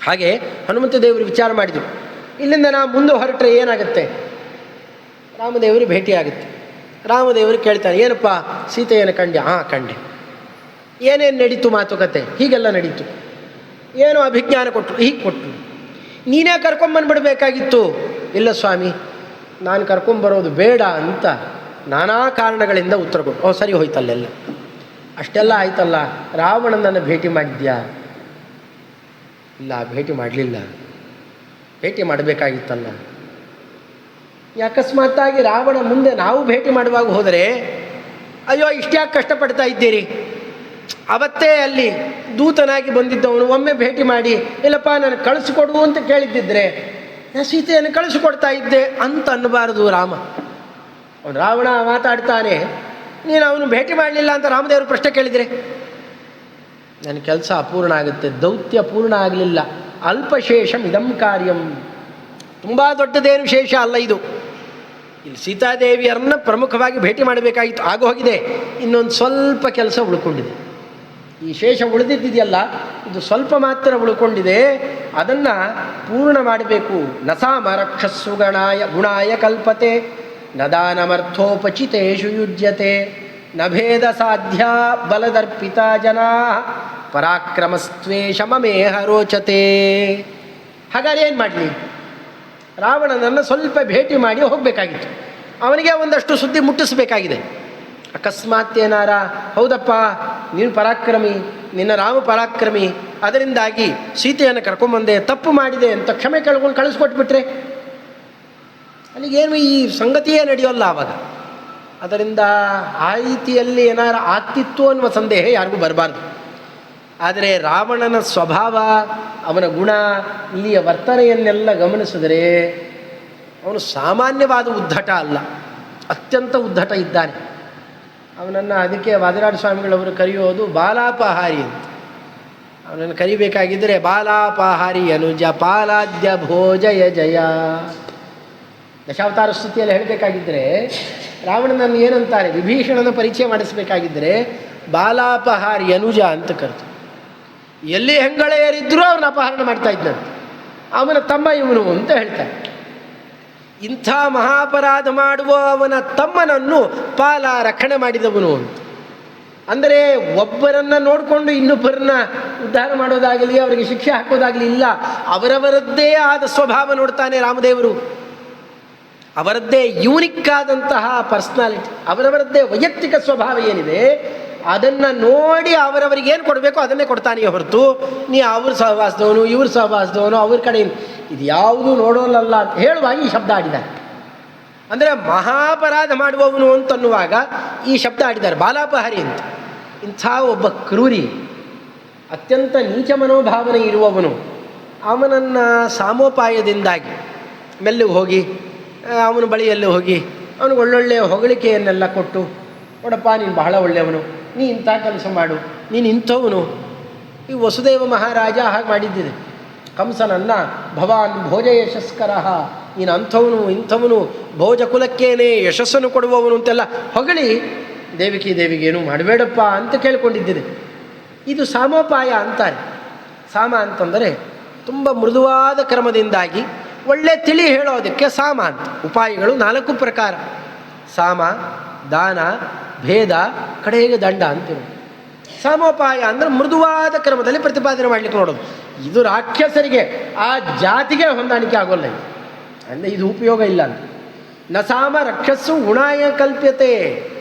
ಹಾಗೆ ಹನುಮಂತ ದೇವರು ವಿಚಾರ ಮಾಡಿದರು, ಇಲ್ಲಿಂದ ನಾ ಮುಂದೆ ಹೊರಟ್ರೆ ಏನಾಗುತ್ತೆ. ರಾಮದೇವರು ಭೇಟಿಯಾಗುತ್ತೆ. ರಾಮದೇವರು ಕೇಳ್ತಾರೆ, ಏನಪ್ಪ ಸೀತೆಯನ್ನು ಕಂಡೆ? ಹಾಂ ಕಂಡೆ. ಏನೇನು ನಡೀತು ಮಾತುಕತೆ? ಹೀಗೆಲ್ಲ ನಡೀತು. ಏನೋ ಅಭಿಜ್ಞಾನ ಕೊಟ್ಟರು, ಹೀಗೆ ಕೊಟ್ಟರು. ನೀನೇ ಕರ್ಕೊಂಬಂದ್ಬಿಡ್ಬೇಕಾಗಿತ್ತು. ಇಲ್ಲ ಸ್ವಾಮಿ, ನಾನು ಕರ್ಕೊಂಬರೋದು ಬೇಡ ಅಂತ ನಾನಾ ಕಾರಣಗಳಿಂದ ಉತ್ತರ ಕೊಟ್ಟು. ಓ ಸರಿ ಹೋಯ್ತಲ್ಲೆಲ್ಲ. ಅಷ್ಟೆಲ್ಲ ಆಯ್ತಲ್ಲ, ರಾವಣನನ್ನು ಭೇಟಿ ಮಾಡಿದ್ಯಾ? ಇಲ್ಲ, ಭೇಟಿ ಮಾಡಲಿಲ್ಲ. ಭೇಟಿ ಮಾಡಬೇಕಾಗಿತ್ತಲ್ಲ. ಅಕಸ್ಮಾತ್ತಾಗಿ ರಾವಣ ಮುಂದೆ ನಾವು ಭೇಟಿ ಮಾಡುವಾಗ ಹೋದರೆ, ಅಯ್ಯೋ ಇಷ್ಟ್ಯಾಕೆ ಕಷ್ಟಪಡ್ತಾ ಇದ್ದೀರಿ, ಅವತ್ತೇ ಅಲ್ಲಿ ದೂತನಾಗಿ ಬಂದಿದ್ದವನು ಒಮ್ಮೆ ಭೇಟಿ ಮಾಡಿ, ಇಲ್ಲಪ್ಪ ನಾನು ಕಳಿಸಿಕೊಡು ಅಂತ ಕೇಳಿದ್ದಿದ್ರೆ ನಾನು ಸೀತೆಯನ್ನು ಕಳಿಸಿಕೊಡ್ತಾ ಇದ್ದೆ ಅಂತ ಅನ್ನಬಾರದು ರಾಮ. ಅವನು ರಾವಣ ಮಾತಾಡ್ತಾನೆ, ನೀನು ಅವನು ಭೇಟಿ ಮಾಡಲಿಲ್ಲ ಅಂತ ರಾಮದೇವರು ಪ್ರಶ್ನೆ ಕೇಳಿದರೆ ನನ್ನ ಕೆಲಸ ಅಪೂರ್ಣ ಆಗುತ್ತೆ, ದೌತ್ಯ ಪೂರ್ಣ ಆಗಲಿಲ್ಲ. ಅಲ್ಪಶೇಷಂ ಇದಂ ಕಾರ್ಯಂ. ತುಂಬ ದೊಡ್ಡದೇನು ಶೇಷ ಅಲ್ಲ ಇದು. ಇಲ್ಲಿ ಸೀತಾದೇವಿಯರನ್ನು ಪ್ರಮುಖವಾಗಿ ಭೇಟಿ ಮಾಡಬೇಕಾಗಿತ್ತು, ಆಗೋಗಿದೆ. ಇನ್ನೊಂದು ಸ್ವಲ್ಪ ಕೆಲಸ ಉಳ್ಕೊಂಡಿದೆ. ಈ ಶೇಷ ಉಳಿದಿದ್ದೆಯಲ್ಲ, ಇದು ಸ್ವಲ್ಪ ಮಾತ್ರ ಉಳ್ಕೊಂಡಿದೆ. ಅದನ್ನು ಪೂರ್ಣ ಮಾಡಬೇಕು. ನಸಾಮ ರಕ್ಷಸ್ಸು ಗುಣಾಯ ಕಲ್ಪತೆ ನ ದಾನಮರ್ಥೋಪಚಿತೇಷು ಯುಜ್ಯತೆ ನ ಭೇದ ಸಾಧ್ಯ ಬಲದರ್ಪಿತ ಜನಾ ಪರಾಕ್ರಮಸ್ತ್ವೇಷ ಮಮೇಹ ರೋಚತೆ. ಹಾಗಾದ್ರೆ ಏನು ಮಾಡಲಿ? ರಾವಣನನ್ನು ಸ್ವಲ್ಪ ಭೇಟಿ ಮಾಡಿ ಹೋಗಬೇಕಾಗಿತ್ತು. ಅವನಿಗೆ ಒಂದಷ್ಟು ಸುದ್ದಿ ಮುಟ್ಟಿಸಬೇಕಾಗಿದೆ. ಅಕಸ್ಮಾತ್ ಏನಾರ ಹೌದಪ್ಪ ನೀನು ಪರಾಕ್ರಮಿ, ನಿನ್ನ ರಾಮ ಪರಾಕ್ರಮಿ, ಅದರಿಂದಾಗಿ ಸೀತೆಯನ್ನು ಕರ್ಕೊಂಬಂದೆ, ತಪ್ಪು ಮಾಡಿದೆ ಅಂತ ಕ್ಷಮೆ ಕೇಳ್ಕೊಂಡು ಕಳಿಸ್ಕೊಟ್ಬಿಟ್ರೆ ಅಲ್ಲಿಗೇನು ಈ ಸಂಗತಿಯೇ ನಡೆಯೋಲ್ಲ ಆವಾಗ. ಅದರಿಂದ ಆ ರೀತಿಯಲ್ಲಿ ಏನಾರ ಆಗ್ತಿತ್ತು ಅನ್ನುವ ಸಂದೇಹ ಯಾರಿಗೂ ಬರಬಾರ್ದು. ಆದರೆ ರಾವಣನ ಸ್ವಭಾವ, ಅವನ ಗುಣ, ಇಲ್ಲಿಯ ವರ್ತನೆಯನ್ನೆಲ್ಲ ಗಮನಿಸಿದರೆ ಅವನು ಸಾಮಾನ್ಯವಾದ ಉದ್ಧಟ ಅಲ್ಲ, ಅತ್ಯಂತ ಉದ್ಧಟ ಇದ್ದಾನೆ. ಅವನನ್ನು ಅದಕ್ಕೆ ವಾದಿರಾಜ ಸ್ವಾಮಿಗಳವರು ಕರೆಯೋದು ಬಾಲಾಪಹಾರಿ ಅಂತ. ಅವನನ್ನು ಕರಿಬೇಕಾಗಿದ್ದರೆ ಬಾಲಾಪಹಾರಿ ಅನುಜ ಪಾಲಾದ್ಯ ಭೋಜಯ ಜಯ. ದಶಾವತಾರ ಸ್ತುತಿಯಲ್ಲಿ ಹೇಳಬೇಕಾಗಿದ್ದರೆ ರಾವಣನನ್ನು ಏನಂತಾರೆ, ವಿಭೀಷಣನ ಪರಿಚಯ ಮಾಡಿಸಬೇಕಾಗಿದ್ದರೆ ಬಾಲಾಪಹಾರಿ ಅನುಜ ಅಂತ ಕರೆದು. ಎಲ್ಲಿ ಹೆಂಗಳೆಯರಿದ್ದರೂ ಅವನ ಅಪಹರಣ ಮಾಡ್ತಾ ಇದ್ದಂತೆ, ಅವನ ತಮ್ಮ ಇವನು ಅಂತ ಹೇಳ್ತಾರೆ. ಇಂಥ ಮಹಾಪರಾಧ ಮಾಡುವ ಅವನ ತಮ್ಮನನ್ನು ಪಾಲ ರಕ್ಷಣೆ ಮಾಡಿದವನು ಅಂತ. ಅಂದರೆ ಒಬ್ಬರನ್ನು ನೋಡಿಕೊಂಡು ಇನ್ನೊಬ್ಬರನ್ನ ಉದ್ಧಾರ ಮಾಡೋದಾಗಲಿ, ಅವರಿಗೆ ಶಿಕ್ಷೆ ಹಾಕೋದಾಗಲಿ ಇಲ್ಲ. ಅವರವರದ್ದೇ ಆದ ಸ್ವಭಾವ ನೋಡ್ತಾನೆ ರಾಮದೇವರು. ಅವರದ್ದೇ ಯೂನಿಕ್ ಆದಂತಹ ಪರ್ಸ್ನಾಲಿಟಿ, ಅವರವರದ್ದೇ ವೈಯಕ್ತಿಕ ಸ್ವಭಾವ ಏನಿದೆ ಅದನ್ನು ನೋಡಿ ಅವರವರಿಗೆ ಏನು ಕೊಡಬೇಕು ಅದನ್ನೇ ಕೊಡ್ತಾನೆಯೇ ಹೊರತು ನೀ ಅವ್ರ ಸಹವಾಸದವನು ಇವ್ರ ಸಹವಾಸದವನು ಅವ್ರ ಕಡೆ ಇದು ಯಾವುದೂ ನೋಡೋಲ್ಲಲ್ಲ ಅಂತ ಹೇಳುವಾಗ ಈ ಶಬ್ದ ಆಡಿದ್ದಾರೆ. ಅಂದರೆ ಮಹಾಪರಾಧ ಮಾಡುವವನು ಅಂತನ್ನುವಾಗ ಈ ಶಬ್ದ ಆಡಿದ್ದಾರೆ, ಬಾಲಾಪಹಾರಿ ಅಂತ. ಇಂಥ ಒಬ್ಬ ಕ್ರೂರಿ, ಅತ್ಯಂತ ನೀಚ ಮನೋಭಾವನೆ ಇರುವವನು, ಅವನನ್ನು ಸಾಮೋಪಾಯದಿಂದಾಗಿ ಮೆಲ್ಲಗೆ ಹೋಗಿ ಅವನ ಬಳಿಯಲ್ಲಿ ಹೋಗಿ ಅವನಿಗೆ ಒಳ್ಳೊಳ್ಳೆಯ ಹೊಗಳಿಕೆಯನ್ನೆಲ್ಲ ಕೊಟ್ಟು, ನೋಡಪ್ಪ ನೀನು ಬಹಳ ಒಳ್ಳೆಯವನು, ನೀ ಇಂಥ ಕೆಲಸ ಮಾಡು, ನೀನು ಇಂಥವನು. ಈ ವಸುದೇವ ಮಹಾರಾಜ ಹಾಗೆ ಮಾಡಿದ್ದಿದೆ. ಕಂಸನನ್ನು ಭವಾನ್ ಭೋಜ ಯಶಸ್ಕರ, ನೀನು ಅಂಥವನು ಇಂಥವನು, ಭೋಜ ಕುಲಕ್ಕೇನೆ ಯಶಸ್ಸನ್ನು ಕೊಡುವವನು ಅಂತೆಲ್ಲ ಹೊಗಳಿ ದೇವಿಗೇನು ಮಾಡಬೇಡಪ್ಪ ಅಂತ ಕೇಳಿಕೊಂಡಿದ್ದಿದೆ. ಇದು ಸಾಮೋಪಾಯ ಅಂತಾರೆ. ಸಾಮ ಅಂತಂದರೆ ತುಂಬ ಮೃದುವಾದ ಕ್ರಮದಿಂದಾಗಿ ಒಳ್ಳೆ ತಿಳಿ ಹೇಳೋದಕ್ಕೆ ಸಾಮ ಅಂತ. ಉಪಾಯಗಳು 4 ಪ್ರಕಾರ: ಸಾಮ, ದಾನ, ಭೇದ, ಕಡೆಗೆ ದಂಡ ಅಂತೀವಿ. ಸಾಮೋಪಾಯ ಅಂದರೆ ಮೃದುವಾದ ಕ್ರಮದಲ್ಲಿ ಪ್ರತಿಪಾದನೆ ಮಾಡಲಿಕ್ಕೆ ನೋಡೋದು. ಇದು ರಾಕ್ಷಸರಿಗೆ, ಆ ಜಾತಿಗೆ ಹೊಂದಾಣಿಕೆ ಆಗೋಲ್ಲ. ಇದು ಅಂದರೆ ಇದು ಉಪಯೋಗ ಇಲ್ಲ ಅಂತ. ನ ಸಾಮ ರಕ್ಷಸ್ಸು ಗುಣಾಯ ಕಲ್ಪ್ಯತೆ.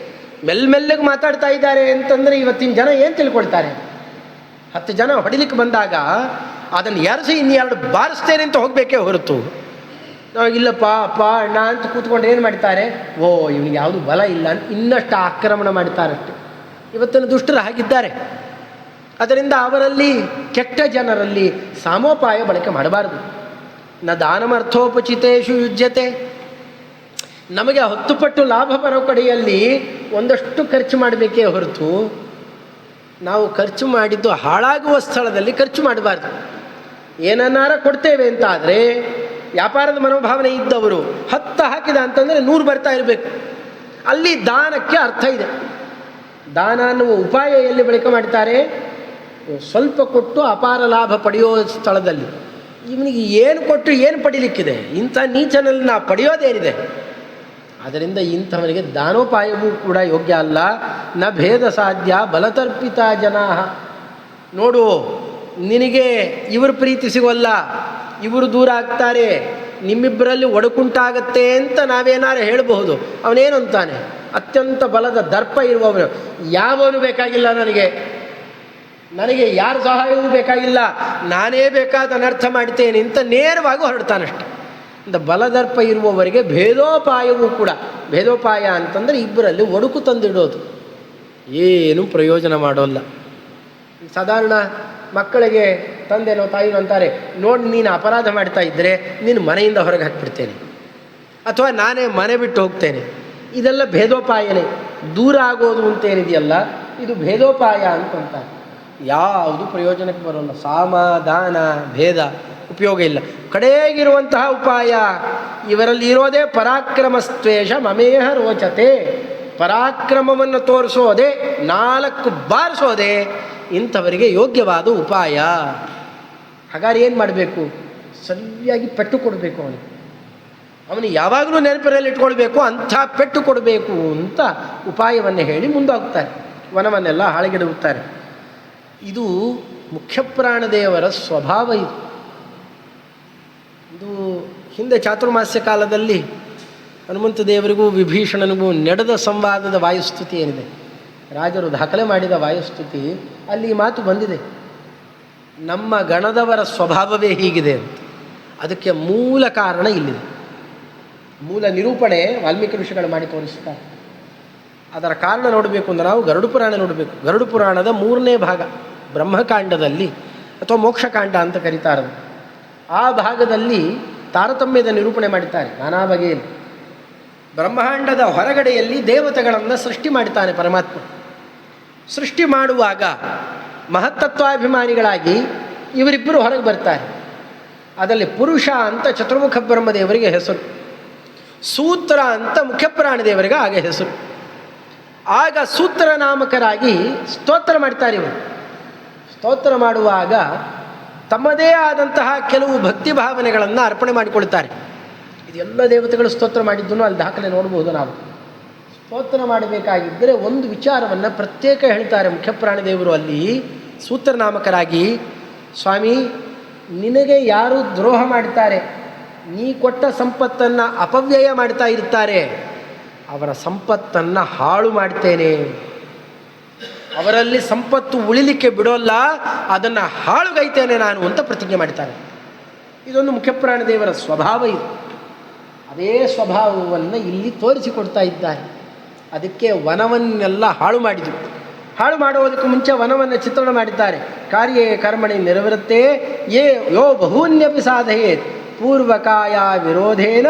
ಮೆಲ್ಮೆಲ್ಲಗೆ ಮಾತಾಡ್ತಾ ಇದ್ದಾರೆ ಅಂತಂದರೆ ಇವತ್ತಿನ ಜನ ಏನು ತಿಳ್ಕೊಳ್ತಾರೆ? 10 ಜನ ಹೊಡಿಲಿಕ್ಕೆ ಬಂದಾಗ ಅದನ್ನು ಎರಸಿ ಇನ್ನೆರಡು ಬಾರಿಸ್ತೇನೆ ಅಂತ ಹೋಗಬೇಕೇ ಹೊರತು ಇಲ್ಲಪ್ಪ ಅಪ್ಪ ಅಣ್ಣ ಅಂತ ಕೂತ್ಕೊಂಡು ಏನು ಮಾಡ್ತಾರೆ, ಓ ಇವನಿಗೆ ಯಾವುದು ಬಲ ಇಲ್ಲ ಅಂತ ಇನ್ನಷ್ಟು ಆಕ್ರಮಣ ಮಾಡ್ತಾರಷ್ಟೆ. ಇವತ್ತಿನ ದುಷ್ಟರು ಹಾಗಿದ್ದಾರೆ. ಅದರಿಂದ ಅವರಲ್ಲಿ ಕೆಟ್ಟ ಜನರಲ್ಲಿ ಸಾಮೋಪಾಯ ಬಳಕೆ ಮಾಡಬಾರದು. ನ ದಾನಮರ್ಥೋಪಚಿತೇಶು ಯುಜ್ಯತೆ. ನಮಗೆ 10 ಪಟ್ಟು ಲಾಭ ಬರೋ ಕಡೆಯಲ್ಲಿ ಒಂದಷ್ಟು ಖರ್ಚು ಮಾಡಬೇಕೇ ಹೊರತು ನಾವು ಖರ್ಚು ಮಾಡಿದ್ದು ಹಾಳಾಗುವ ಸ್ಥಳದಲ್ಲಿ ಖರ್ಚು ಮಾಡಬಾರ್ದು. ಏನನ್ನಾರ ಕೊಡ್ತೇವೆ ಅಂತ ಆದರೆ ವ್ಯಾಪಾರದ ಮನೋಭಾವನೆ ಇದ್ದವರು 10 ಹಾಕಿದ ಅಂತಂದರೆ 100 ಬರ್ತಾ ಇರಬೇಕು. ಅಲ್ಲಿ ದಾನಕ್ಕೆ ಅರ್ಥ ಇದೆ. ದಾನ ಅನ್ನುವ ಉಪಾಯ ಎಲ್ಲಿ ಬಳಕೆ ಮಾಡ್ತಾರೆ? ಸ್ವಲ್ಪ ಕೊಟ್ಟು ಅಪಾರ ಲಾಭ ಪಡೆಯೋ ಸ್ಥಳದಲ್ಲಿ. ಇವನಿಗೆ ಏನು ಕೊಟ್ಟು ಏನು ಪಡೀಲಿಕ್ಕಿದೆ? ಇಂಥ ನೀಚನಲ್ಲಿ ನಾವು ಪಡೆಯೋದೇನಿದೆ? ಆದ್ದರಿಂದ ಇಂಥವನಿಗೆ ದಾನೋಪಾಯವೂ ಕೂಡ ಯೋಗ್ಯ ಅಲ್ಲ. ನ ಭೇದ ಸಾಧ್ಯ ಬಲತರ್ಪಿತ ಜನಾ. ನೋಡು, ನಿನಗೆ ಇವರು ಪ್ರೀತಿ ಸಿಗೋಲ್ಲ, ಇವರು ದೂರ ಆಗ್ತಾರೆ, ನಿಮ್ಮಿಬ್ಬರಲ್ಲಿ ಒಡಕುಂಟಾಗತ್ತೆ ಅಂತ ನಾವೇನಾರು ಹೇಳಬಹುದು. ಅವನೇನು ಅಂತಾನೆ? ಅತ್ಯಂತ ಬಲದ ದರ್ಪ ಇರುವವನು. ಯಾವನು ಬೇಕಾಗಿಲ್ಲ ನನಗೆ ಯಾರ ಸಹಾಯವೂ ಬೇಕಾಗಿಲ್ಲ, ನಾನೇ ಬೇಕಾದ ಅನರ್ಥ ಮಾಡ್ತೇನೆ ಅಂತ ನೇರವಾಗಿ ಹೊರಡ್ತಾನಷ್ಟೆ. ಅಂತ ಬಲದರ್ಪ ಇರುವವರಿಗೆ ಭೇದೋಪಾಯವೂ ಕೂಡ, ಭೇದೋಪಾಯ ಅಂತಂದರೆ ಇಬ್ಬರಲ್ಲಿ ಒಡುಕು ತಂದಿಡೋದು, ಏನೂ ಪ್ರಯೋಜನ ಮಾಡೋಲ್ಲ. ಸಾಧಾರಣ ಮಕ್ಕಳಿಗೆ ತಂದೆನೋ ತಾಯಿನೋ ಅಂತಾರೆ, ನೋಡಿ ನೀನು ಅಪರಾಧ ಮಾಡ್ತಾ ಇದ್ದರೆ ನೀನು ಮನೆಯಿಂದ ಹೊರಗೆ ಹಾಕಿಬಿಡ್ತೇನೆ, ಅಥವಾ ನಾನೇ ಮನೆ ಬಿಟ್ಟು ಹೋಗ್ತೇನೆ. ಇದೆಲ್ಲ ಭೇದೋಪಾಯನೇ. ದೂರ ಆಗೋದು ಅಂತೇನಿದೆಯಲ್ಲ, ಇದು ಭೇದೋಪಾಯ ಅಂತಂತಾರೆ. ಯಾವುದು ಪ್ರಯೋಜನಕ್ಕೆ ಬರೋಲ್ಲ. ಸಾಮ ದಾನ ಭೇದ ಉಪಯೋಗ ಇಲ್ಲ. ಕಡೆಗಿರುವಂತಹ ಉಪಾಯ ಇವರಲ್ಲಿ ಇರೋದೇ ಪರಾಕ್ರಮಸ್ತ್ವೇಷ ಮಮೇಹ ರೋಚತೆ. ಪರಾಕ್ರಮವನ್ನು ತೋರಿಸೋದೆ, 4 ಬಾರಿಸೋದೆ ಇಂಥವರಿಗೆ ಯೋಗ್ಯವಾದ ಉಪಾಯ. ಹಾಗಾದ್ರೆ ಏನು ಮಾಡಬೇಕು? ಸರಿಯಾಗಿ ಪೆಟ್ಟು ಕೊಡಬೇಕು. ಅವನಿಗೆ ಯಾವಾಗಲೂ ನೆನಪಿನಲ್ಲಿ ಇಟ್ಕೊಳ್ಬೇಕು, ಅಂಥ ಪೆಟ್ಟು ಕೊಡಬೇಕು ಅಂತ ಉಪಾಯವನ್ನು ಹೇಳಿ ಮುಂದೋಗ್ತಾರೆ. ವನವನ್ನೆಲ್ಲ ಹಾಳುಗೆಡುತ್ತಾರೆ. ಇದು ಮುಖ್ಯಪ್ರಾಣದೇವರ ಸ್ವಭಾವ. ಇದು ಹಿಂದೆ ಚಾತುರ್ಮಾಸ್ಯ ಕಾಲದಲ್ಲಿ ಹನುಮಂತ ದೇವರಿಗೂ ವಿಭೀಷಣನಿಗೂ ನಡೆದ ಸಂವಾದದ ವಾಯುಸ್ತುತಿ ಏನಿದೆ, ರಾಜರು ದಾಖಲೆ ಮಾಡಿದ ವಾಯುಸ್ತುತಿ, ಅಲ್ಲಿ ಈ ಮಾತು ಬಂದಿದೆ. ನಮ್ಮ ಗಣದವರ ಸ್ವಭಾವವೇ ಹೀಗಿದೆ ಅಂತ. ಅದಕ್ಕೆ ಮೂಲ ಕಾರಣ ಇಲ್ಲಿದೆ. ಮೂಲ ನಿರೂಪಣೆ ವಾಲ್ಮೀಕಿ ಋಷಿಗಳು ಮಾಡಿ ತೋರಿಸ್ತಾರೆ. ಅದರ ಕಾರಣ ನೋಡಬೇಕು ಅಂದರೆ ನಾವು ಗರುಡ ಪುರಾಣ ನೋಡಬೇಕು. ಗರುಡ ಪುರಾಣದ 3ನೇ ಭಾಗ ಬ್ರಹ್ಮಕಾಂಡದಲ್ಲಿ, ಅಥವಾ ಮೋಕ್ಷಕಾಂಡ ಅಂತ ಕರೀತಾರೆ, ಆ ಭಾಗದಲ್ಲಿ ತಾರತಮ್ಯದ ನಿರೂಪಣೆ ಮಾಡಿದ್ದಾರೆ ನಾನಾ ಬಗೆಯಲ್ಲಿ. ಬ್ರಹ್ಮಾಂಡದ ಹೊರಗಡೆಯಲ್ಲಿ ದೇವತೆಗಳನ್ನು ಸೃಷ್ಟಿ ಮಾಡ್ತಾನೆ ಪರಮಾತ್ಮ. ಸೃಷ್ಟಿ ಮಾಡುವಾಗ ಮಹತ್ತತ್ವಾಭಿಮಾನಿಗಳಾಗಿ ಇವರಿಬ್ಬರು ಹೊರಗೆ ಬರ್ತಾರೆ. ಅದರಲ್ಲಿ ಪುರುಷ ಅಂತ ಚತುರ್ಮುಖ ಬ್ರಹ್ಮದೇವರಿಗೆ ಹೆಸರು, ಸೂತ್ರ ಅಂತ ಮುಖ್ಯಪ್ರಾಣದೇವರಿಗೆ ಆಗ ಹೆಸರು. ಆಗ ಸೂತ್ರ ನಾಮಕರಾಗಿ ಸ್ತೋತ್ರ ಮಾಡ್ತಾರೆ ಇವರು. ಸ್ತೋತ್ರ ಮಾಡುವಾಗ ತಮ್ಮದೇ ಆದಂತಹ ಕೆಲವು ಭಕ್ತಿ ಭಾವನೆಗಳನ್ನು ಅರ್ಪಣೆ ಮಾಡಿಕೊಳ್ತಾರೆ. ಇದೆಲ್ಲ ದೇವತೆಗಳು ಸ್ತೋತ್ರ ಮಾಡಿದ್ದನ್ನು ಅಲ್ಲಿ ದಾಖಲೆ ನೋಡ್ಬೋದು ನಾವು. ಸ್ತೋತ್ರ ಮಾಡಬೇಕಾಗಿದ್ದರೆ ಒಂದು ವಿಚಾರವನ್ನು ಪ್ರತ್ಯೇಕ ಹೇಳ್ತಾರೆ ಮುಖ್ಯಪ್ರಾಣದೇವರು ಅಲ್ಲಿ ಸೂತ್ರನಾಮಕರಾಗಿ. ಸ್ವಾಮಿ, ನಿನಗೆ ಯಾರು ದ್ರೋಹ ಮಾಡ್ತಾರೆ, ನೀ ಕೊಟ್ಟ ಸಂಪತ್ತನ್ನು ಅಪವ್ಯಯ ಮಾಡ್ತಾ ಇರ್ತಾರೆ, ಅವರ ಸಂಪತ್ತನ್ನು ಹಾಳು ಮಾಡ್ತೇನೆ, ಅವರಲ್ಲಿ ಸಂಪತ್ತು ಉಳಿಲಿಕ್ಕೆ ಬಿಡೋಲ್ಲ, ಅದನ್ನು ಹಾಳುಗೈತೇನೆ ನಾನು ಅಂತ ಪ್ರತಿಜ್ಞೆ ಮಾಡ್ತಾರೆ. ಇದೊಂದು ಮುಖ್ಯಪ್ರಾಣದೇವರ ಸ್ವಭಾವ. ಇದು ಅದೇ ಸ್ವಭಾವವನ್ನು ಇಲ್ಲಿ ತೋರಿಸಿಕೊಡ್ತಾ ಇದ್ದಾರೆ. ಅದಕ್ಕೆ ವನವನ್ನೆಲ್ಲ ಹಾಳು ಮಾಡಿದರು. ಹಾಳು ಮಾಡುವುದಕ್ಕೆ ಮುಂಚೆ ವನವನ್ನು ಚಿತ್ರಣ ಮಾಡಿದ್ದಾರೆ. ಕಾರ್ಯೇ ಕರ್ಮಣಿ ನಿರ್ವೃತ್ತೇ ಯೋ ಬಹೂನ್ಯಪಿ ಸಾಧಯೇತ್ ಪೂರ್ವಕಾಯ ವಿರೋಧೇನ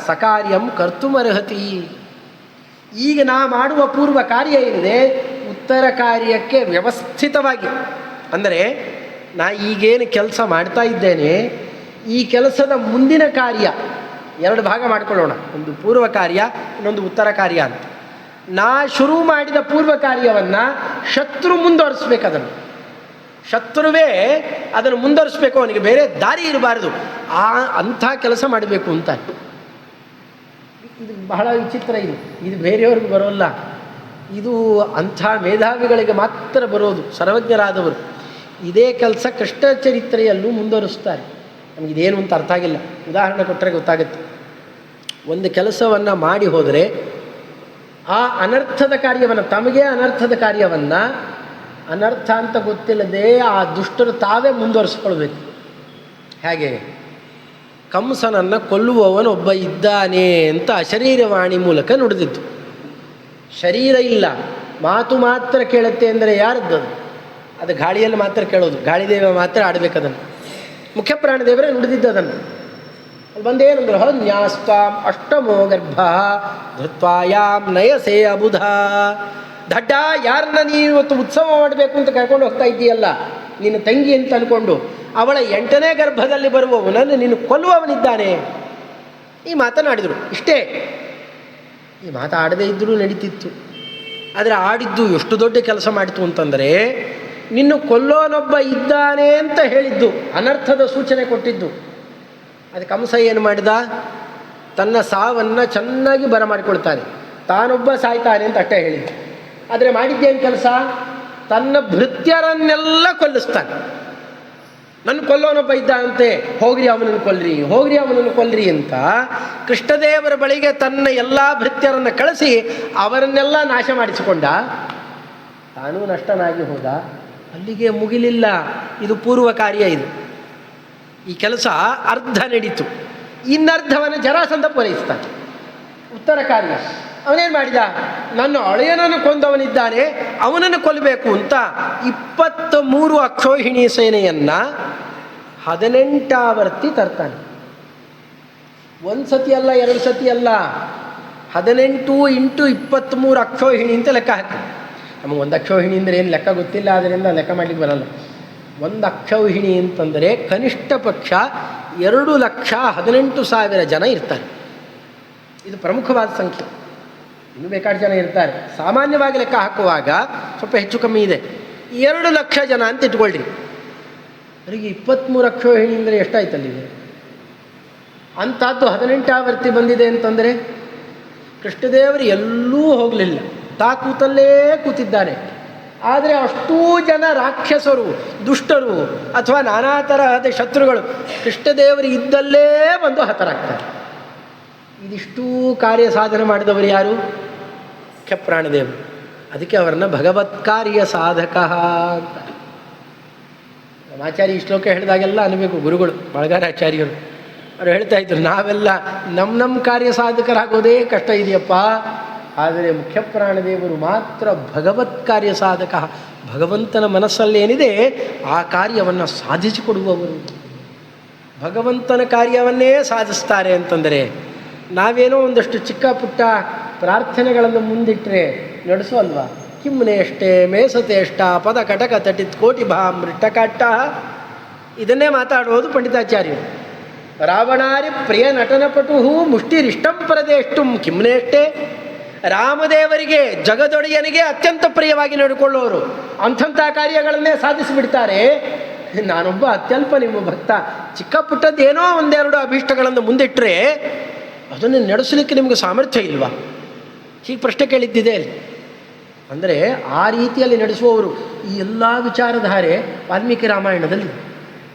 ಸಕಾರ್ಯಂ ಕರ್ತುಮರ್ಹತಿ. ಈಗ ನಾ ಮಾಡುವ ಪೂರ್ವ ಕಾರ್ಯ ಏನಿದೆ, ಉತ್ತರ ಕಾರ್ಯಕ್ಕೆ ವ್ಯವಸ್ಥಿತವಾಗಿ, ಅಂದರೆ ನಾ ಈಗೇನು ಕೆಲಸ ಮಾಡ್ತಾ ಇದ್ದೇನೆ, ಈ ಕೆಲಸದ ಮುಂದಿನ ಕಾರ್ಯ 2 ಭಾಗ ಮಾಡಿಕೊಳ್ಳೋಣ. ಒಂದು ಪೂರ್ವ ಕಾರ್ಯ, ಇನ್ನೊಂದು ಉತ್ತರ ಕಾರ್ಯ ಅಂತ. ನಾ ಶುರು ಮಾಡಿದ ಪೂರ್ವ ಕಾರ್ಯವನ್ನು ಶತ್ರು ಮುಂದುವರಿಸ್ಬೇಕು. ಅದನ್ನು ಶತ್ರುವೇ ಅದನ್ನು ಮುಂದುವರಿಸ್ಬೇಕು, ಅವನಿಗೆ ಬೇರೆ ದಾರಿ ಇರಬಾರ್ದು. ಅಂಥ ಕೆಲಸ ಮಾಡಬೇಕು ಅಂತ. ಇದು ಬಹಳ ವಿಚಿತ್ರ. ಇದು ಬೇರೆಯವ್ರಿಗೆ ಬರೋಲ್ಲ. ಇದು ಅಂಥ ಮೇಧಾವಿಗಳಿಗೆ ಮಾತ್ರ ಬರೋದು, ಸರ್ವಜ್ಞರಾದವರು. ಇದೇ ಕೆಲಸ ಕೃಷ್ಣ ಚರಿತ್ರೆಯಲ್ಲೂ ಮುಂದುವರಿಸ್ತಾರೆ. ನಮಗಿದೇನು ಅಂತ ಅರ್ಥ ಆಗಿಲ್ಲ, ಉದಾಹರಣೆ ಕೊಟ್ಟರೆ ಗೊತ್ತಾಗುತ್ತೆ. ಒಂದು ಕೆಲಸವನ್ನು ಮಾಡಿ ಹೋದರೆ ಆ ಅನರ್ಥದ ಕಾರ್ಯವನ್ನು, ತಮಗೆ ಅನರ್ಥದ ಕಾರ್ಯವನ್ನು ಅನರ್ಥ ಅಂತ ಗೊತ್ತಿಲ್ಲದೆ ಆ ದುಷ್ಟರು ತಾವೇ ಮುಂದುವರಿಸ್ಕೊಳ್ಬೇಕು. ಹೇಗೆ? ಕಂಸನನ್ನು ಕೊಲ್ಲುವವನೊಬ್ಬ ಇದ್ದಾನೆ ಅಂತ ಅಶರೀರವಾಣಿ ಮೂಲಕ ನುಡಿದಿದ್ದು. ಶರೀರ ಇಲ್ಲ, ಮಾತು ಮಾತ್ರ ಕೇಳುತ್ತೆ ಅಂದರೆ ಯಾರದ್ದು? ಅದು ಗಾಳಿಯಲ್ಲಿ ಮಾತ್ರ ಕೇಳೋದು, ಗಾಳಿದೇವ ಮಾತ್ರ ಆಡಬೇಕು ಅದನ್ನು. ಮುಖ್ಯ ಪ್ರಾಣದೇವರೇ ನುಡಿದಿದ್ದು ಅದನ್ನು. ಅದು ಬಂದೇನಂದ್ರು ಹನ್ಯಾಸ್ತಾಂ ಅಷ್ಟಮೋ ಗರ್ಭ ಧೃತ್ವಾಯಾಮ್ ನಯಸೇ ಅಬುಧ. ದಡ್ಡ, ಯಾರನ್ನ ನೀನು ಇವತ್ತು ಉತ್ಸವ ಮಾಡಬೇಕು ಅಂತ ಕರ್ಕೊಂಡು ಹೋಗ್ತಾ ಇದ್ದೀಯಲ್ಲ, ನಿನ್ನ ತಂಗಿ ಅಂತ ಅಂದ್ಕೊಂಡು, ಅವಳ 8ನೇ ಗರ್ಭದಲ್ಲಿ ಬರುವವನನ್ನು ನೀನು ಕೊಲ್ಲುವವನಿದ್ದಾನೆ. ಈ ಮಾತನಾಡಿದರು. ಇಷ್ಟೇ, ಈ ಮಾತಾಡದೇ ಇದ್ದರೂ ನಡೀತಿತ್ತು. ಆದರೆ ಆಡಿದ್ದು ಎಷ್ಟು ದೊಡ್ಡ ಕೆಲಸ ಮಾಡಿತು ಅಂತಂದರೆ, ನಿನ್ನು ಕೊಲ್ಲೋನೊಬ್ಬ ಇದ್ದಾನೆ ಅಂತ ಹೇಳಿದ್ದು, ಅನರ್ಥದ ಸೂಚನೆ ಕೊಟ್ಟಿದ್ದು. ಅದಕ್ಕೆ ಕಂಸ ಏನು ಮಾಡಿದ? ತನ್ನ ಸಾವನ್ನು ಚೆನ್ನಾಗಿ ಬರಮಾಡಿಕೊಳ್ತಾನೆ, ತಾನೊಬ್ಬ ಸಾಯ್ತಾನೆ ಅಂತ ಅಷ್ಟೇ ಹೇಳಿದ್ದು. ಆದರೆ ಮಾಡಿದ್ದೇನು ಕೆಲಸ? ತನ್ನ ಭೃತ್ಯರನ್ನೆಲ್ಲ ಕೊಲ್ಲಿಸ್ತಾನೆ. ನನ್ನ ಕೊಲ್ಲೋನೊಬ್ಬ ಇದ್ದಂತೆ, ಹೋಗ್ರಿ ಅವನನ್ನು ಕೊಲ್ರಿ, ಹೋಗ್ರಿ ಅವನನ್ನು ಕೊಲ್ರಿ ಅಂತ ಕೃಷ್ಣದೇವರ ಬಳಿಗೆ ತನ್ನ ಎಲ್ಲ ಭೃತ್ಯರನ್ನು ಕಳಿಸಿ ಅವರನ್ನೆಲ್ಲ ನಾಶ ಮಾಡಿಸಿಕೊಂಡ. ತಾನೂ ನಷ್ಟನಾಗಿ ಹೋದ. ಅಲ್ಲಿಗೆ ಮುಗಿಲಿಲ್ಲ, ಇದು ಪೂರ್ವ ಕಾರ್ಯ. ಇದು ಈ ಕೆಲಸ ಅರ್ಧ ನಡೀತು, ಇನ್ನರ್ಧವನ್ನು ಜರಾಸಂಧ ಪೂರೈಸ್ತಾನೆ. ಉತ್ತರ ಕಾರ್ಯ ಅವನೇನು ಮಾಡಿದ? ನನ್ನ ಅಳೆಯನನ್ನು ಕೊಂದವನಿದ್ದಾನೆ, ಅವನನ್ನು ಕೊಲ್ಲಬೇಕು ಅಂತ 23 ಅಕ್ಷೋಹಿಣಿ ಸೇನೆಯನ್ನು 18 ಆವರ್ತಿ ತರ್ತಾನೆ. ಒಂದು ಸತಿ ಅಲ್ಲ, 2 ಸತಿ ಅಲ್ಲ, 18 × 23 ಅಕ್ಷೋಹಿಣಿ ಅಂತ ಲೆಕ್ಕ ಹಾಕಿ. ನಮಗೆ ಒಂದು ಅಕ್ಷೋಹಿಣಿ ಅಂದರೆ ಏನು ಲೆಕ್ಕ ಗೊತ್ತಿಲ್ಲ, ಆದ್ದರಿಂದ ಲೆಕ್ಕ ಮಾಡಲಿಕ್ಕೆ ಬರಲ್ಲ. ಒಂದು ಅಕ್ಷೌಹಿಣಿ ಅಂತಂದರೆ ಕನಿಷ್ಠ ಪಕ್ಷ 2,18,000 ಜನ ಇರ್ತಾರೆ. ಇದು ಪ್ರಮುಖವಾದ ಸಂಖ್ಯೆ. ಇನ್ನೂ ಬೇಕಾದ ಜನ ಇರ್ತಾರೆ. ಸಾಮಾನ್ಯವಾಗಿ ಲೆಕ್ಕ ಹಾಕುವಾಗ ಸ್ವಲ್ಪ ಹೆಚ್ಚು ಕಮ್ಮಿ ಇದೆ. 2,00,000 ಜನ ಅಂತ ಇಟ್ಕೊಳ್ರಿ. ಅವರಿಗೆ 23 ಅಕ್ಷೋಹಿಣಿ ಅಂದರೆ ಎಷ್ಟಾಯ್ತಲ್ಲಿದೆ? ಅಂಥದ್ದು 18 ಆವರ್ತಿ ಬಂದಿದೆ ಅಂತಂದರೆ ಕೃಷ್ಣದೇವರು ಎಲ್ಲೂ ಹೋಗಲಿಲ್ಲ, ಕೂತಲ್ಲೇ ಕೂತಿದ್ದಾನೆ. ಆದರೆ ಅಷ್ಟೂ ಜನ ರಾಕ್ಷಸರು, ದುಷ್ಟರು ಅಥವಾ ನಾನಾ ತರಹದ ಶತ್ರುಗಳು ಕೃಷ್ಣದೇವರು ಇದ್ದಲ್ಲೇ ಬಂದು ಹತರಾಗ್ತಾರೆ. ಇದಿಷ್ಟೂ ಕಾರ್ಯ ಸಾಧನೆ ಮಾಡಿದವರು ಯಾರು? ಮುಖ್ಯ ಪ್ರಾಣದೇವರು. ಅದಕ್ಕೆ ಅವರನ್ನು ಭಗವತ್ಕಾರ್ಯ ಸಾಧಕ ಅಂತ ಆಚಾರ್ಯ ಈ ಶ್ಲೋಕ ಹೇಳಿದಾಗೆಲ್ಲ ಅನ್ನಬೇಕು ಗುರುಗಳು, ಬಳಗಾರಾಚಾರ್ಯರು. ಅವರು ಹೇಳ್ತಾ ಇದ್ರು, ನಾವೆಲ್ಲ ನಮ್ಮ ಕಾರ್ಯ ಸಾಧಕರಾಗೋದೇ ಕಷ್ಟ ಇದೆಯಪ್ಪ, ಆದರೆ ಮುಖ್ಯ ಪ್ರಾಣದೇವರು ಮಾತ್ರ ಭಗವತ್ ಕಾರ್ಯ ಸಾಧಕ. ಭಗವಂತನ ಮನಸ್ಸಲ್ಲೇನಿದೆ ಆ ಕಾರ್ಯವನ್ನು ಸಾಧಿಸಿಕೊಡುವವರು. ಭಗವಂತನ ಕಾರ್ಯವನ್ನೇ ಸಾಧಿಸ್ತಾರೆ ಅಂತಂದರೆ ನಾವೇನೋ ಒಂದಷ್ಟು ಚಿಕ್ಕ ಪುಟ್ಟ ಪ್ರಾರ್ಥನೆಗಳನ್ನು ಮುಂದಿಟ್ಟರೆ ನಡೆಸೋಲ್ವಾ? ಕಿಮ್ಮನೆಯಷ್ಟೇ ಮೇಸತೆಯಷ್ಟ ಪದ ಕಟಕ ತಟಿತ್ ಕೋಟಿ ಮೃಷ್ಟಕಾಟ್ಟ. ಇದನ್ನೇ ಮಾತಾಡುವುದು ಪಂಡಿತಾಚಾರ್ಯರು. ರಾವಣಾರಿ ಪ್ರಿಯ ನಟನಪಟು ಮುಷ್ಟಿರಿಷ್ಟಂ ಪರದೇಷ್ಟು ಕಿಮ್ಮನೆಯಷ್ಟೇ. ರಾಮದೇವರಿಗೆ, ಜಗದೊಡೆಯನಿಗೆ ಅತ್ಯಂತ ಪ್ರಿಯವಾಗಿ ನಡ್ಕೊಳ್ಳೋರು ಅಂಥಂಥ ಕಾರ್ಯಗಳನ್ನೇ ಸಾಧಿಸಿಬಿಡ್ತಾರೆ. ನಾನೊಬ್ಬ ಅತ್ಯಲ್ಪ ನಿಮ್ಮ ಭಕ್ತ, ಚಿಕ್ಕ ಪುಟ್ಟದ್ದೇನೋ ಒಂದೆರಡು ಅಭೀಷ್ಟಗಳನ್ನು ಮುಂದಿಟ್ಟರೆ ಅದನ್ನು ನಡೆಸಲಿಕ್ಕೆ ನಿಮಗೆ ಸಾಮರ್ಥ್ಯ ಇಲ್ವಾ? ಹೀಗೆ ಪ್ರಶ್ನೆ ಕೇಳಿದ್ದಿದೆ ಅಲ್ಲಿ. ಅಂದರೆ ಆ ರೀತಿಯಲ್ಲಿ ನಡೆಸುವವರು. ಈ ಎಲ್ಲ ವಿಚಾರಧಾರೆ ವಾಲ್ಮೀಕಿ ರಾಮಾಯಣದಲ್ಲಿ.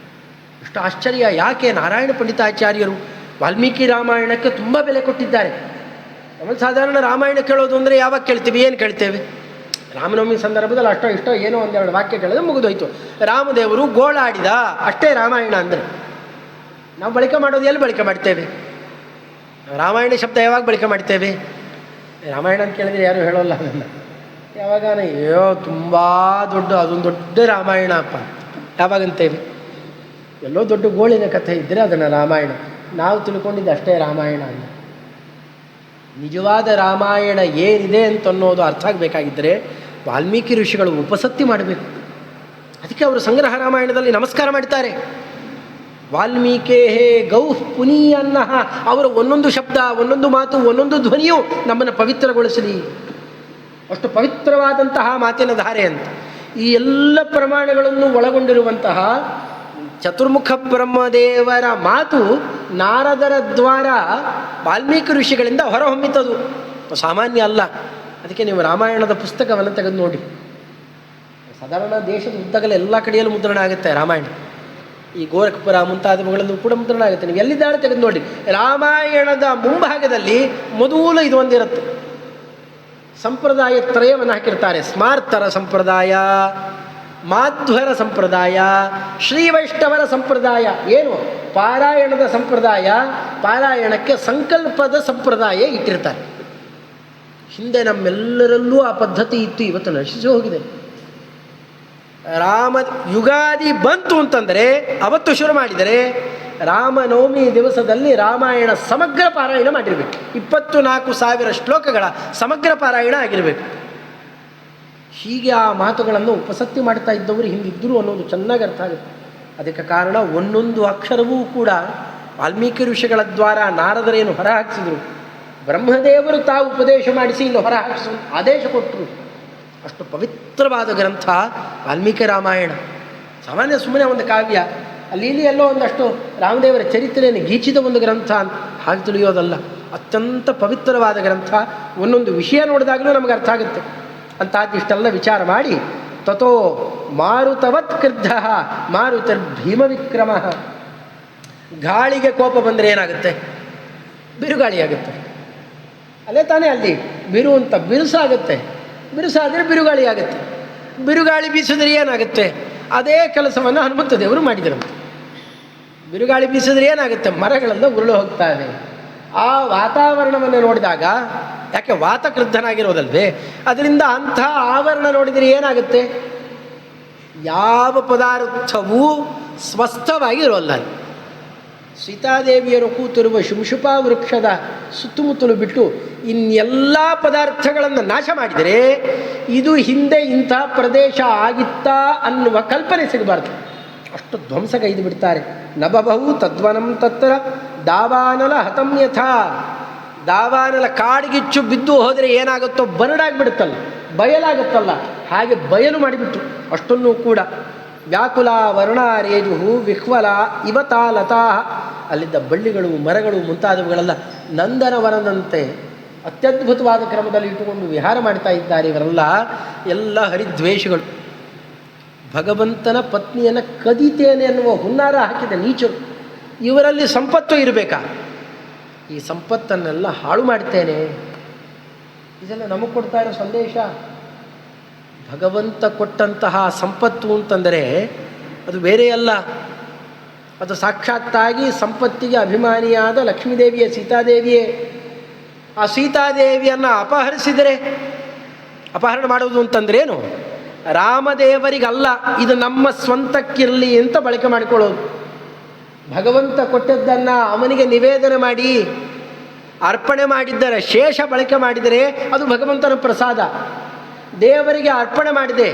ಇಷ್ಟು ಆಶ್ಚರ್ಯ ಯಾಕೆ? ನಾರಾಯಣ ಪಂಡಿತಾಚಾರ್ಯರು ವಾಲ್ಮೀಕಿ ರಾಮಾಯಣಕ್ಕೆ ತುಂಬ ಬೆಲೆ ಕೊಟ್ಟಿದ್ದಾರೆ. ನಮ್ಮ ಸಾಧಾರಣ ರಾಮಾಯಣ ಕೇಳೋದು ಅಂದರೆ ಯಾವಾಗ ಕೇಳ್ತೀವಿ? ಏನು ಕೇಳ್ತೇವೆ? ರಾಮನವಮಿ ಸಂದರ್ಭದಲ್ಲಿ ಅಷ್ಟೋ ಇಷ್ಟೋ ಏನೋ ಒಂದೆರಡು ವಾಕ್ಯ ಕೇಳಿದ್ರೆ ಮುಗಿದೋಯ್ತು. ರಾಮದೇವರು ಗೋಳಾಡಿದ ಅಷ್ಟೇ ರಾಮಾಯಣ ಅಂದರೆ. ನಾವು ಬಳಕೆ ಮಾಡೋದು ಎಲ್ಲಿ ಬಳಕೆ ಮಾಡ್ತೇವೆ? ರಾಮಾಯಣ ಶಬ್ದ ಯಾವಾಗ ಬಳಕೆ ಮಾಡ್ತೇವೆ? ರಾಮಾಯಣ ಅಂತ ಕೇಳಿದ್ರೆ ಯಾರು ಹೇಳೋಲ್ಲ ಅದನ್ನು. ಯಾವಾಗ ಅಯ್ಯೋ ತುಂಬ ದೊಡ್ಡ, ಅದೊಂದು ದೊಡ್ಡ ರಾಮಾಯಣ ಅಪ್ಪ ಯಾವಾಗಂತೇವೆ? ಎಲ್ಲೋ ದೊಡ್ಡ ಗೋಳಿನ ಕಥೆ ಇದ್ದರೆ ಅದನ್ನು ರಾಮಾಯಣ. ನಾವು ತಿಳ್ಕೊಂಡಿದ್ದು ಅಷ್ಟೇ ರಾಮಾಯಣ ಅಲ್ಲ. ನಿಜವಾದ ರಾಮಾಯಣ ಏನಿದೆ ಅಂತ ಅನ್ನೋದು ಅರ್ಥ ಆಗಬೇಕಾಗಿದ್ದರೆ ವಾಲ್ಮೀಕಿ ಋಷಿಗಳು ಉಪಸತ್ತಿ ಮಾಡಬೇಕು. ಅದಕ್ಕೆ ಅವರು ಸಂಗ್ರಹ ರಾಮಾಯಣದಲ್ಲಿ ನಮಸ್ಕಾರ ಮಾಡ್ತಾರೆ. ವಾಲ್ಮೀಕೇ ಗೌಃ ಪುನೀಯನ್ನ. ಅವರ ಒಂದೊಂದು ಶಬ್ದ, ಒಂದೊಂದು ಮಾತು, ಒಂದೊಂದು ಧ್ವನಿಯು ನಮ್ಮನ್ನು ಪವಿತ್ರಗೊಳಿಸಲಿ. ಅಷ್ಟು ಪವಿತ್ರವಾದಂತಹ ಮಾತಿನ ಧಾರೆ ಅಂತ. ಈ ಎಲ್ಲ ಪ್ರಮಾಣಗಳನ್ನು ಒಳಗೊಂಡಿರುವಂತಹ ಚತುರ್ಮುಖ ಬ್ರಹ್ಮದೇವರ ಮಾತು ನಾರದರ ದ್ವಾರ ವಾಲ್ಮೀಕಿ ಋಷಿಗಳಿಂದ ಹೊರಹೊಮ್ಮಿತದು, ಸಾಮಾನ್ಯ ಅಲ್ಲ. ಅದಕ್ಕೆ ನೀವು ರಾಮಾಯಣದ ಪುಸ್ತಕವನ್ನು ತೆಗೆದು ನೋಡಿ. ಸಾಧಾರಣ ದೇಶದ ಉದ್ದಗಲ ಎಲ್ಲ ಕಡೆಯಲ್ಲೂ ಮುದ್ರಣ ಆಗುತ್ತೆ ರಾಮಾಯಣ. ಈ ಗೋರಖ್ಪುರ ಮುಂತಾದವುಗಳಲ್ಲೂ ಕೂಡ ಮುದ್ರಣ ಆಗುತ್ತೆ. ನೀವು ಎಲ್ಲಿದ್ದಾರೆ ತೆಗೆದು ನೋಡಿ. ರಾಮಾಯಣದ ಮುಂಭಾಗದಲ್ಲಿ ಮೊದಲು ಇದು ಒಂದಿರುತ್ತೆ. ಸಂಪ್ರದಾಯ ತ್ರಯವನ್ನು ಹಾಕಿರ್ತಾರೆ. ಸ್ಮಾರ್ತರ ಸಂಪ್ರದಾಯ, ಮಾಧ್ವರ ಸಂಪ್ರದಾಯ, ಶ್ರೀ ವೈಷ್ಣವರ ಸಂಪ್ರದಾಯ. ಏನು? ಪಾರಾಯಣದ ಸಂಪ್ರದಾಯ, ಪಾರಾಯಣಕ್ಕೆ ಸಂಕಲ್ಪದ ಸಂಪ್ರದಾಯ ಇಟ್ಟಿರ್ತಾರೆ. ಹಿಂದೆ ನಮ್ಮೆಲ್ಲರಲ್ಲೂ ಆ ಪದ್ಧತಿ ಇತ್ತು, ಇವತ್ತು ನಶಿಸಿ ಹೋಗಿದೆ. ರಾಮ ಯುಗಾದಿ ಬಂತು ಅಂತಂದರೆ ಅವತ್ತು ಶುರು ಮಾಡಿದರೆ ರಾಮನವಮಿ ದಿವಸದಲ್ಲಿ ರಾಮಾಯಣ ಸಮಗ್ರ ಪಾರಾಯಣ ಮಾಡಿರಬೇಕು. 24,000 ಶ್ಲೋಕಗಳ ಸಮಗ್ರ ಪಾರಾಯಣ ಆಗಿರಬೇಕು. ಹೀಗೆ ಆ ಮಾತುಗಳನ್ನು ಉಪಸತ್ತಿ ಮಾಡ್ತಾ ಇದ್ದವರು ಹಿಂದಿದ್ದರು ಅನ್ನೋದು ಚೆನ್ನಾಗಿ ಅರ್ಥ ಆಗುತ್ತೆ. ಅದಕ್ಕೆ ಕಾರಣ ಒಂದೊಂದು ಅಕ್ಷರವೂ ಕೂಡ ವಾಲ್ಮೀಕಿ ಋಷಿಗಳ ದ್ವಾರ ನಾರದರೇನು ಹೊರಹಾಕಿಸಿದರು, ಬ್ರಹ್ಮದೇವರು ತಾವು ಉಪದೇಶ ಮಾಡಿಸಿ ಇಲ್ಲಿ ಹೊರಹಾಕಿಸುವ ಆದೇಶ ಕೊಟ್ಟರು. ಅಷ್ಟು ಪವಿತ್ರವಾದ ಗ್ರಂಥ ವಾಲ್ಮೀಕಿ ರಾಮಾಯಣ. ಸಾಮಾನ್ಯ ಸುಮ್ಮನೆ ಒಂದು ಕಾವ್ಯ, ಅಲ್ಲಿ ಇಲ್ಲಿ ಎಲ್ಲೋ ಒಂದಷ್ಟು ರಾಮದೇವರ ಚರಿತ್ರೆಯನ್ನು ಗೀಚಿದ ಒಂದು ಗ್ರಂಥ ಅಂತ ಹಾಗೆ ತಿಳಿಯೋದಲ್ಲ. ಅತ್ಯಂತ ಪವಿತ್ರವಾದ ಗ್ರಂಥ. ಒಂದೊಂದು ವಿಷಯ ನೋಡಿದಾಗಲೂ ನಮಗೆ ಅರ್ಥ ಆಗುತ್ತೆ. ಅಂಥದ್ದಿಷ್ಟೆಲ್ಲ ವಿಚಾರ ಮಾಡಿ ತಥೋ ಮಾರುತವತ್ ಕ್ರುದ್ಧ ಮಾರುತಿರ್ಭೀಮ ವಿಕ್ರಮ. ಗಾಳಿಗೆ ಕೋಪ ಬಂದರೆ ಏನಾಗುತ್ತೆ? ಬಿರುಗಾಳಿ ಆಗುತ್ತೆ. ಅಲ್ಲೇ ತಾನೇ ಅಲ್ಲಿ ಬಿರು ಅಂತ ಬಿರುಸಾಗುತ್ತೆ. ಬಿರುಸಾದರೆ ಬಿರುಗಾಳಿ ಆಗುತ್ತೆ. ಬಿರುಗಾಳಿ ಬೀಸಿದ್ರೆ ಏನಾಗುತ್ತೆ? ಅದೇ ಕೆಲಸವನ್ನು ಹನುಮಂತ ದೇವರು ಮಾಡಿದರಂತೆ. ಬಿರುಗಾಳಿ ಬೀಸಿದ್ರೆ ಏನಾಗುತ್ತೆ? ಮರಗಳೆಲ್ಲ ಉರುಳು ಹೋಗ್ತಾ ಇದೆ. ಆ ವಾತಾವರಣವನ್ನು ನೋಡಿದಾಗ, ಯಾಕೆ ವಾತಕ್ರುದ್ಧನಾಗಿರೋದಲ್ವೇ, ಅದರಿಂದ ಅಂಥ ಆವರಣ ನೋಡಿದರೆ ಏನಾಗುತ್ತೆ? ಯಾವ ಪದಾರ್ಥವೂ ಸ್ವಸ್ಥವಾಗಿ ಇರೋಲ್ಲ. ಸೀತಾದೇವಿಯರು ಕೂತಿರುವ ಶುಂಶುಪಾ ವೃಕ್ಷದ ಸುತ್ತಮುತ್ತಲು ಬಿಟ್ಟು ಇನ್ನೆಲ್ಲ ಪದಾರ್ಥಗಳನ್ನು ನಾಶ ಮಾಡಿದರೆ ಇದು ಹಿಂದೆ ಇಂಥ ಪ್ರದೇಶ ಆಗಿತ್ತಾ ಅನ್ನುವ ಕಲ್ಪನೆ ಸಿಗಬಾರ್ದು. ಅಷ್ಟು ಧ್ವಂಸಗೈದು ಬಿಡ್ತಾರೆ. ನಭಬಹು ತದ್ವನಂ ತತ್ರ ದಾವಾನಲ ಹತಂ ಯಥಾ. ದಾವಾನಲ ಕಾಡಿಗಿಚ್ಚು ಬಿದ್ದು ಹೋದರೆ ಏನಾಗುತ್ತೋ ಬರಡಾಗಿಬಿಡುತ್ತಲ್ಲ, ಬಯಲಾಗುತ್ತಲ್ಲ, ಹಾಗೆ ಬಯಲು ಮಾಡಿಬಿಟ್ಟು ಅಷ್ಟನ್ನೂ ಕೂಡ ವ್ಯಾಕುಲ ವರ್ಣಾರೇಜು ವಿಹ್ವಲ ಇವತಾ ಲತಾ. ಅಲ್ಲಿದ್ದ ಬಳ್ಳಿಗಳು ಮರಗಳು ಮುಂತಾದವುಗಳೆಲ್ಲ ನಂದನವನದಂತೆ ಅತ್ಯದ್ಭುತವಾದ ಕ್ರಮದಲ್ಲಿ ಇಟ್ಟುಕೊಂಡು ವಿಹಾರ ಮಾಡ್ತಾ ಇದ್ದಾರೆ. ಇವರೆಲ್ಲ ಎಲ್ಲ ಹರಿದ್ವೇಷಗಳು. ಭಗವಂತನ ಪತ್ನಿಯನ್ನು ಕದೀತೇನೆ ಅನ್ನುವ ಹುನ್ನಾರ ಹಾಕಿದ ನೀಚರು. ಇವರಲ್ಲಿ ಸಂಪತ್ತು ಇರಬೇಕಾ? ಈ ಸಂಪತ್ತನ್ನೆಲ್ಲ ಹಾಳು ಮಾಡ್ತೇನೆ. ಇದೆಲ್ಲ ನಮಗೆ ಕೊಡ್ತಾ ಇರೋ ಸಂದೇಶ. ಭಗವಂತ ಕೊಟ್ಟಂತಹ ಸಂಪತ್ತು ಅಂತಂದರೆ ಅದು ಬೇರೆ ಅಲ್ಲ, ಅದು ಸಾಕ್ಷಾತ್ತಾಗಿ ಸಂಪತ್ತಿಗೆ ಅಭಿಮಾನಿಯಾದ ಲಕ್ಷ್ಮೀದೇವಿಯೇ, ಸೀತಾದೇವಿಯೇ. ಆ ಸೀತಾದೇವಿಯನ್ನು ಅಪಹರಿಸಿದರೆ, ಅಪಹರಣ ಮಾಡುವುದು ಅಂತಂದ್ರೇನು? ರಾಮದೇವರಿಗಲ್ಲ, ಇದು ನಮ್ಮ ಸ್ವಂತಕ್ಕಿರಲಿ ಅಂತ ಬಳಕೆ ಮಾಡಿಕೊಳ್ಳೋದು. ಭಗವಂತ ಕೊಟ್ಟದ್ದನ್ನು ಅವನಿಗೆ ನಿವೇದನೆ ಮಾಡಿ ಅರ್ಪಣೆ ಮಾಡಿದ್ದರೆ, ಶೇಷ ಬಳಕೆ ಮಾಡಿದರೆ ಅದು ಭಗವಂತನ ಪ್ರಸಾದ. ದೇವರಿಗೆ ಅರ್ಪಣೆ ಮಾಡಿದೆ,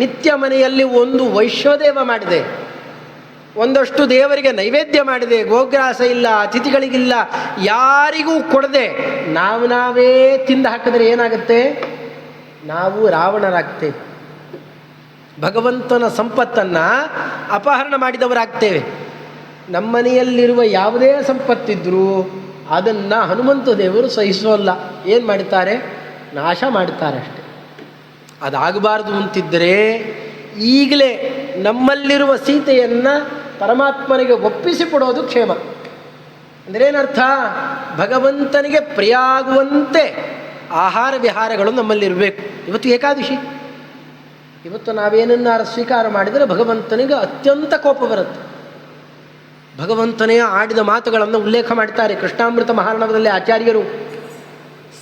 ನಿತ್ಯ ಮನೆಯಲ್ಲಿ ಒಂದು ವೈಶ್ವದೇವ ಮಾಡಿದೆ, ಒಂದಷ್ಟು ದೇವರಿಗೆ ನೈವೇದ್ಯ ಮಾಡಿದೆ, ಗೋಗ್ರಾಸ ಇಲ್ಲ, ಅತಿಥಿಗಳಿಗಿಲ್ಲ, ಯಾರಿಗೂ ಕೊಡದೆ ನಾವೇ ತಿಂದು ಹಾಕಿದ್ರೆ ಏನಾಗುತ್ತೆ? ನಾವು ರಾವಣರಾಗ್ತೇವೆ. ಭಗವಂತನ ಸಂಪತ್ತನ್ನು ಅಪಹರಣ ಮಾಡಿದವರಾಗ್ತೇವೆ. ನಮ್ಮನೆಯಲ್ಲಿರುವ ಯಾವುದೇ ಸಂಪತ್ತಿದ್ದರೂ ಅದನ್ನು ಹನುಮಂತ ದೇವರು ಸಹಿಸೋಲ್ಲ. ಏನು ಮಾಡ್ತಾರೆ? ನಾಶ ಮಾಡ್ತಾರೆ ಅಷ್ಟೆ. ಅದಾಗಬಾರ್ದು ಅಂತಿದ್ದರೆ ಈಗಲೇ ನಮ್ಮಲ್ಲಿರುವ ಸೀತೆಯನ್ನು ಪರಮಾತ್ಮನಿಗೆ ಒಪ್ಪಿಸಿಕೊಡೋದು ಕ್ಷೇಮ. ಅಂದರೆ ಏನರ್ಥ? ಭಗವಂತನಿಗೆ ಪ್ರಿಯ ಆಗುವಂತೆ ಆಹಾರ ವಿಹಾರಗಳು ನಮ್ಮಲ್ಲಿರಬೇಕು. ಇವತ್ತು ಏಕಾದಶಿ, ಇವತ್ತು ನಾವೇನನ್ನಾರು ಸ್ವೀಕಾರ ಮಾಡಿದರೆ ಭಗವಂತನಿಗೆ ಅತ್ಯಂತ ಕೋಪ ಬರುತ್ತೆ. ಭಗವಂತನೇ ಆಡಿದ ಮಾತುಗಳನ್ನು ಉಲ್ಲೇಖ ಮಾಡ್ತಾರೆ ಕೃಷ್ಣಾಮೃತ ಮಹಾರ್ಣವದಲ್ಲಿ ಆಚಾರ್ಯರು.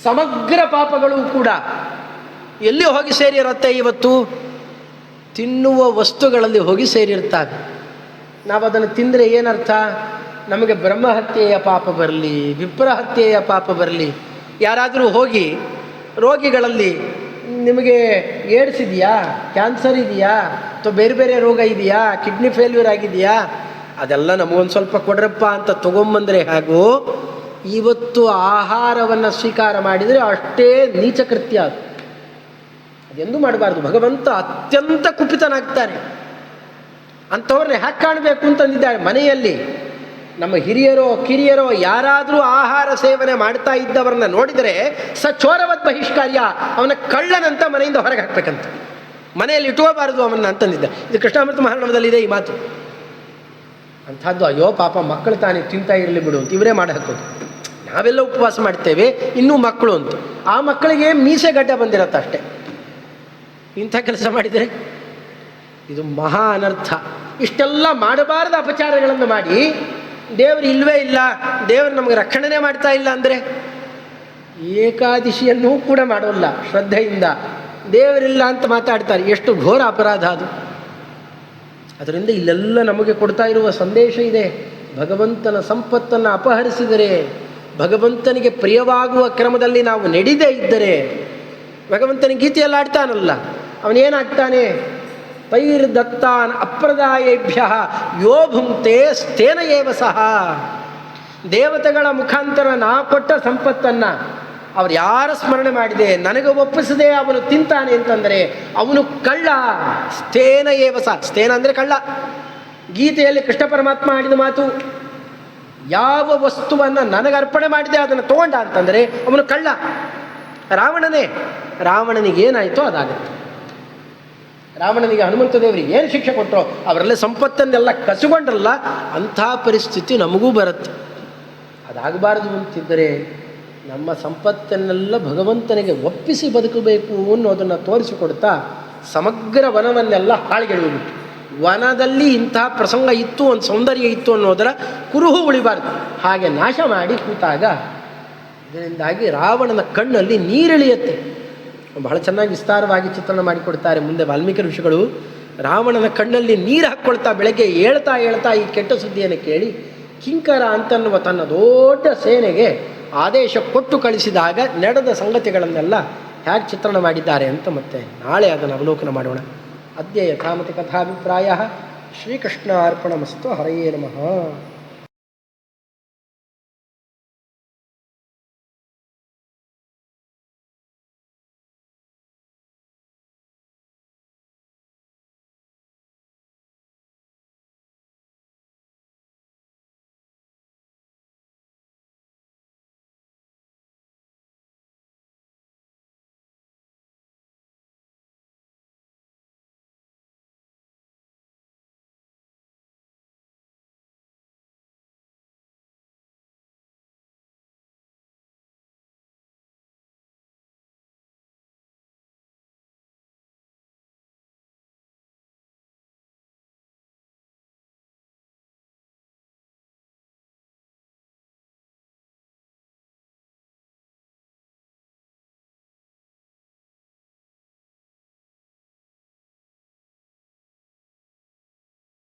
ಸಮಗ್ರ ಪಾಪಗಳು ಕೂಡ ಎಲ್ಲಿ ಹೋಗಿ ಸೇರಿರುತ್ತೆ? ಇವತ್ತು ತಿನ್ನುವ ವಸ್ತುಗಳಲ್ಲಿ ಹೋಗಿ ಸೇರಿರ್ತಾರೆ. ನಾವು ಅದನ್ನು ತಿಂದರೆ ಏನರ್ಥ? ನಮಗೆ ಬ್ರಹ್ಮಹತ್ಯೆಯ ಪಾಪ ಬರಲಿ, ವಿಪ್ರಹತ್ಯೆಯ ಪಾಪ ಬರಲಿ. ಯಾರಾದರೂ ಹೋಗಿ ರೋಗಿಗಳಲ್ಲಿ ನಿಮಗೆ ಏಡ್ಸ್ ಇದೆಯಾ, ಕ್ಯಾನ್ಸರ್ ಇದೆಯಾ, ಅಥವಾ ಬೇರೆ ಬೇರೆ ರೋಗ ಇದೆಯಾ, ಕಿಡ್ನಿ ಫೇಲ್ಯೂರ್ ಆಗಿದೆಯಾ, ಅದೆಲ್ಲ ನಮಗೊಂದು ಸ್ವಲ್ಪ ಕೊಡ್ರಪ್ಪ ಅಂತ ತೊಗೊಂಬಂದರೆ ಹಾಗೂ ಇವತ್ತು ಆಹಾರವನ್ನು ಸ್ವೀಕಾರ ಮಾಡಿದರೆ ಅಷ್ಟೇ ನೀಚ ಕೃತ್ಯ ಅದು. ಅದೆಂದೂ ಮಾಡಬಾರ್ದು. ಭಗವಂತ ಅತ್ಯಂತ ಕುಪಿತನಾಗ್ತಾನೆ. ಅಂಥವ್ರನ್ನ ಹ್ಯಾಕ್ ಕಾಣಬೇಕು ಅಂತಂದಿದ್ದಾರೆ. ಮನೆಯಲ್ಲಿ ನಮ್ಮ ಹಿರಿಯರೋ ಕಿರಿಯರೋ ಯಾರಾದರೂ ಆಹಾರ ಸೇವನೆ ಮಾಡ್ತಾ ಇದ್ದವರನ್ನ ನೋಡಿದರೆ ಚೋರವತ್ ಬಹಿಷ್ಕಾರ್ಯ, ಅವನ ಕಳ್ಳನಂತ ಮನೆಯಿಂದ ಹೊರಗೆ ಹಾಕ್ಬೇಕಂತ, ಮನೆಯಲ್ಲಿ ಇಟ್ಕೋಬಾರದು ಅವನ್ನ ಅಂತಂದಿದ್ದಾರೆ. ಇದು ಕೃಷ್ಣಾಮೃತ ಮಹಾರ್ಣವದಲ್ಲಿದೆ ಈ ಮಾತು. ಅಂಥದ್ದು ಅಯ್ಯೋ ಪಾಪ ಮಕ್ಕಳು ತಾನೇ ತಿಂತಾ ಇರಲಿ ಬಿಡು ಅಂತ ಇವರೇ ಮಾಡಿ ಹಾಕೋದು. ನಾವೆಲ್ಲ ಉಪವಾಸ ಮಾಡ್ತೇವೆ, ಇನ್ನೂ ಮಕ್ಕಳು ಅಂತ. ಆ ಮಕ್ಕಳಿಗೆ ಮೀಸೆ ಗಡ್ಡ ಬಂದಿರತ್ತೆ ಅಷ್ಟೇ. ಇಂಥ ಕೆಲಸ ಮಾಡಿದರೆ ಇದು ಮಹಾ ಅನರ್ಥ. ಇಷ್ಟೆಲ್ಲ ಮಾಡಬಾರದ ಅಪಚಾರಗಳನ್ನು ಮಾಡಿ ದೇವರು ಇಲ್ಲವೇ ಇಲ್ಲ, ದೇವರು ನಮಗೆ ರಕ್ಷಣೆ ಮಾಡ್ತಾ ಇಲ್ಲ ಅಂದರೆ, ಏಕಾದಶಿಯನ್ನೂ ಕೂಡ ಮಾಡೋಲ್ಲ ಶ್ರದ್ಧೆಯಿಂದ, ದೇವರಿಲ್ಲ ಅಂತ ಮಾತಾಡ್ತಾರೆ. ಎಷ್ಟು ಘೋರ ಅಪರಾಧ ಅದು. ಅದರಿಂದ ಇಲ್ಲೆಲ್ಲ ನಮಗೆ ಕೊಡ್ತಾ ಇರುವ ಸಂದೇಶ ಇದೆ. ಭಗವಂತನ ಸಂಪತ್ತನ್ನು ಅಪಹರಿಸಿದರೆ, ಭಗವಂತನಿಗೆ ಪ್ರಿಯವಾಗುವ ಕ್ರಮದಲ್ಲಿ ನಾವು ನಡೆದೇ ಇದ್ದರೆ, ಭಗವಂತನ ಗೀತೆಯಲ್ಲಿ ಆಡ್ತಾನಲ್ಲ, ಅವನೇನಾಗ್ತಾನೆ? ತೈರ್ದತ್ತಾನ್ ಅಪ್ರದಾಯೇಭ್ಯ ಯೋ ಭುಂಕ್ತೆ ಸ್ಥೇನ ಏವ ಸಹ. ದೇವತೆಗಳ ಮುಖಾಂತರ ನಾ ಕೊಟ್ಟ ಸಂಪತ್ತನ್ನು ಅವ್ರು ಯಾರ ಸ್ಮರಣೆ ಮಾಡಿದೆ, ನನಗೆ ಒಪ್ಪಿಸದೆ ಅವನು ತಿಂತಾನೆ ಅಂತಂದರೆ ಅವನು ಕಳ್ಳ. ಸ್ಥೇನ ಏವ ಸಹ. ಸ್ಥೇನ ಅಂದರೆ ಕಳ್ಳ. ಗೀತೆಯಲ್ಲಿ ಕೃಷ್ಣ ಪರಮಾತ್ಮ ಆಡಿದ ಮಾತು, ಯಾವ ವಸ್ತುವನ್ನು ನನಗೆ ಅರ್ಪಣೆ ಮಾಡಿದೆ ಅದನ್ನು ತಗೊಂಡ ಅಂತಂದರೆ ಅವನು ಕಳ್ಳ. ರಾವಣನೇ. ರಾವಣನಿಗೇನಾಯಿತೋ ಅದಾಗುತ್ತೆ. ರಾವಣನಿಗೆ ಹನುಮಂತ ದೇವರಿಗೆ ಏನು ಶಿಕ್ಷೆ ಕೊಟ್ಟರೋ, ಅವರೆಲ್ಲ ಸಂಪತ್ತನ್ನೆಲ್ಲ ಕಸಿಕೊಂಡ್ರಲ್ಲ, ಅಂಥ ಪರಿಸ್ಥಿತಿ ನಮಗೂ ಬರುತ್ತೆ. ಅದಾಗಬಾರದು ಅಂತಿದ್ದರೆ ನಮ್ಮ ಸಂಪತ್ತನ್ನೆಲ್ಲ ಭಗವಂತನಿಗೆ ಒಪ್ಪಿಸಿ ಬದುಕಬೇಕು ಅನ್ನೋದನ್ನು ತೋರಿಸಿಕೊಡ್ತಾ ಸಮಗ್ರ ವನವನ್ನೆಲ್ಲ ಹಾಳುಗೆಡುವುಬಿಟ್ಟು, ವನದಲ್ಲಿ ಇಂತಹ ಪ್ರಸಂಗ ಇತ್ತು, ಒಂದು ಸೌಂದರ್ಯ ಇತ್ತು ಅನ್ನೋದರ ಕುರುಹು ಉಳಿಬಾರ್ದು, ಹಾಗೆ ನಾಶ ಮಾಡಿ ಕೂತಾಗ ಇದರಿಂದಾಗಿ ರಾವಣನ ಕಣ್ಣಲ್ಲಿ ನೀರಿಳಿಯುತ್ತೆ. ಬಹಳ ಚೆನ್ನಾಗಿ ವಿಸ್ತಾರವಾಗಿ ಚಿತ್ರಣ ಮಾಡಿಕೊಡ್ತಾರೆ ಮುಂದೆ ವಾಲ್ಮೀಕಿ ಋಷಿಗಳು. ರಾವಣನ ಕಣ್ಣಲ್ಲಿ ನೀರು ಹಾಕ್ಕೊಳ್ತಾ ಬೆಳಗ್ಗೆ ಹೇಳ್ತಾ ಈ ಕೆಟ್ಟ ಸುದ್ದಿಯನ್ನು ಕೇಳಿ ಕಿಂಕರ ಅಂತನ್ನುವ ತನ್ನ ದೊಡ್ಡ ಸೇನೆಗೆ ಆದೇಶ ಕೊಟ್ಟು ಕಳಿಸಿದಾಗ ನಡೆದ ಸಂಗತಿಗಳನ್ನೆಲ್ಲ ಹೇಗೆ ಚಿತ್ರಣ ಮಾಡಿದ್ದಾರೆ ಅಂತ ಮತ್ತೆ ನಾಳೆ ಅದನ್ನು ಅವಲೋಕನ ಮಾಡೋಣ. ಅದ್ಯ ಯಥಾಮತಿ ಕಥಾಭಿಪ್ರಾಯ. ಶ್ರೀಕೃಷ್ಣ ಅರ್ಪಣಮಸ್ತು. ಹರಯೇ ನಮಃ.